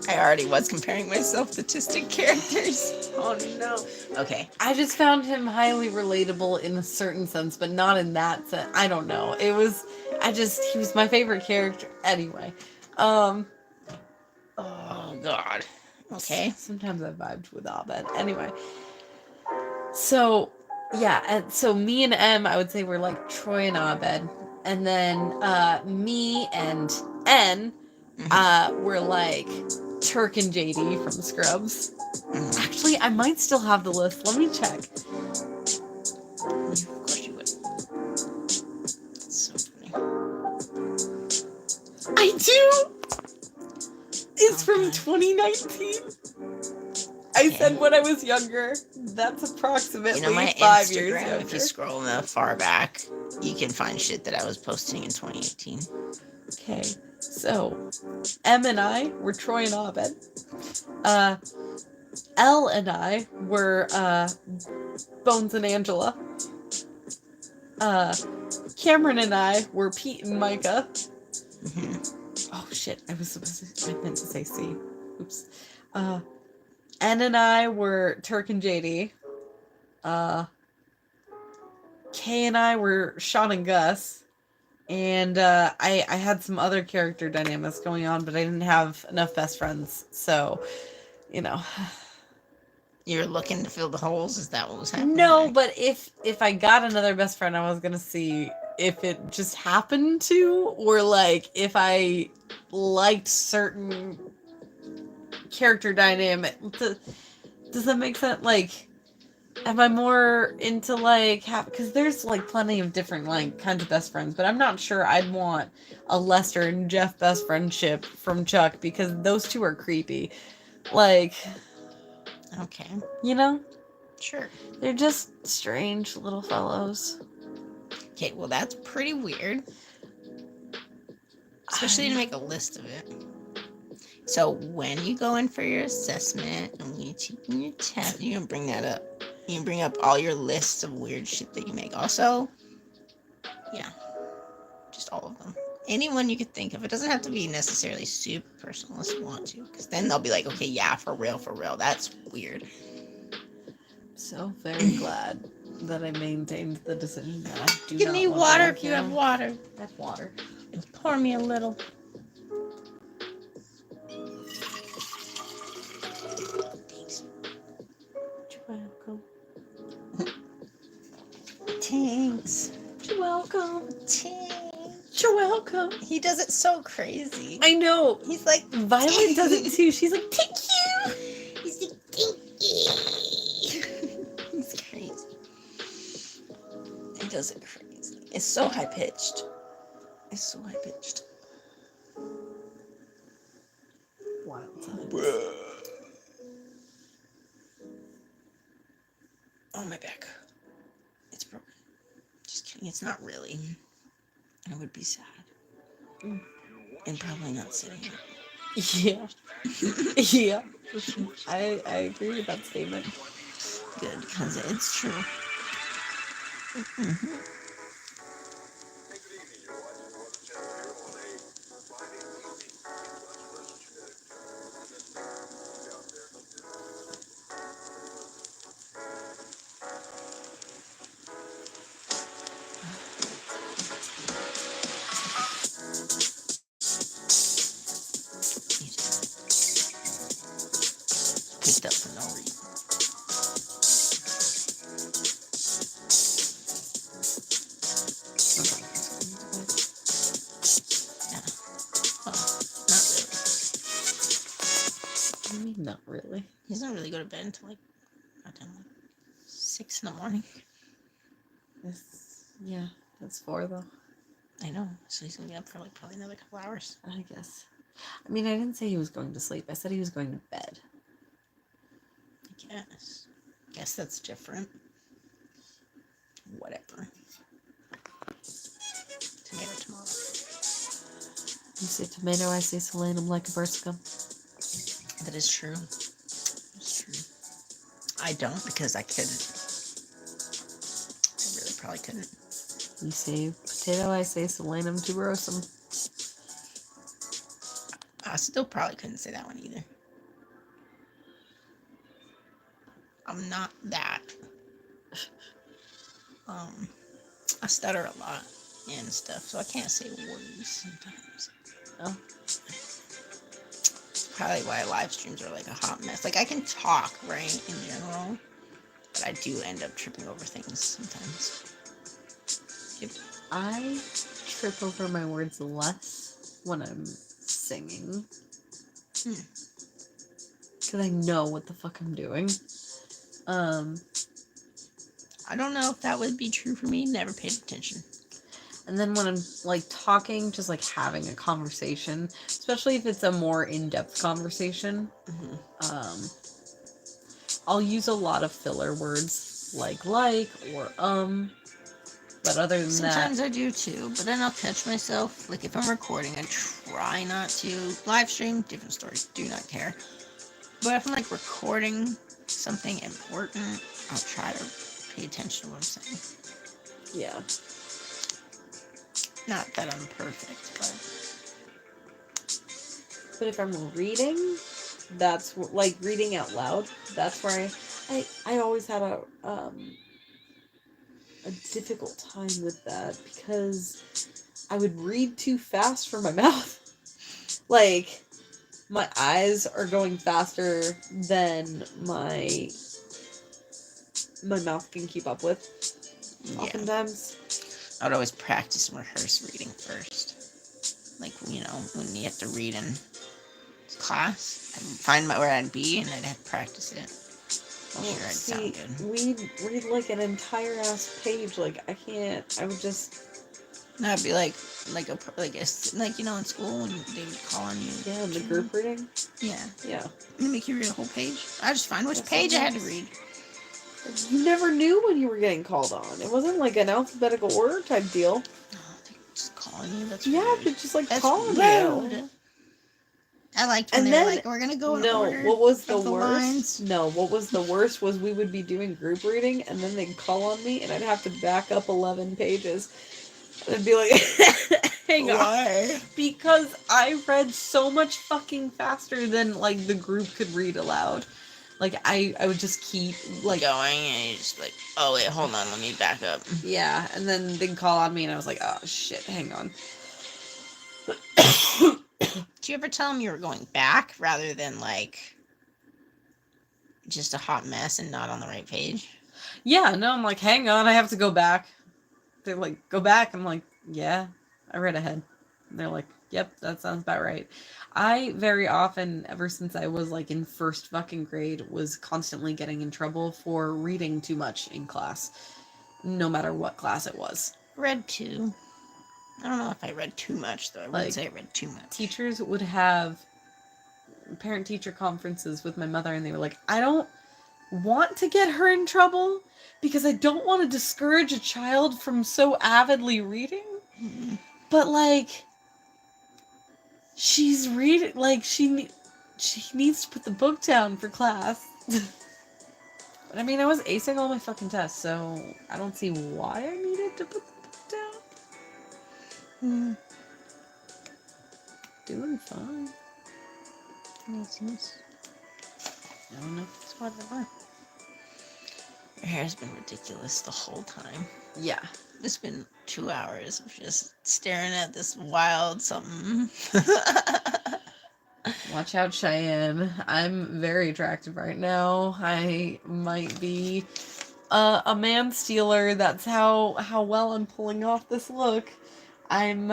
I already was comparing myself to autistic characters. Oh no. Okay. I just found him highly relatable in a certain sense, but not in that sense. I don't know. He was my favorite character anyway. Oh God. Okay. Sometimes I vibed with Abed. Anyway. So, yeah, and so me and M, I would say we're like Troy and Abed. And then me and N, were like Turk and JD from Scrubs. Actually, I might still have the list. Let me check. Of course you would. That's so funny. I do! It's from Okay. 2019. I said when I was younger. That's approximately You know, my 5 years Instagram, younger. if you scroll enough far back, you can find shit that I was posting in 2018. Okay, so M and I were Troy and Abed. L and I were Bones and Angela. Cameron and I were Pete and Micah. Oh shit, I meant to say C. Oops. N and I were Turk and JD. K and I were Sean and Gus. And I had some other character dynamics going on, but I didn't have enough best friends. So, you know. You're looking to fill the holes? Is that what was happening? No, there? but if I got another best friend, I was gonna see if it just happened to, or like if I liked certain character dynamic. Does that make sense? Like, am I more into like because there's like plenty of different like kinds of best friends, but I'm not sure I'd want a Lester and Jeff best friendship from Chuck because those two are creepy. Like, Okay. you know? Sure. They're just strange little fellows. Okay, well, that's pretty weird. Especially to make a list of it. So when you go in for your assessment and when you're taking your test, you can bring that up. You can bring up all your lists of weird shit that you make. Also, yeah, just all of them. Anyone you could think of. It doesn't have to be necessarily super personal unless you want to. Because then they'll be like, okay, yeah, for real. That's weird. So very glad that I maintained the decision that I do Give not me want water to if you have water. I have water. And pour me a little. Thanks. You're welcome. Thanks. You're welcome. Thanks. You're welcome. He does it so crazy. I know. He's like, Violet does it too. She's like, thank you. He's like, thank you. He's crazy. He does it crazy. It's so high pitched. Wild times. Oh, my back. It's broken. Just kidding. It's not really. I would be sad. And probably not sitting up. Yeah. Yeah. I agree with that statement. Good, because it's true. Mm-hmm. Picked up for no reason. Yeah. Well, not really. I mean, not really. He doesn't really go to bed until like 6 in the morning. Yeah, that's 4 though. I know. So he's gonna be up for like probably another couple hours. I guess. I mean, I didn't say he was going to sleep. I said he was going to bed. I guess that's different. Whatever. Tomato. You say tomato, I say solanum like a Bersica. That is true. It's true. I don't because I couldn't. I really probably couldn't. You say potato, I say solanum tuberosum. I still probably couldn't say that one either. I'm not that. I stutter a lot and stuff, so I can't say words sometimes. Oh. Probably why live streams are like a hot mess. Like I can talk, right, in general, but I do end up tripping over things sometimes. Yep. I trip over my words less when I'm singing. Because I know what the fuck I'm doing. I don't know if that would be true for me. Never paid attention. And then when I'm like talking, just like having a conversation, especially if it's a more in-depth conversation, I'll use a lot of filler words like or but other than Sometimes that, I do too, but then I'll catch myself. Like if I'm recording, I try not to live stream. Different story. Do not care. But if I'm like recording something important, I'll try to pay attention to what I'm saying. yeah. Not that I'm perfect, But if I'm reading, that's like reading out loud. That's where I always had a difficult time with that because I would read too fast for my mouth. Like my eyes are going faster than my mouth can keep up with. yeah. Oftentimes. I'd always practice and rehearse reading first. Like, you know, when you have to read in class, I'd find where I'd be and I'd have to practice it. I'm sure I'd sound good. We'd read like an entire ass page. Like I can't. I would just. That'd be like you know in school when they would call on you. Yeah, the group reading. Yeah. Yeah. They make you read a whole page. I just find which page I had to read. You never knew when you were getting called on. It wasn't like an alphabetical order type deal. Oh, they just calling you. That's yeah, rude. but just like That's calling rude. you. I liked when they were like, "We're gonna go in order." What was the of worst? lines. No, what was the worst was we would be doing group reading, and then they'd call on me, and I'd have to back up 11 pages. And I'd be like, hang on. Why? Because I read so much fucking faster than, like, the group could read aloud. Like, I would just keep, like... going, and you're just like, oh, wait, hold on, let me back up. Yeah, and then they'd call on me, and I was like, oh, shit, hang on. Did you ever tell them you were going back rather than, like, just a hot mess and not on the right page? Yeah, no, I'm like, hang on, I have to go back. They're like, go back. I'm like, yeah, I read ahead. And they're like, yep, that sounds about right. I very often, ever since I was like in first fucking grade, was constantly getting in trouble for reading too much in class, no matter what class it was. Read too. I don't know if I read too much, though. I wouldn't say I read too much. Teachers would have parent-teacher conferences with my mother, and they were like, I don't want to get her in trouble because I don't want to discourage a child from so avidly reading. Mm-hmm. But, like, she's reading, like, she needs to put the book down for class. But, I mean, I was acing all my fucking tests, so I don't see why I needed to put the book down. Doing fine. Makes sense. I don't know. It's whatever. Your hair's been ridiculous the whole time. Yeah. It's been 2 hours of just staring at this wild something. Watch out, Cheyenne. I'm very attractive right now. I might be a man stealer. That's how well I'm pulling off this look. I'm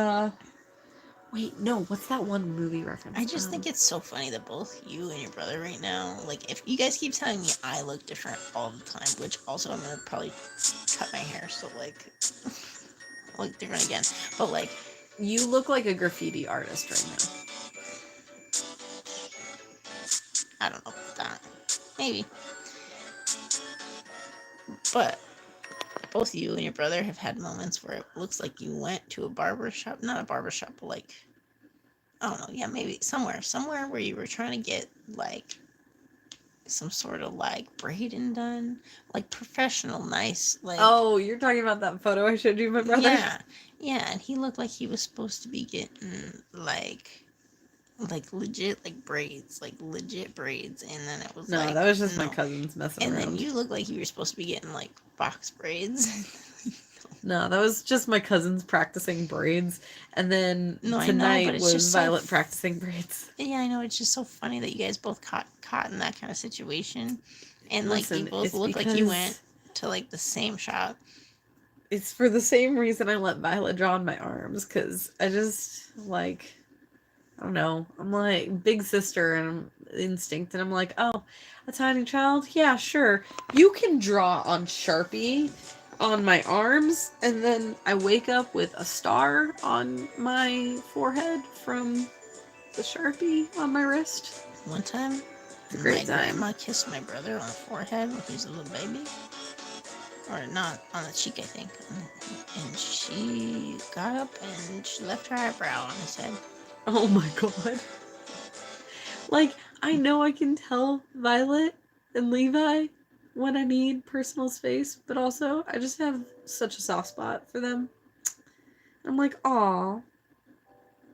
wait, no, what's that one movie reference? I just think it's so funny that both you and your brother right now, like, if you guys keep telling me I look different all the time, which also I'm gonna probably cut my hair, so, like, I look different again. But, like, you look like a graffiti artist right now. I don't know about that. Maybe. But both you and your brother have had moments where it looks like you went to a barber shop. Not a barber shop, but, like, I don't know. Yeah, maybe somewhere where you were trying to get like some sort of like braiding done, like professional, nice, like Oh, you're talking about that photo I showed you of my brother? yeah, yeah. And he looked like he was supposed to be getting like legit like braids, like legit braids, and then it was No, like that was just my no, cousins messing and then around. you look like you were supposed to be getting like box braids. No, that was just my cousins practicing braids. And then No, I know, but tonight it's was just so. Violet practicing braids. Yeah, I know. It's just so funny that you guys both caught in that kind of situation, and like you Listen, both it's look like you went because to like the same shop. it's for the same reason I let Violet draw on my arms, because I just, like, I don't know. I'm like big sister and I'm instinct, and I'm like, oh, a tiny child? Yeah, sure. You can draw on Sharpie on my arms, and then I wake up with a star on my forehead from the Sharpie on my wrist. One time, It's a my great time. grandma kissed my brother on the forehead when he was a little baby, or not on the cheek, I think. And she got up and she left her eyebrow on his head. Oh my god. Like, I know I can tell Violet and Levi when I need personal space, but also I just have such a soft spot for them. I'm like, aw,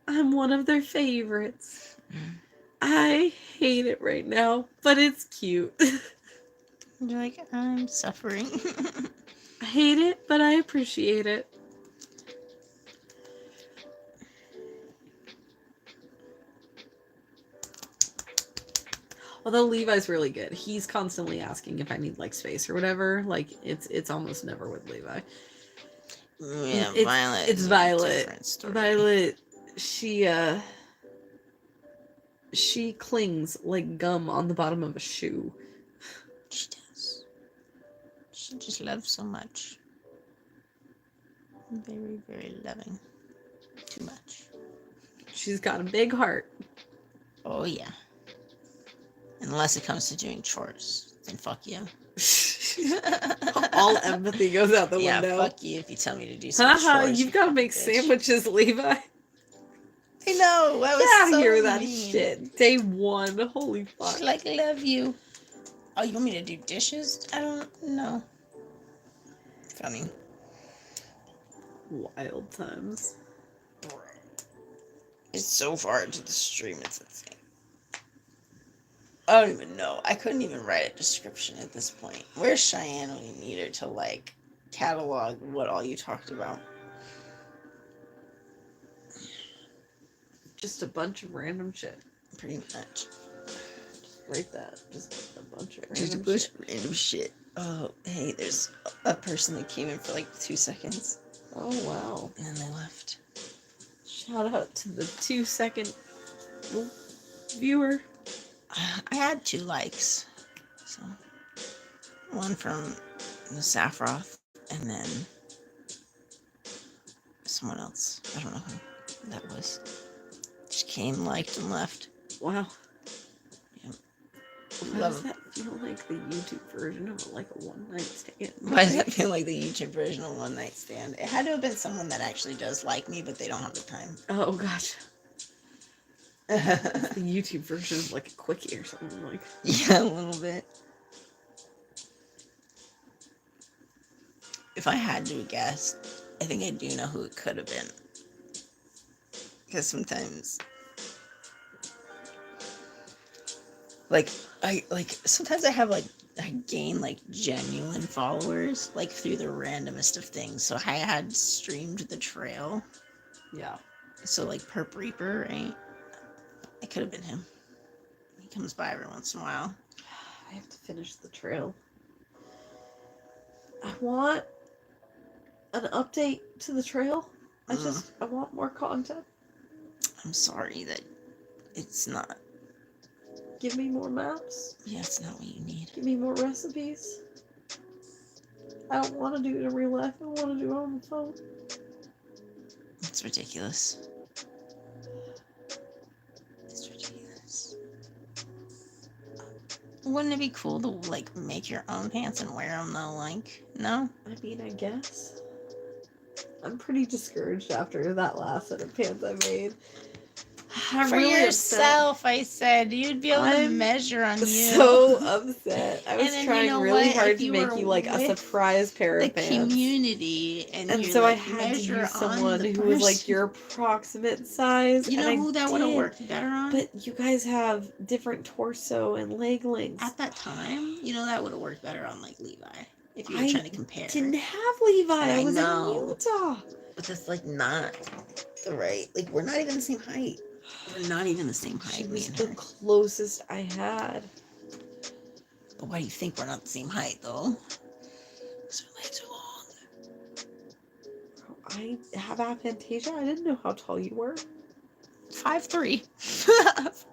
I'm one of their favorites. I hate it right now, but it's cute. You're like, I'm suffering. I hate it, but I appreciate it. Although Levi's really good. He's constantly asking if I need like space or whatever. Like it's almost never with Levi. Yeah, It's Violet. it's Is a Violet. different story. Violet, she clings like gum on the bottom of a shoe. She does. She just loves so much. Very, very loving. Too much. She's got a big heart. Oh yeah. Unless it comes to doing chores, then fuck you. All empathy goes out the Yeah, window. fuck you if you tell me to do some Haha, chores. you've got to make fucking bitch. sandwiches, Levi. I know. That was Get out of so here with that mean. shit. Day one. Holy fuck. She's like, love you. Oh, you want me to do dishes? I don't know. Funny. Wild times. Bro. It's so far into the stream, it's insane. I don't even know. I couldn't even write a description at this point. Where's Cheyenne when you need her to, like, catalog what all you talked about? Just a bunch of random shit. Pretty much. Write that. Just a bunch of Just a random bunch shit. of random shit. Oh, hey, there's a person that came in for like 2 seconds. Oh, wow. And then they left. Shout out to the 2-second viewer. I had 2 likes. So, one from the Saffroth, and then someone else. I don't know who that was. Just came, liked, and left. Wow. Yep. Why does that feel like the YouTube version of like a one-night stand? Why does that feel like the YouTube version of One Night Stand? It had to have been someone that actually does like me, but they don't have the time. Oh, gosh. The YouTube version of like a quickie or something like. Yeah, a little bit. If I had to guess, I think I do know who it could have been. Because sometimes, sometimes I have I gain like genuine followers like through the randomest of things. So I had streamed the trail. Yeah. So like Perp Reaper, right? It could have been him. He comes by every once in a while. I have to finish the trail. I want an update to the trail. I want more content. I'm sorry that it's not. Give me more maps. Yeah, it's not what you need. Give me more recipes. I don't want to do it in real life. I want to do it on the phone. It's ridiculous. It's ridiculous. Wouldn't it be cool to like make your own pants and wear them though? Like, no? I mean, I guess. I'm pretty discouraged after that last set of pants I made. I'm For really yourself, I said. You'd be able to I'm measure on you. so upset. I was And then, trying you know really what? hard If to you make were you like a with surprise pair the of pants. community and And you so I like had to measure use on someone the who was like person. your approximate size. You and know I who that would have did. worked better on? But you guys have different torso and leg lengths. At that time, you know that would have worked better on like Levi. If you were I trying to compare. didn't have Levi. I was know. in Utah. But that's like not the right. Like we're not even the same height. We're not even the same She height. was Me and the her. closest I had. But why do you think we're not the same height though? Because her legs are long. I have aphantasia. I didn't know how tall you were. 5'3".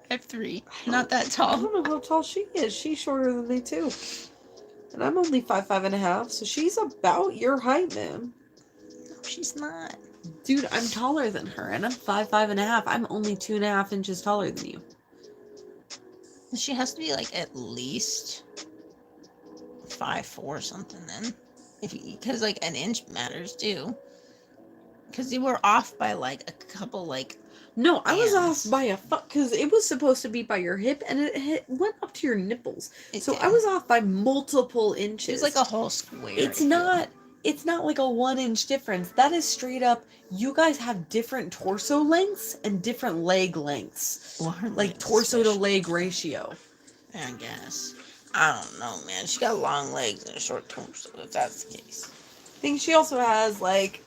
5'3". Not that I tall. don't know how tall she is. She's shorter than me too. And I'm only 5'5.5", so she's about your height, man. No, she's not. Dude, I'm taller than her, and I'm 5'5.5". I'm only 2.5 inches taller than you. She has to be like at least 5'4" something then. Because like an inch matters too. Because you were off by like a couple like. No, I was bands. off by a fuck because it was supposed to be by your hip, and it went up to your nipples. So did. I was off by multiple inches. It was like a whole square. It's not like a 1-inch difference. That is straight up. You guys have different torso lengths and different leg lengths. Well, her Like legs torso to especially. leg ratio. I guess. I don't know, man. She got long legs and a short torso, if that's the case. I think she also has like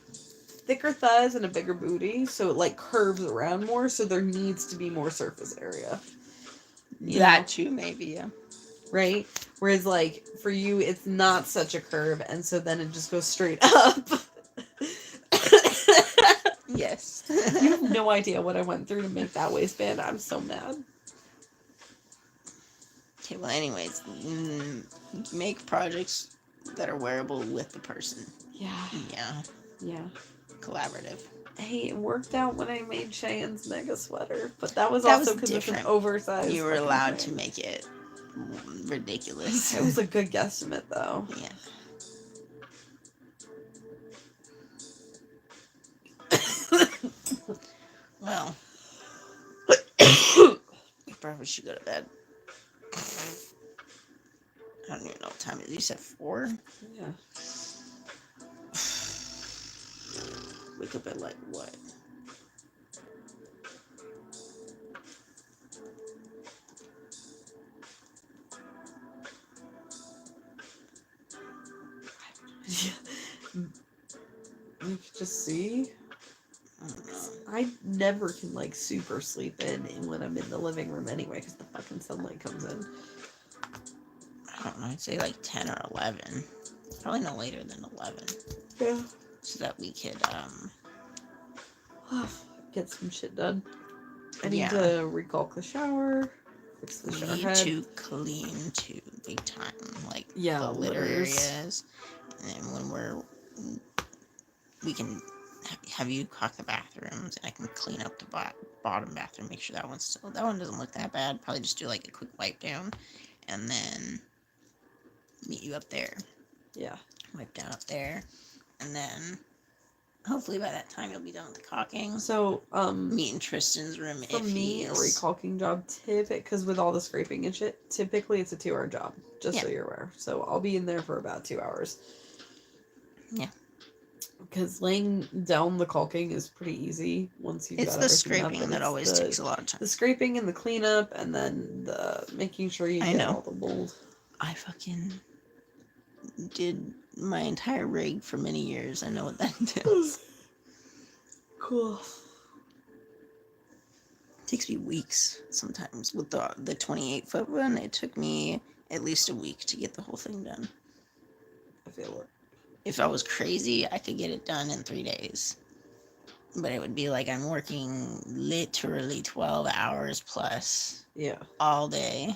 thicker thighs and a bigger booty, so it like curves around more, so there needs to be more surface area. That too, maybe, yeah. Right? Whereas like for you it's not such a curve, and so then it just goes straight up. Yes. You have no idea what I went through to make that waistband. I'm so mad. Okay, well, anyways, make projects that are wearable with the person. Yeah. Yeah. Yeah. Collaborative. Hey, it worked out when I made Cheyenne's mega sweater, but that was also because it's an oversized. You were allowed to make it ridiculous. It was a good guesstimate, though. Yeah. Well, you probably should go to bed. I don't even know what time it is. You said 4? Yeah. Wake up at like what? You could just see. I don't know. I never can like super sleep in when I'm in the living room anyway, because the fucking sunlight comes in. I don't know. I'd say like 10 or 11. Probably no later than 11. Yeah. So that we could get some shit done. I need to recalk the shower, fix the shower head. To clean too, big time, like the litter litters. areas, and then when we can have you caulk the bathrooms, and I can clean up the bottom bathroom, make sure that one doesn't look that bad. Probably just do like a quick wipe down, and then meet you up there. Yeah. Wipe down up there, and then hopefully by that time you'll be done with the caulking. So, meet in Tristan's room. For me, a recalking job because with all the scraping and shit, typically it's a 2-hour job, just so you're aware. So I'll be in there for about 2 hours. Yeah. Because laying down the caulking is pretty easy once you've got everything up. It's the scraping that always takes a lot of time. The scraping and the cleanup, and then the making sure you get all the mold. I fucking did my entire rig for many years. I know what that entails. Cool. It takes me weeks sometimes. With the 28-foot one, it took me at least a week to get the whole thing done. I feel it. If I was crazy, I could get it done in 3 days. But it would be like I'm working literally 12 hours plus. Yeah. All day.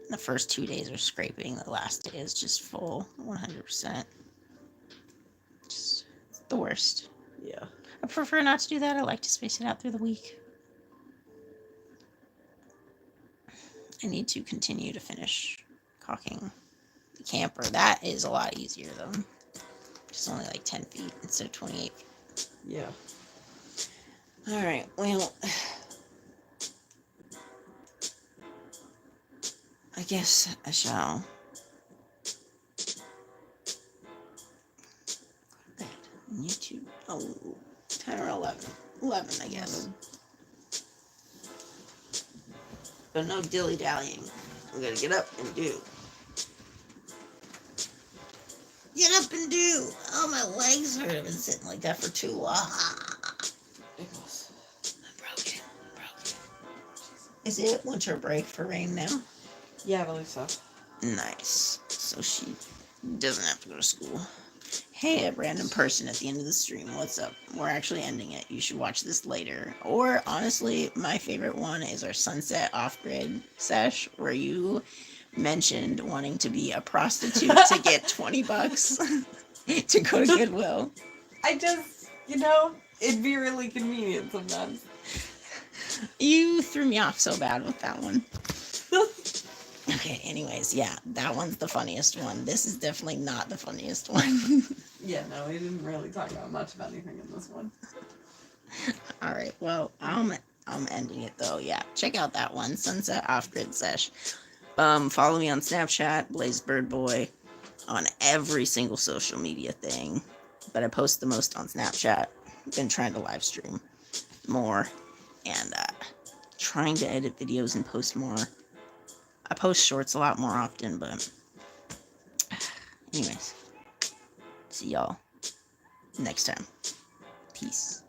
The first 2 days are scraping. The last day is just full 100%. Just the worst. Yeah. I prefer not to do that. I like to space it out through the week. I need to continue to finish caulking the camper. That is a lot easier though. It's only like 10 feet instead of 28 feet. Yeah. Alright, well, I guess I shall go to bed on YouTube. Oh, 10 or 11. 11, I guess. But no dilly-dallying. I'm gonna get up and do. Get up and do! Oh, my legs hurt. I've been sitting like that for too long. I'm broken. Is it winter break for Rain now? Yeah, I believe so. Nice. So she doesn't have to go to school. Hey, a random person at the end of the stream, what's up? We're actually ending it. You should watch this later. Or, honestly, my favorite one is our sunset off-grid sesh, where you mentioned wanting to be a prostitute to get $20 to go to Goodwill. I just, it'd be really convenient sometimes. You threw me off so bad with that one. Okay, anyways, yeah, that one's the funniest one. This is definitely not the funniest one. Yeah, no, we didn't really talk about much of anything in this one. Alright, well, I'm ending it though. Yeah, check out that one, Sunset Off-Grid Sesh. Follow me on Snapchat, BlazeBirdBoy, on every single social media thing. But I post the most on Snapchat. Been trying to live stream more. And trying to edit videos and post more. I post shorts a lot more often, but anyways, see y'all next time. Peace.